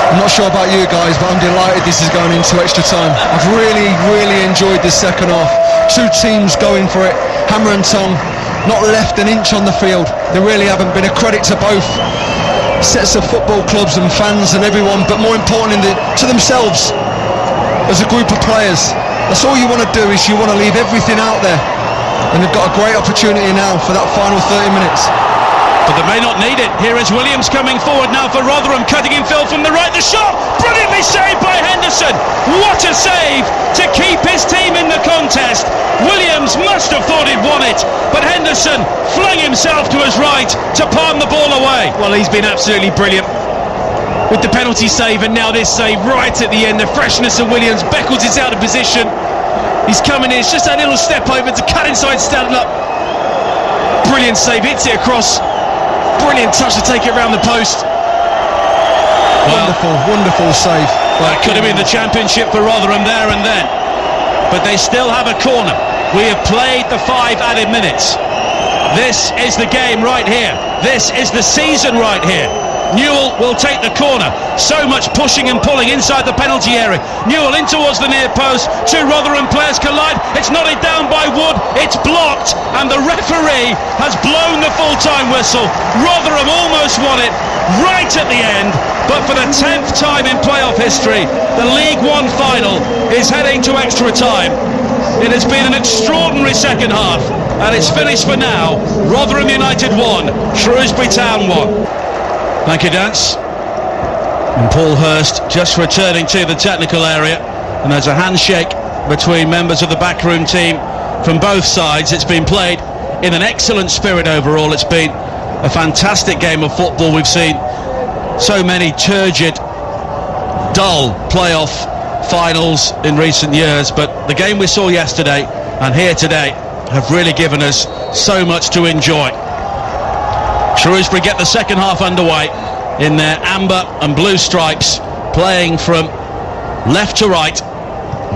C: I'm not sure about you guys, but I'm delighted this is going into extra time. I've really enjoyed this second half. 2 teams going for it, hammer and tongue, not left an inch on the field. They really haven't been. A credit to both sets of football clubs and fans and everyone, but more importantly to themselves as a group of players. That's all you want to do, is you want to leave everything out there, and they've got a great opportunity now for that final 30 minutes.
A: but they may not need it. Here is Williams coming forward now for Rotherham, cutting in field from the right. The shot, brilliantly saved by Henderson. What a save to keep his team in the contest. Williams must have thought he'd won it, but Henderson flung himself to his right to palm the ball away.
B: Well, he's been absolutely brilliant with the penalty save, and now this save right at the end. The freshness of Williams. Beckles is out of position. He's coming in. It's just that little step over to cut inside, stand up. Brilliant save, hits it across. Brilliant touch to take it around the post.
C: Wonderful save.
A: That could have been the championship for Rotherham there and then, but they still have a corner. We have played the 5 added minutes. This is the game right here. This is the season right here. Newell will take the corner. So much pushing and pulling inside the penalty area. Newell in towards the near post. Two Rotherham players collide. It's nodded down by Wood. It's blocked, and the referee has blown the full-time whistle. Rotherham almost won it right at the end, but for the 10th time in playoff history, the League One final is heading to extra time. It has been an extraordinary second half, and it's finished for now. Rotherham United 1, Shrewsbury Town 1. Thank you, Dance. And Paul Hurst just returning to the technical area, and there's a handshake between members of the backroom team from both sides. It's been played in an excellent spirit overall. It's been a fantastic game of football. We've seen so many turgid, dull playoff finals in recent years, but the game we saw yesterday and here today have really given us so much to enjoy. Shrewsbury get the second half underway in their amber and blue stripes, playing from left to right.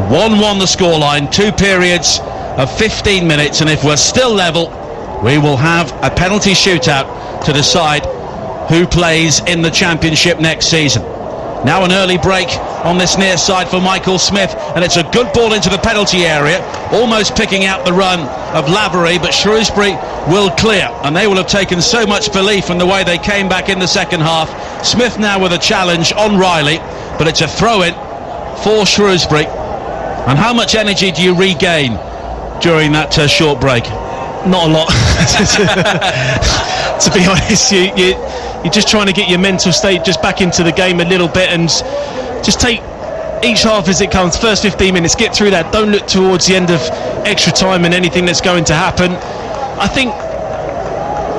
A: 1-1 the scoreline, 2 periods of 15 minutes, and if we're still level, we will have a penalty shootout to decide who plays in the championship next season. Now an early break on this near side for Michael Smith, and it's a good ball into the penalty area, almost picking out the run of Lavery, but Shrewsbury will clear, and they will have taken so much belief in the way they came back in the second half. Smith now with a challenge on Riley, but it's a throw-in for Shrewsbury. And how much energy do you regain during that short break?
B: Not a lot. To be honest, you're just trying to get your mental state just back into the game a little bit, and just take each half as it comes. First 15 minutes, get through that. Don't look towards the end of extra time and anything that's going to happen. I think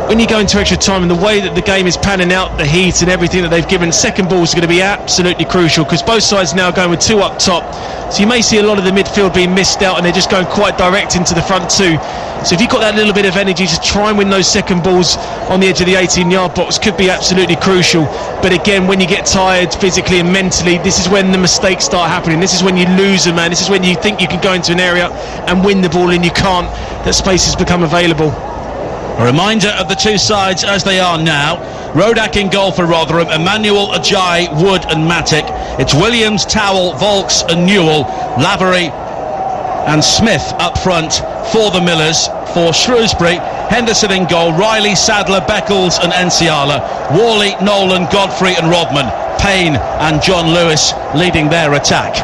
B: when you go into extra time and the way that the game is panning out, the heat and everything that they've given, second ball is going to be absolutely crucial, because both sides now going with 2 up top, so you may see a lot of the midfield being missed out, and they're just going quite direct into the front 2. So if you've got that little bit of energy to try and win those second balls on the edge of the 18-yard box, could be absolutely crucial. But again, when you get tired physically and mentally, this is when the mistakes start happening. This is when you lose a man. This is when you think you can go into an area and win the ball and you can't. That space has become available.
A: A reminder of the two sides as they are now. Rodak in goal for Rotherham, Emmanuel, Ajayi, Wood and Matic. It's Williams, Towell, Volks and Newell, Lavery and Smith up front for the Millers. For Shrewsbury, Henderson in goal, Riley, Sadler, Beckles and Enciala, Worley, Nolan, Godfrey and Rodman, Payne and John Lewis leading their attack.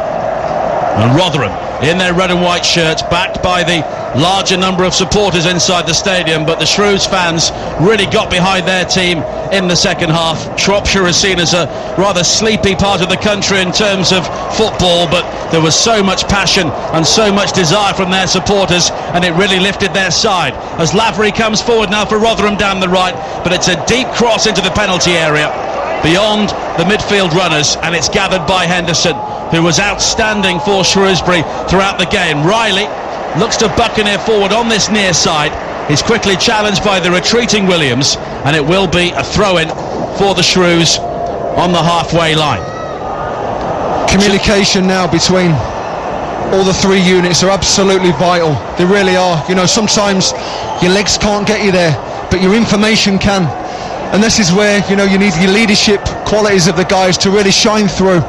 A: And Rotherham in their red and white shirts, backed by the larger number of supporters inside the stadium, but the Shrews fans really got behind their team in the second half. Shropshire is seen as a rather sleepy part of the country in terms of football, but there was so much passion and so much desire from their supporters, and it really lifted their side. As Lavery comes forward now for Rotherham down the right, but it's a deep cross into the penalty area beyond the midfield runners, and it's gathered by Henderson, who was outstanding for Shrewsbury throughout the game. Riley looks to buccaneer forward on this near side. He's quickly challenged by the retreating Williams, and it will be a throw-in for the Shrews on the halfway line.
C: Communication now between all the 3 units are absolutely vital. They really are. You know, sometimes your legs can't get you there, but your information can. And this is where, you know, you need your leadership qualities of the guys to really shine through.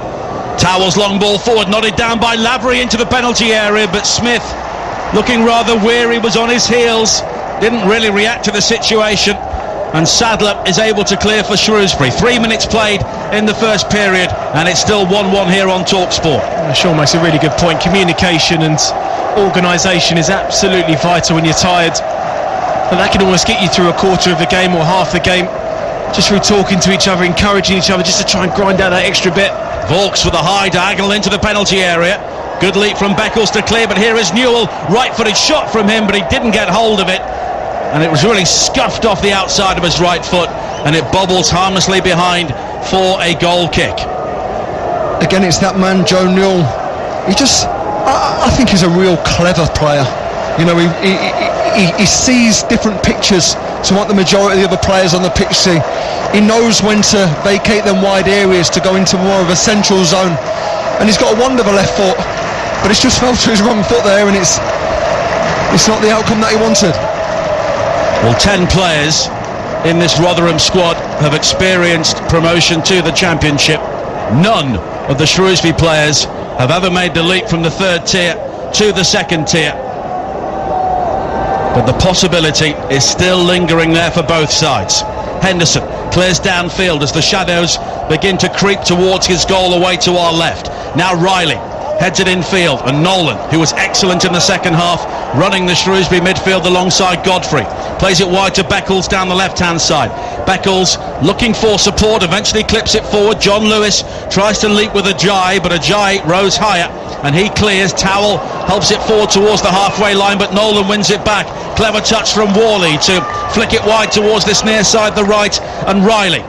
A: Towell's long ball forward, nodded down by Lavery into the penalty area, but Smith, looking rather weary, was on his heels, didn't really react to the situation, and Sadler is able to clear for Shrewsbury. 3 minutes played in the first period, and it's still 1-1 here on TalkSport.
B: Sean makes a really good point. Communication and organisation is absolutely vital when you're tired. and that can almost get you through a quarter of the game or half the game, just through talking to each other, encouraging each other, just to try and grind out that extra bit.
A: Vaux with a high diagonal into the penalty area. Good leap from Beckles to clear, but here is Newell. Right-footed shot from him, but he didn't get hold of it, and it was really scuffed off the outside of his right foot, and it bobbles harmlessly behind for a goal kick.
C: Again, it's that man, Joe Newell. He just, I think he's a real clever player. You know, he sees different pictures to what the majority of the other players on the pitch see. He knows when to vacate them wide areas to go into more of a central zone, and he's got a wonderful left foot, but it's just fell to his wrong foot there, and it's not the outcome that he wanted.
A: Well, 10 players in this Rotherham squad have experienced promotion to the Championship. None of the Shrewsbury players have ever made the leap from the third tier to the second tier, but the possibility is still lingering there for both sides. Henderson clears downfield as the shadows begin to creep towards his goal away to our left. Now Riley heads it infield, and Nolan, who was excellent in the second half, running the Shrewsbury midfield alongside Godfrey, plays it wide to Beckles down the left-hand side. Beckles looking for support, eventually clips it forward. John Lewis tries to leap with Ajayi, but Ajayi rose higher, and he clears. Towell helps it forward towards the halfway line, but Nolan wins it back. Clever touch from Worley to flick it wide towards this near side, the right, and Riley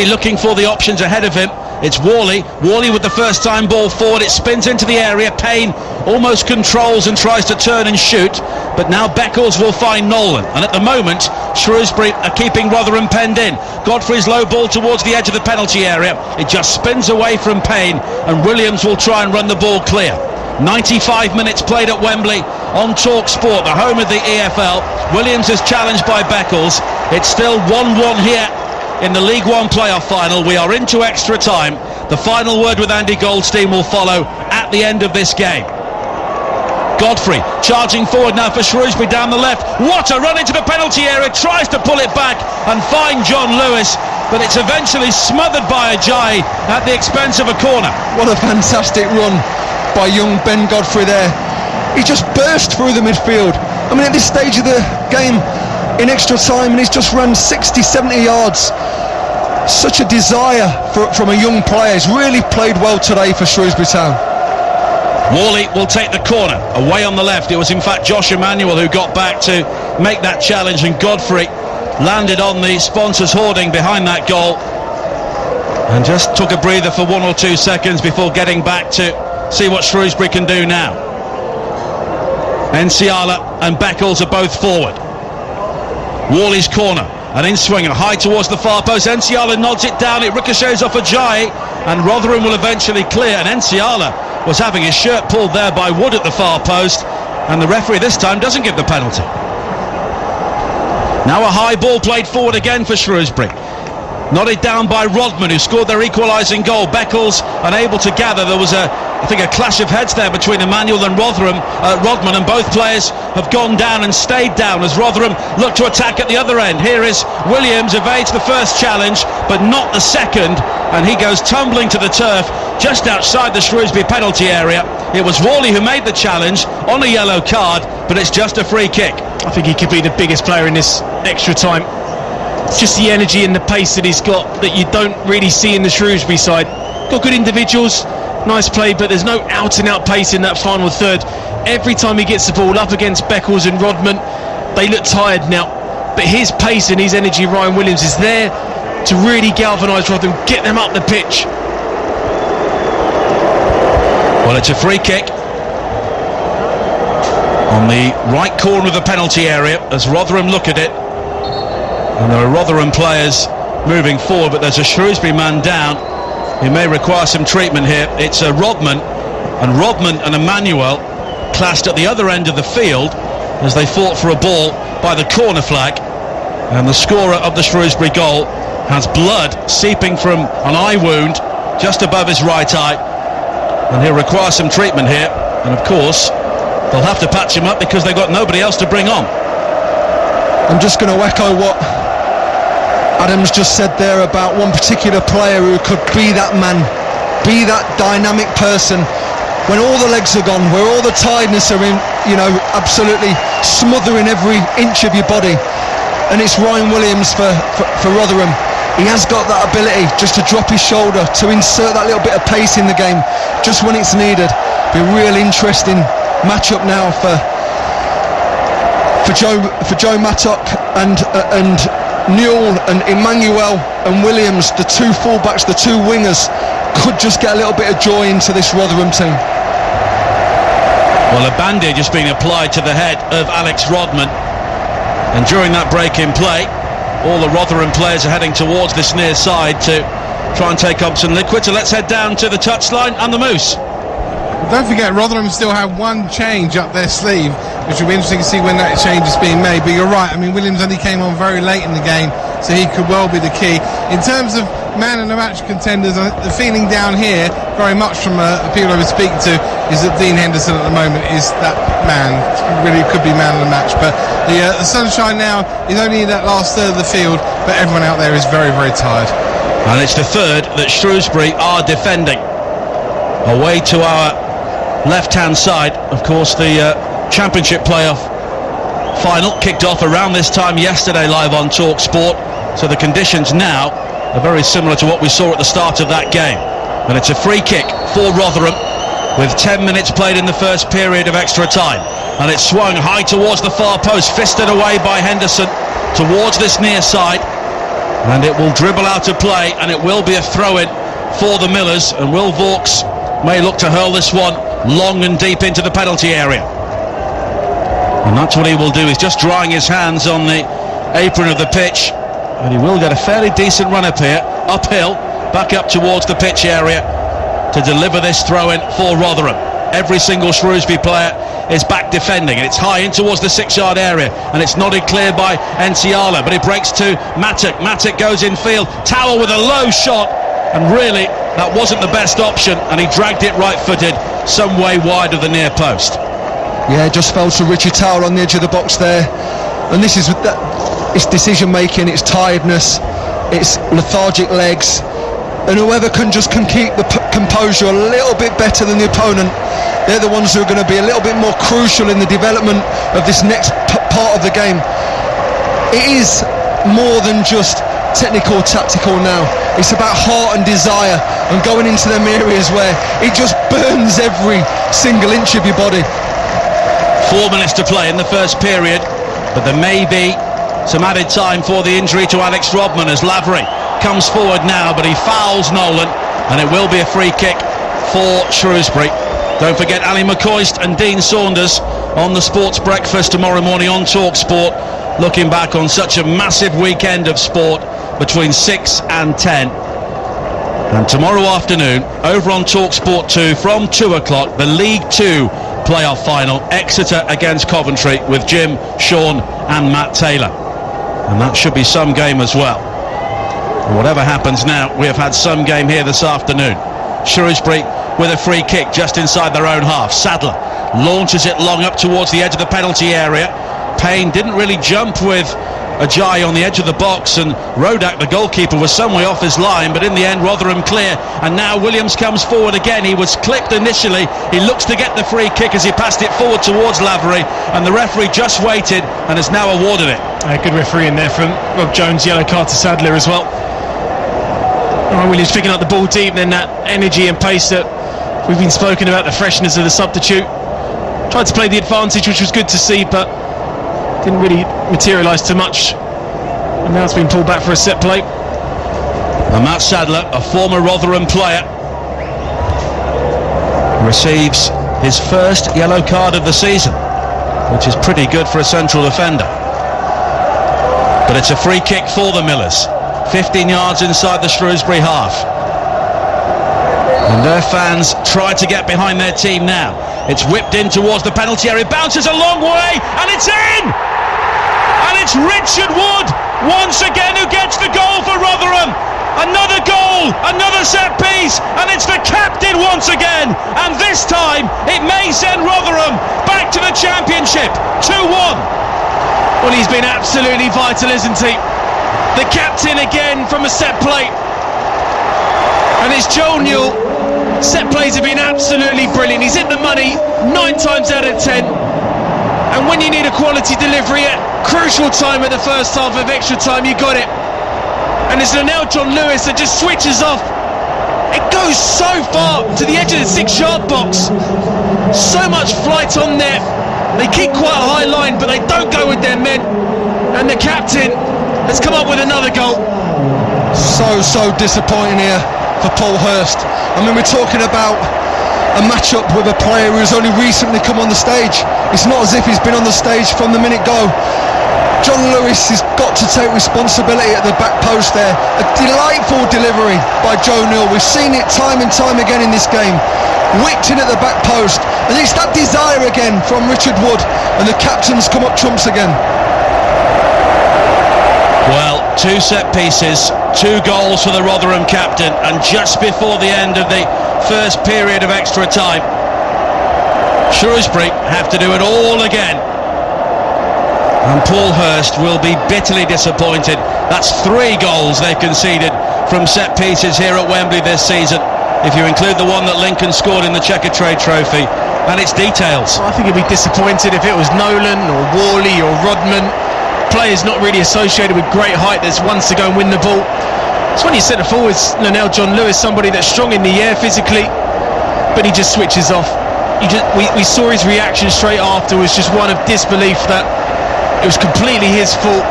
A: looking for the options ahead of him. It's Worley with the first time ball forward. It spins into the area. Payne almost controls and tries to turn and shoot, but now Beckles will find Nolan, and at the moment Shrewsbury are keeping Rotherham penned in. Godfrey's low ball towards the edge of the penalty area. It just spins away from Payne, and Williams will try and run the ball clear. 95 minutes played at Wembley on Talk Sport, the home of the EFL. Williams is challenged by Beckles. It's still 1-1 here in the League One playoff final. We are into extra time. The final word with Andy Goldstein will follow at the end of this game. Godfrey charging forward now for Shrewsbury down the left. What a run into the penalty area. Tries to pull it back and find John Lewis, but it's eventually smothered by Ajayi at the expense of a corner.
C: What a fantastic run by young Ben Godfrey there. He just burst through the midfield. I mean, at this stage of the game, in extra time, and he's just run 60-70 yards. Such a desire from a young player. He's really played well today for Shrewsbury Town.
A: Worley will take the corner away on the left. It was in fact Josh Emmanuel who got back to make that challenge, and Godfrey landed on the sponsors' hoarding behind that goal and just took a breather for 1 or 2 seconds before getting back to see what Shrewsbury can do now. Enciala and Beckles are both forward. Worley's corner, an in-swinger high towards the far post. Enciala nods it down, it ricochets off Ajayi, and Rotherham will eventually clear. And Enciala was having his shirt pulled there by Wood at the far post, and the referee this time doesn't give the penalty. Now a high ball played forward again for Shrewsbury. Nodded down by Rodman, who scored their equalising goal. Beckles unable to gather. There was I think a clash of heads there between Emmanuel and Rodman, and both players have gone down and stayed down as Rotherham look to attack at the other end. Here is Williams, evades the first challenge but not the second, and he goes tumbling to the turf just outside the Shrewsbury penalty area. It was Worley who made the challenge on a yellow card, but it's just a free kick.
B: I think he could be the biggest player in this extra time. It's just the energy and the pace that he's got that you don't really see in the Shrewsbury side. Got good individuals, nice play, but there's no out-and-out pace in that final third. Every time he gets the ball up against Beckles and Rodman, they look tired now. But his pace and his energy, Ryan Williams, is there to really galvanise Rotherham, get them up the pitch.
A: Well, it's a free kick on the right corner of the penalty area as Rotherham look at it. And there are Rotherham players moving forward, but there's a Shrewsbury man down. He may require some treatment here. It's Rodman, and Emmanuel clashed at the other end of the field as they fought for a ball by the corner flag, and the scorer of the Shrewsbury goal has blood seeping from an eye wound just above his right eye, and he'll require some treatment here, and of course they'll have to patch him up because they've got nobody else to bring on.
C: I'm just going to echo what Adam's just said there about one particular player who could be that man, be that dynamic person when all the legs are gone, where all the tiredness are absolutely smothering every inch of your body. And it's Ryan Williams for Rotherham. He has got that ability just to drop his shoulder, to insert that little bit of pace in the game just when it's needed. Be a real interesting matchup now for Joe Mattock and Newell and Emmanuel and Williams, the two fullbacks, the two wingers, could just get a little bit of joy into this Rotherham team.
A: Well, a bandage is being applied to the head of Alex Rodman, and during that break in play, all the Rotherham players are heading towards this near side to try and take up some liquid. So let's head down to the touchline and the Moose.
D: Don't forget, Rotherham still have one change up their sleeve, which will be interesting to see when that change is being made. But you're right, I mean, Williams only came on very late in the game, so he could well be the key. In terms of man of the match contenders, the feeling down here, very much from people I was speaking to, is that Dean Henderson at the moment is that man. Really could be man of the match. But the sunshine now is only in that last third of the field, but everyone out there is very, very tired.
A: And it's the third that Shrewsbury are defending. Away to our left-hand side, of course, the Championship playoff final kicked off around this time yesterday live on Talk Sport, so the conditions now are very similar to what we saw at the start of that game. And it's a free kick for Rotherham with 10 minutes played in the first period of extra time, and it's swung high towards the far post, fisted away by Henderson towards this near side, and it will dribble out of play, and it will be a throw-in for the Millers, and Will Vauxhall may look to hurl this one long and deep into the penalty area. And that's what he will do. He's just drying his hands on the apron of the pitch, and he will get a fairly decent run up here, uphill, back up towards the pitch area to deliver this throw-in for Rotherham. Every single Shrewsbury player is back defending, and it's high in towards the 6-yard area, and it's nodded clear by Enciala, but it breaks to Mattock. Mattock goes in field, Towell with a low shot, and really that wasn't the best option, and he dragged it right-footed some way wide of the near post.
C: Yeah, just fell to Richard Towell on the edge of the box there, and this is it's decision making, it's tiredness, it's lethargic legs, and whoever can keep the composure a little bit better than the opponent, they're the ones who are going to be a little bit more crucial in the development of this next part of the game. It is more than just technical, tactical now. It's about heart and desire, and going into them areas where it just burns every single inch of your body.
A: 4 minutes to play in the first period, but there may be some added time for the injury to Alex Rodman as Lavery comes forward now, but he fouls Nolan, and it will be a free kick for Shrewsbury. Don't forget Ali McCoist and Dean Saunders on the Sports Breakfast tomorrow morning on Talk Sport, looking back on such a massive weekend of sport between 6 and 10. And tomorrow afternoon, over on Talk Sport 2 from 2 o'clock, the League 2 playoff final, Exeter against Coventry, with Jim, Sean and Matt Taylor. And that should be some game as well. And whatever happens now, we have had some game here this afternoon. Shrewsbury with a free kick just inside their own half. Sadler launches it long up towards the edge of the penalty area. Payne didn't really jump with Ajayi on the edge of the box, and Rodak, the goalkeeper, was some way off his line, but in the end Rotherham clear. And now Williams comes forward again. He was clipped initially, he looks to get the free kick as he passed it forward towards Lavery, and the referee just waited and has now awarded it.
B: Good referee in there from Rob Jones. Yellow card to Sadler as well. Williams picking up the ball deep, and then that energy and pace that we've been spoken about, the freshness of the substitute. Tried to play the advantage, which was good to see, but didn't really materialise too much, and now it's been pulled back for a set play.
A: And Matt Sadler, a former Rotherham player, receives his first yellow card of the season, which is pretty good for a central defender. But it's a free kick for the Millers, 15 yards inside the Shrewsbury half, and their fans try to get behind their team now. It's whipped in towards the penalty area, bounces a long way, and it's in! And it's Richard Wood once again who gets the goal for Rotherham. Another goal, another set piece, and it's the captain once again, and this time it may send Rotherham back to the Championship, 2-1.
B: Well, he's been absolutely vital, isn't he? The captain again from a set play, and it's Joel Newell. Set plays have been absolutely brilliant. He's hit the money 9 times out of 10. And when you need a quality delivery at crucial time at the first half of extra time, you got it. And it's now John Lewis that just switches off. It goes so far to the edge of the 6-yard box. So much flight on there. They keep quite a high line, but they don't go with their men. And the captain has come up with another goal.
C: So disappointing here for Paul Hurst. I mean, we're talking about a matchup with a player who's only recently come on the stage. It's not as if he's been on the stage from the minute go. John Lewis has got to take responsibility at the back post there. A delightful delivery by Joe Newell. We've seen it time and time again in this game. Whipped in at the back post, and it's that desire again from Richard Wood, and the captain's come up trumps again.
A: Well, 2 set pieces, 2 goals for the Rotherham captain, and just before the end of the first period of extra time, Shrewsbury have to do it all again. And Paul Hurst will be bitterly disappointed. That's 3 goals they've conceded from set pieces here at Wembley this season, if you include the one that Lincoln scored in the Checkatrade Trophy and its details.
B: I think he'd be disappointed if it was Nolan or Worley or Rodman, players not really associated with great height that wants to go and win the ball. It's when you centre forwards, now John Lewis, somebody that's strong in the air physically, but he just switches off. We saw his reaction straight after was just one of disbelief that it was completely his fault,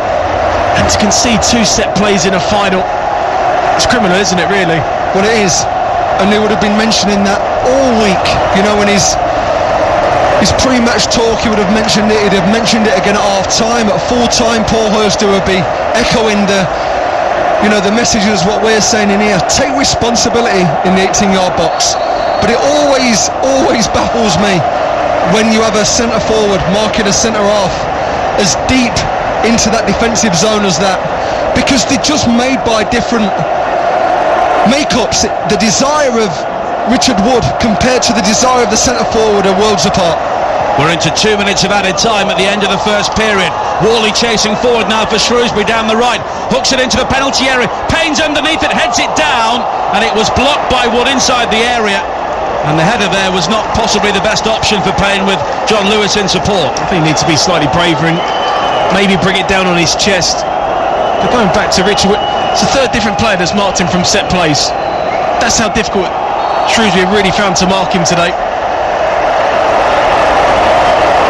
B: and to concede 2 set plays in a final, it's criminal, isn't it, really?
C: Well, it is, and they would have been mentioning that all week. You know, in his pre-match talk, he would have mentioned it. He'd have mentioned it again at half-time. At full-time, Paul Hurst would be echoing the messages what we're saying in here. Take responsibility in the 18-yard box. But it always baffles me when you have a centre forward marking a centre half as deep into that defensive zone as that, because they're just made by different makeups. The desire of Richard Wood compared to the desire of the centre forward are worlds apart.
A: We're into 2 minutes of added time at the end of the first period. Worley chasing forward now for Shrewsbury down the right, hooks it into the penalty area, Payne's underneath it, heads it down, and it was blocked by Wood inside the area. And the header there was not possibly the best option for Payne with John Lewis in support.
B: I think he needs to be slightly braver and maybe bring it down on his chest. But going back to Richard Wood, it's the 3rd different player that's marked him from set plays. That's how difficult Shrewsbury really found to mark him today.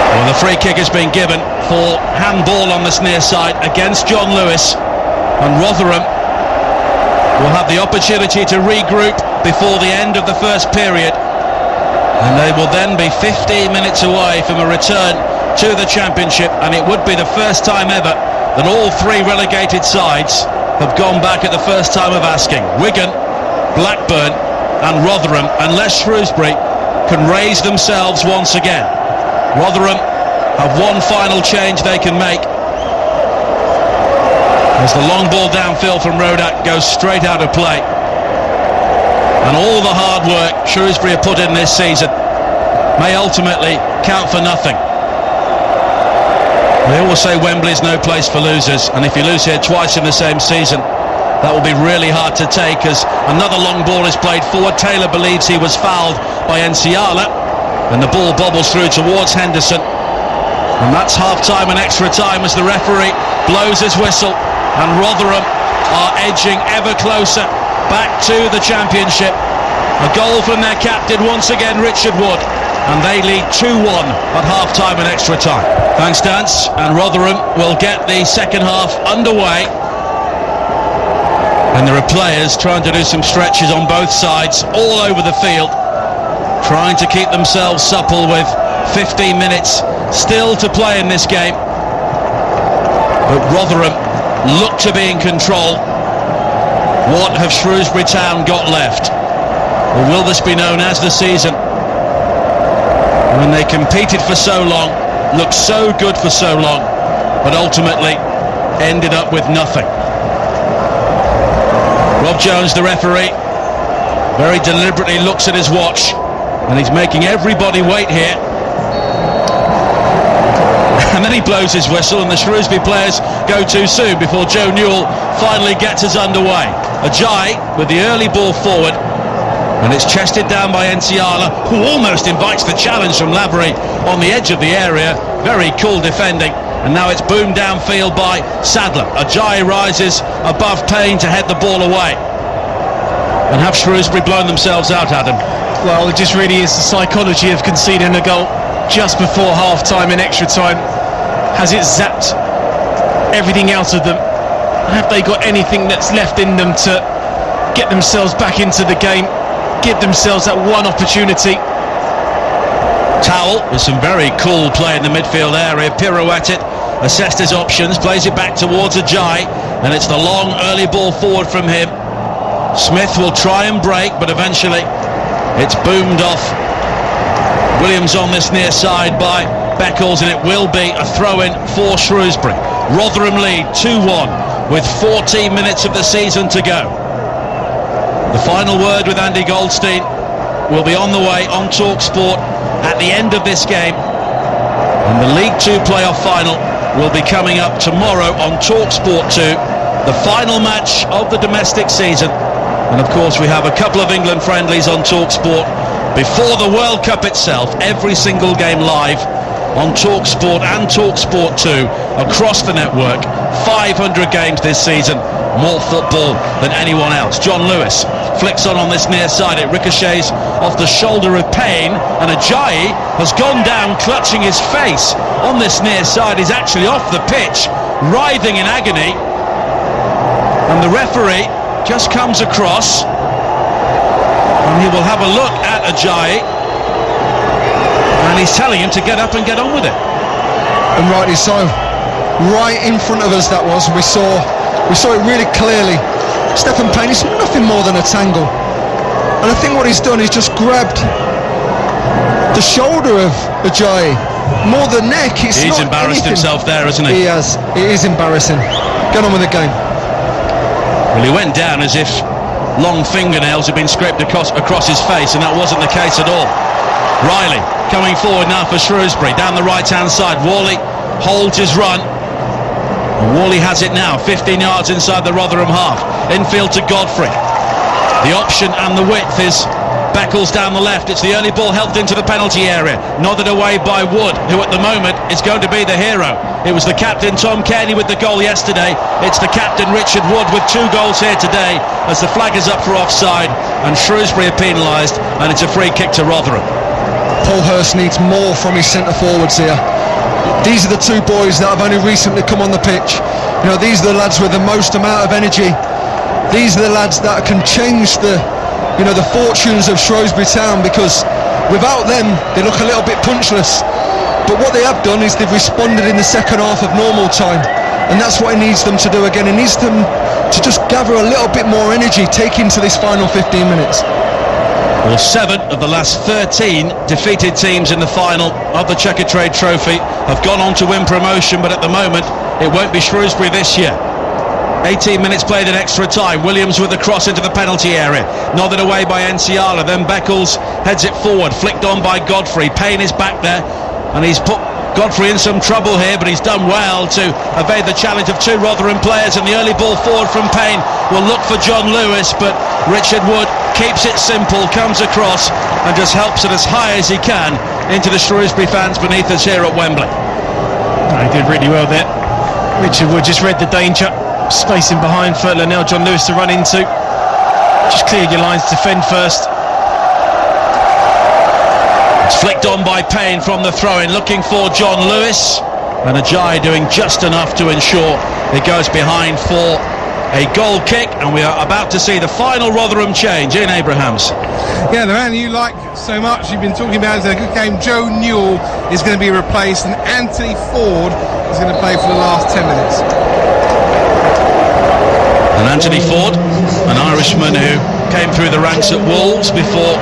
A: Well, the free kick has been given for handball on this near side against John Lewis, and Rotherham will have the opportunity to regroup before the end of the first period, and they will then be 15 minutes away from a return to the Championship, and it would be the first time ever that all 3 relegated sides have gone back at the first time of asking. Wigan, Blackburn and Rotherham, unless Shrewsbury can raise themselves once again. Rotherham have one final change they can make, as the long ball downfield from Rodak goes straight out of play. And all the hard work Shrewsbury have put in this season may ultimately count for nothing. They always say Wembley's no place for losers, and if you lose here twice in the same season, that will be really hard to take, as another long ball is played forward. Taylor believes he was fouled by Enciala, and the ball bobbles through towards Henderson. And that's half-time and extra time as the referee blows his whistle, and Rotherham are edging ever closer back to the Championship. A goal from their captain once again, Richard Wood, and they lead 2-1 at half-time and extra time. Thanks, Dance, and Rotherham will get the second half underway. And there are players trying to do some stretches on both sides, all over the field, trying to keep themselves supple with 15 minutes still to play in this game. But Rotherham look to be in control. What have Shrewsbury Town got left? Or will this be known as the season when they competed for so long, looked so good for so long, but ultimately ended up with nothing? Rob Jones, the referee, very deliberately looks at his watch, and he's making everybody wait here. And then he blows his whistle, and the Shrewsbury players go too soon before Joe Newell finally gets us underway. Ajayi with the early ball forward, and it's chested down by Enciala, who almost invites the challenge from Lavery on the edge of the area, very cool defending. And now it's boomed downfield by Sadler. Ajayi rises above Payne to head the ball away. And have Shrewsbury blown themselves out, Adam?
B: Well, it just really is the psychology of conceding a goal just before half-time in extra time. Has it zapped everything out of them? Have they got anything that's left in them to get themselves back into the game, give themselves that one opportunity?
A: Towell with some very cool play in the midfield area, pirouetted, assessed his options, plays it back towards Ajayi, and it's the long early ball forward from him. Smith will try and break, but eventually it's boomed off. Williams on this near side by Beckles, and it will be a throw-in for Shrewsbury. Rotherham lead 2-1 with 14 minutes of the season to go. The final word with Andy Goldstein will be on the way on TalkSport at the end of this game, and the League 2 playoff final will be coming up tomorrow on TalkSport 2, the final match of the domestic season. And of course we have a couple of England friendlies on TalkSport before the World Cup itself, every single game live on TalkSport and TalkSport 2 across the network. 500 games this season, more football than anyone else. John Lewis flicks on this near side, it ricochets off the shoulder of Payne, and Ajayi has gone down clutching his face on this near side. He's actually off the pitch, writhing in agony, and the referee just comes across and he will have a look at Ajayi, and he's telling him to get up and get on with it.
C: And rightly so. Right in front of us that was. We saw it really clearly. Stephen Payne is nothing more than a tangle, and I think what he's done is just grabbed the shoulder of Ajayi, more the neck. He's
A: embarrassed himself there, hasn't he?
C: He has. It is embarrassing. Get on with the game.
A: Well, he went down as if long fingernails had been scraped across his face, and that wasn't the case at all. Riley coming forward now for Shrewsbury down the right hand side. Worley holds his run. Worley has it now, 15 yards inside the Rotherham half. Infield to Godfrey. The option and the width is Beckles down the left. It's the early ball helped into the penalty area, nodded away by Wood, who at the moment is going to be the hero. It was the captain Tom Kearney with the goal yesterday. It's the captain Richard Wood with 2 goals here today, as the flag is up for offside and Shrewsbury are penalised, and it's a free kick to Rotherham.
C: Paul Hurst needs more from his centre forwards here. These are the 2 boys that have only recently come on the pitch. You know, these are the lads with the most amount of energy. These are the lads that can change the fortunes of Shrewsbury Town, because without them they look a little bit punchless. But what they have done is they've responded in the second half of normal time, and that's what he needs them to do again. He needs them to just gather a little bit more energy, take into this final 15 minutes.
A: Well, 7 of the last 13 defeated teams in the final of the Checkatrade Trophy have gone on to win promotion, but at the moment it won't be Shrewsbury this year. 18 minutes played in extra time. Williams with the cross into the penalty area, nodded away by Enciala, then Beckles heads it forward, flicked on by Godfrey. Payne is back there, and he's put Godfrey in some trouble here, but he's done well to evade the challenge of 2 Rotherham players, and the early ball forward from Payne will look for John Lewis, but Richard Wood keeps it simple, comes across and just helps it as high as he can into the Shrewsbury fans beneath us here at Wembley.
B: He did really well there. Richard Wood just read the danger, spacing behind for now John Lewis to run into. Just cleared your lines, defend first.
A: It's flicked on by Payne from the throw-in, looking for John Lewis, and Ajayi doing just enough to ensure it goes behind for a goal kick, and we are about to see the final Rotherham change. Ian Abrahams.
D: Yeah, the man you like so much, you've been talking about, is a good game. Joe Newell is going to be replaced, and Anthony Ford is going to play for the last 10 minutes.
A: And Anthony Ford, an Irishman who came through the ranks at Wolves before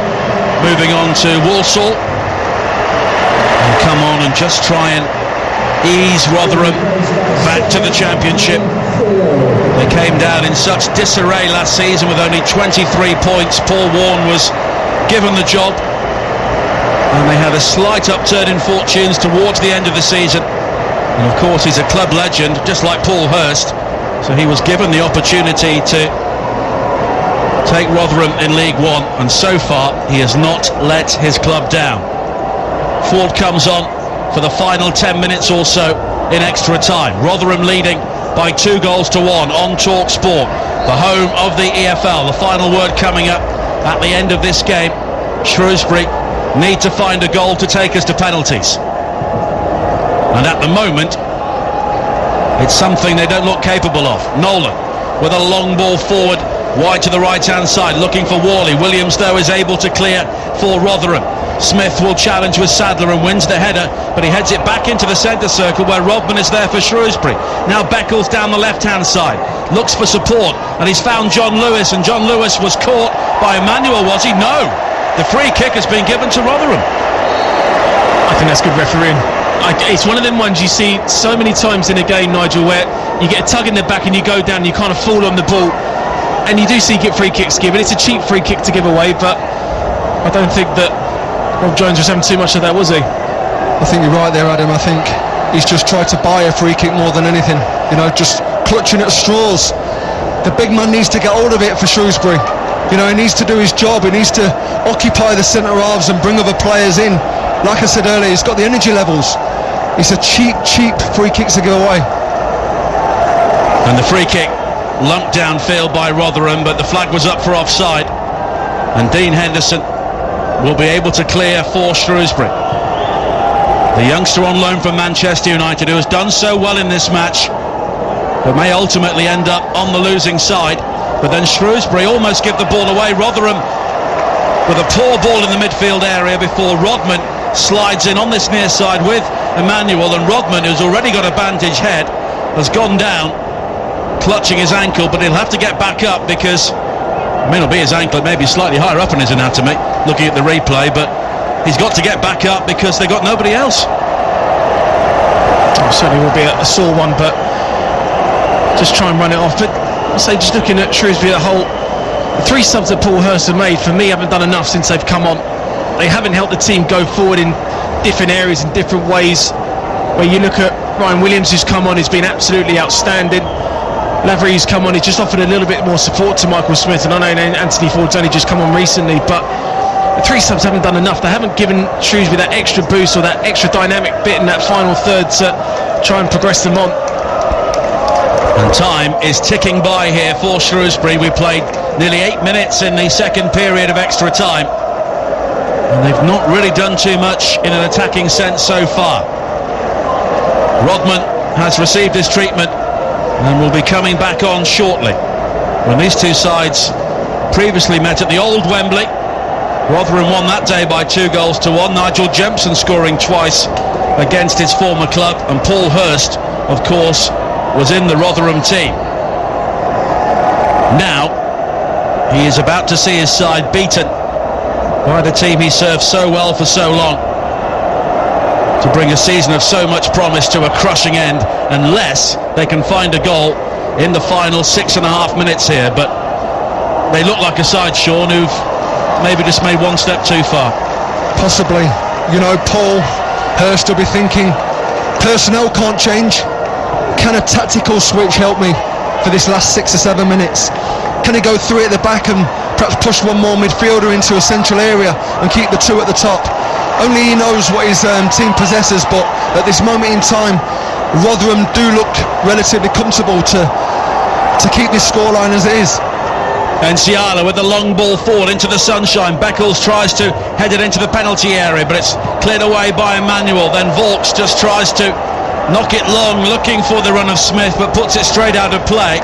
A: moving on to Walsall, and come on and just try and ease Rotherham back to the Championship. They came down in such disarray last season with only 23 points. Paul Warne was given the job, and they had a slight upturn in fortunes towards the end of the season. And of course he's a club legend, just like Paul Hurst, so he was given the opportunity to take Rotherham in League One, and so far he has not let his club down. Ford comes on for the final 10 minutes or so in extra time. Rotherham leading by 2-1 on Talk Sport, the home of the EFL. The final word coming up at the end of this game. Shrewsbury need to find a goal to take us to penalties, and at the moment it's something they don't look capable of. Nolan with a long ball forward, wide to the right hand side, looking for Worley. Williams though is able to clear for Rotherham. Smith will challenge with Sadler and wins the header, but he heads it back into the centre circle where Rodman is there for Shrewsbury. Now Beckles down the left hand side, looks for support, and he's found John Lewis, and John Lewis was caught by Emmanuel, was he? No, the free kick has been given to Rotherham.
B: I think that's good refereeing. It's one of them ones you see so many times in a game, Nigel, where you get a tug in the back and you go down and you kind of fall on the ball, and you do see get free kicks given. It's a cheap free kick to give away, but I don't think that Rob Jones was having too much of that, was he?
C: I think you're right there, Adam. I think he's just tried to buy a free kick more than anything, you know, just clutching at straws. The big man needs to get hold of it for Shrewsbury. You know, he needs to do his job. He needs to occupy the centre halves and bring other players in. Like I said earlier, he's got the energy levels. It's a cheap free kick to give away.
A: And the free kick lumped downfield by Rotherham, but the flag was up for offside, and Dean Henderson will be able to clear for Shrewsbury. The youngster on loan from Manchester United, who has done so well in this match, but may ultimately end up on the losing side. But then Shrewsbury almost give the ball away. Rotherham with a poor ball in the midfield area before Rodman slides in on this near side with Emmanuel, and Rodman, who's already got a bandage head, has gone down clutching his ankle, but he'll have to get back up because it may not be his ankle, it may be slightly higher up in his anatomy looking at the replay, but he's got to get back up because they've got nobody else.
B: Oh, certainly will be a sore one, but just try and run it off. But I say, just looking at Shrewsbury, the three subs that Paul Hurst have made, for me, haven't done enough since they've come on. They haven't helped the team go forward in different areas, in different ways. Where you look at Ryan Williams, who's come on, he's been absolutely outstanding. Lavery, who's come on, he's just offered a little bit more support to Michael Smith, and I know Anthony Ford's only just come on recently, but the three subs haven't done enough. They haven't given Shrewsbury that extra boost or that extra dynamic bit in that final third to try and progress them on.
A: And time is ticking by here for Shrewsbury. We played nearly 8 minutes in the second period of extra time, and they've not really done too much in an attacking sense so far. Rodman has received his treatment and will be coming back on shortly. When these two sides previously met at the old Wembley, Rotherham won that day by 2-1. Nigel Jempson scoring twice against his former club, and Paul Hurst, of course, was in the Rotherham team. Now he is about to see his side beaten by the team he served so well for so long, to bring a season of so much promise to a crushing end, unless they can find a goal in the final 6.5 minutes here. But they look like a side, Sean, who've maybe just made one step too far.
C: Possibly. You know, Paul Hurst will be thinking, personnel can't change. Can a tactical switch help me for this last 6 or 7 minutes? Can he go through at the back and perhaps push one more midfielder into a central area and keep the two at the top? Only he knows what his team possesses, but at this moment in time, Rotherham do look relatively comfortable to keep this scoreline as it is.
A: And Ciala with the long ball forward into the sunshine. Beckles tries to head it into the penalty area, but it's cleared away by Emmanuel. Then Vaux just tries to knock it long, looking for the run of Smith, but puts it straight out of play.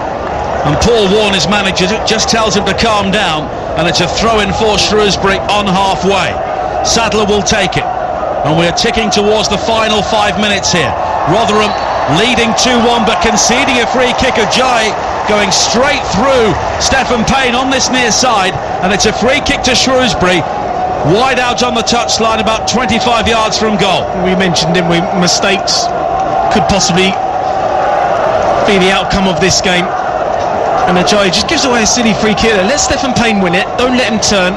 A: And Paul Warne, his manager, just tells him to calm down, and it's a throw-in for Shrewsbury on halfway. Sadler will take it, and we're ticking towards the final 5 minutes here. Rotherham leading 2-1, but conceding a free kick. Ajayi going straight through Stephen Payne on this near side, and it's a free kick to Shrewsbury, wide out on the touchline, about 25 yards from goal.
B: We mentioned, didn't we, mistakes could possibly be the outcome of this game, and Ajayi just gives away a silly free kick. Let Stephen Payne win it, don't let him turn.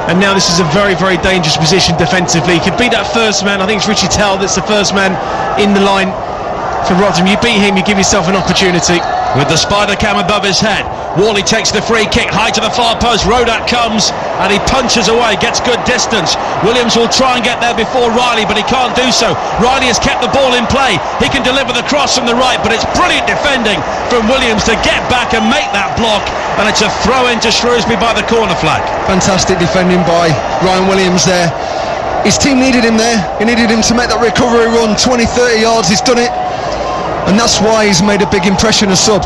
B: And now this is a very, very dangerous position defensively. He could be that first man. I think it's Richie Tell that's the first man in the line for Rotherham. You beat him, you give yourself an opportunity.
A: With the spider cam above his head, Worley takes the free kick high to the far post. Rodak comes and he punches away, gets good distance. Williams will try and get there before Riley, but he can't do so. Riley has kept the ball in play. He can deliver the cross from the right, but it's brilliant defending from Williams to get back and make that block, and it's a throw into Shrewsbury by the corner flag.
C: Fantastic defending by Ryan Williams there. His team needed him there. He needed him to make that recovery run, 20-30 yards. He's done it, and that's why he's made a big impression as sub.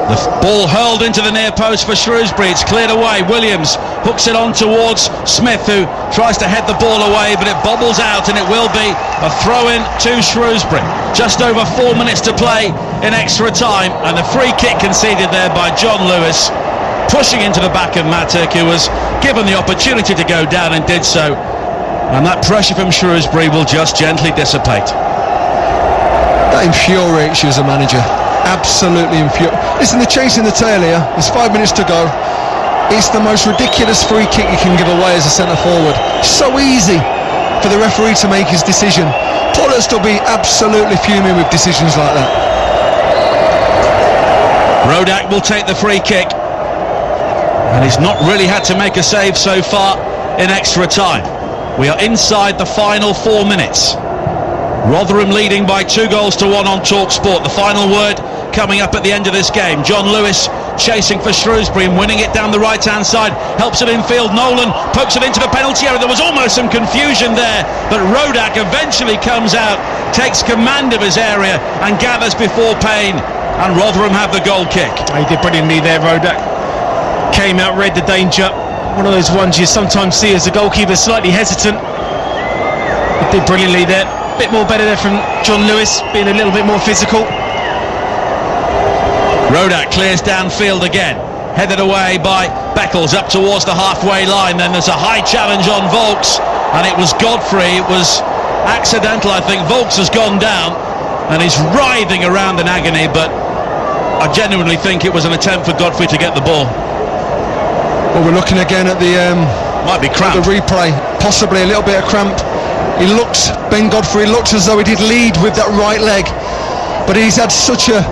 A: The ball hurled into the near post for Shrewsbury. It's cleared away. Williams hooks it on towards Smith, who tries to head the ball away, but it bobbles out, and it will be a throw-in to Shrewsbury. Just over 4 minutes to play in extra time, and the free kick conceded there by John Lewis, pushing into the back of Matic, who was given the opportunity to go down and did so. And that pressure from Shrewsbury will just gently dissipate.
C: That infuriates you as a manager. Absolutely infuriating. Listen, they're chasing the tail here. There's 5 minutes to go. It's the most ridiculous free kick you can give away as a centre forward. So easy for the referee to make his decision. Paul has to be absolutely fuming with decisions like that.
A: Rodak will take the free kick, and he's not really had to make a save so far in extra time. We are inside the final 4 minutes. Rotherham leading by 2-1 on TalkSport. The final word coming up at the end of this game. John Lewis chasing for Shrewsbury and winning it down the right-hand side. Helps it infield. Nolan pokes it into the penalty area. There was almost some confusion there, but Rodak eventually comes out, takes command of his area and gathers before Payne, and Rotherham have the goal kick.
B: He did brilliantly there, Rodak. Came out, read the danger. One of those ones you sometimes see as a goalkeeper slightly hesitant. He did brilliantly there. Bit more better there from John Lewis, being a little bit more physical.
A: Rodak clears downfield again, headed away by Beckles up towards the halfway line. Then there's a high challenge on Volks, and it was Godfrey. It was accidental, I think. Volks has gone down and he's writhing around in agony, but I genuinely think it was an attempt for Godfrey to get the ball.
C: Well, we're looking again at the
A: might be cramp.
C: The replay, possibly a little bit of cramp. Ben Godfrey looks as though he did lead with that right leg, but he's had such a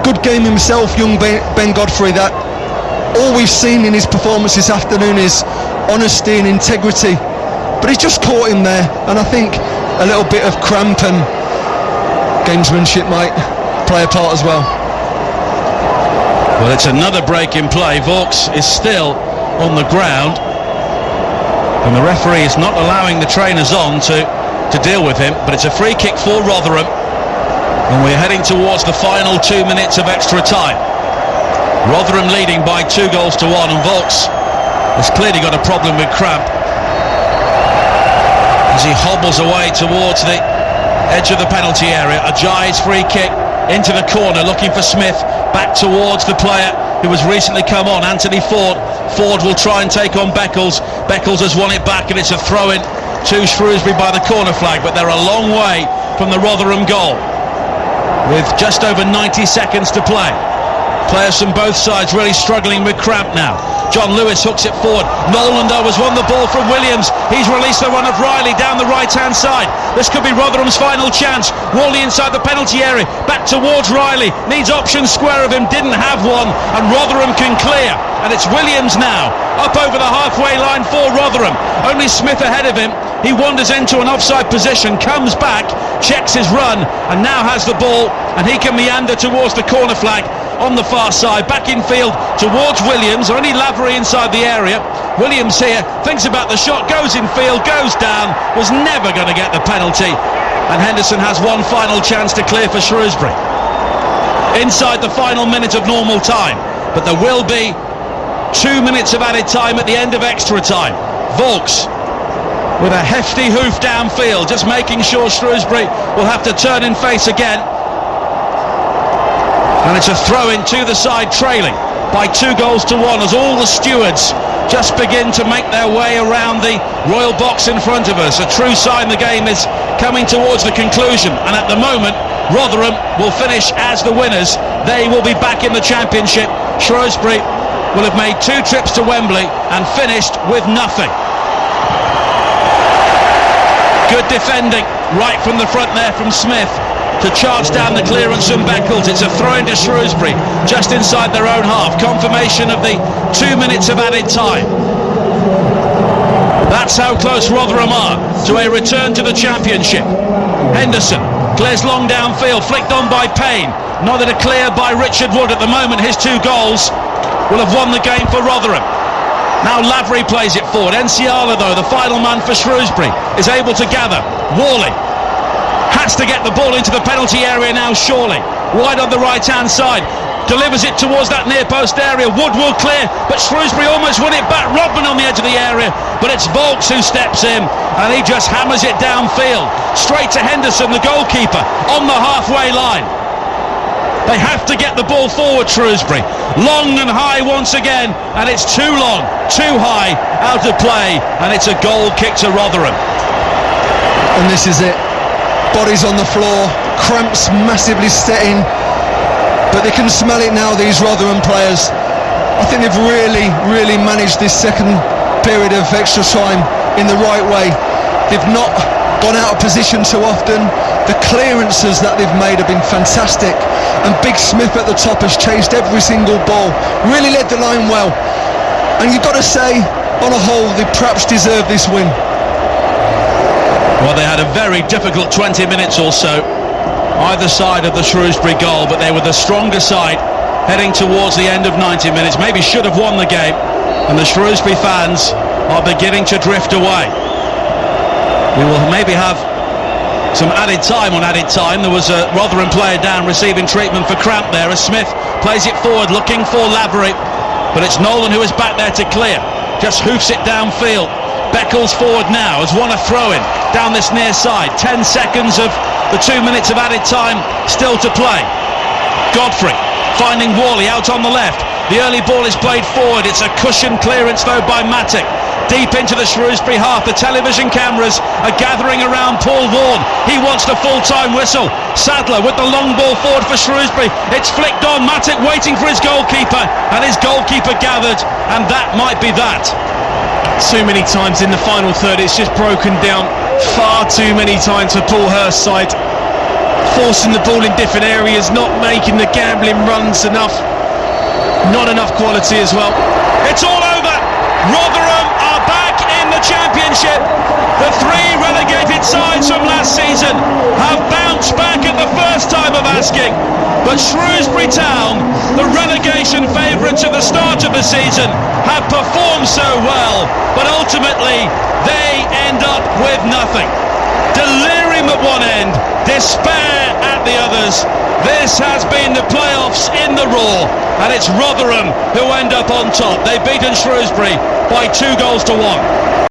C: good game himself, young Ben Godfrey, that all we've seen in his performance this afternoon is honesty and integrity, but he's just caught him there, and I think a little bit of cramp and gamesmanship might play a part as well.
A: Well, it's another break in play. Vaux is still on the ground, and the referee is not allowing the trainers on to deal with him, but it's a free kick for Rotherham, and we're heading towards the final 2 minutes of extra time. Rotherham leading by 2-1, and Vaux has clearly got a problem with cramp as he hobbles away towards the edge of the penalty area. Ajayi's free kick into the corner, looking for Smith, back towards the player who has recently come on, Anthony Ford. Ford will try and take on Beckles. Beckles has won it back, and it's a throw-in to Shrewsbury by the corner flag, but they're a long way from the Rotherham goal with just over 90 seconds to play. Players from both sides really struggling with cramp now. John Lewis hooks it forward. Nolan though has won the ball from Williams. He's released the run of Riley down the right-hand side. This could be Rotherham's final chance. Wally inside the penalty area, back towards Riley. Needs option square of him, didn't have one, and Rotherham can clear. And it's Williams now, up over the halfway line for Rotherham. Only Smith ahead of him. He wanders into an offside position, comes back, checks his run, and now has the ball, and he can meander towards the corner flag on the far side, back in field towards Williams. Only Lavery inside the area. Williams here thinks about the shot, goes in field, goes down, was never going to get the penalty, and Henderson has one final chance to clear for Shrewsbury inside the final minute of normal time, but there will be 2 minutes of added time at the end of extra time. Vaux with a hefty hoof downfield, just making sure Shrewsbury will have to turn in face again. And it's a throw-in to the side, trailing by 2-1 as all the stewards just begin to make their way around the royal box in front of us. A true sign the game is coming towards the conclusion, and at the moment Rotherham will finish as the winners. They will be back in the Championship. Shrewsbury will have made 2 trips to Wembley and finished with nothing. Good defending right from the front there from Smith to charge down the clearance from Beckles. It's a throw into Shrewsbury just inside their own half. Confirmation of the 2 minutes of added time. That's how close Rotherham are to a return to the Championship. Henderson clears long downfield, flicked on by Payne. Nodded a clear by Richard Wood. At the moment, his 2 goals will have won the game for Rotherham. Now Lavery plays it forward. Enciala, though, the final man for Shrewsbury, is able to gather. Worley has to get the ball into the penalty area now, surely. Wide on the right-hand side. Delivers it towards that near post area. Wood will clear, but Shrewsbury almost win it back. Rodman on the edge of the area, but it's Volks who steps in, and he just hammers it downfield. Straight to Henderson, the goalkeeper, on the halfway line. They have to get the ball forward, Shrewsbury. Long and high once again, and it's too long, too high, out of play, and it's a goal kick to Rotherham.
C: And this is it. Bodies on the floor, cramps massively setting, but they can smell it now, these Rotherham players. I think they've really managed this second period of extra time in the right way. They've not gone out of position too often. The clearances that they've made have been fantastic, and Big Smith at the top has chased every single ball, really led the line well, and you've got to say, on a whole, they perhaps deserve this win.
A: Well, they had a very difficult 20 minutes or so either side of the Shrewsbury goal, but they were the stronger side heading towards the end of 90 minutes. Maybe should have won the game, and the Shrewsbury fans are beginning to drift away. We will maybe have some added time on added time. There was a Rotherham player down receiving treatment for cramp there as Smith plays it forward looking for Lavery, but it's Nolan who is back there to clear. Just hoofs it downfield. Beckles forward now, has won a throw-in down this near side. 10 seconds of the 2 minutes of added time still to play. Godfrey finding Worley out on the left. The early ball is played forward. It's a cushioned clearance though by Matic. Deep into the Shrewsbury half. The television cameras are gathering around Paul Vaughan. He wants the full-time whistle. Sadler with the long ball forward for Shrewsbury. It's flicked on. Matic waiting for his goalkeeper, and his goalkeeper gathered, and that might be that.
B: Too many times in the final third, it's just broken down far too many times for Paul Hurst's side. Forcing the ball in different areas, not making the gambling runs enough. Not enough quality as well.
A: It's all over. Rotherham are back in the Championship. The 3 relegated sides from last season have bounced back at the first time of asking. But Shrewsbury Town, the relegation favourites at the start of the season, have performed so well, but ultimately they end up with nothing. Delirium at one end, despair at the others. This has been the playoffs in the Raw, and it's Rotherham who end up on top. They've beaten Shrewsbury by 2 goals to 1.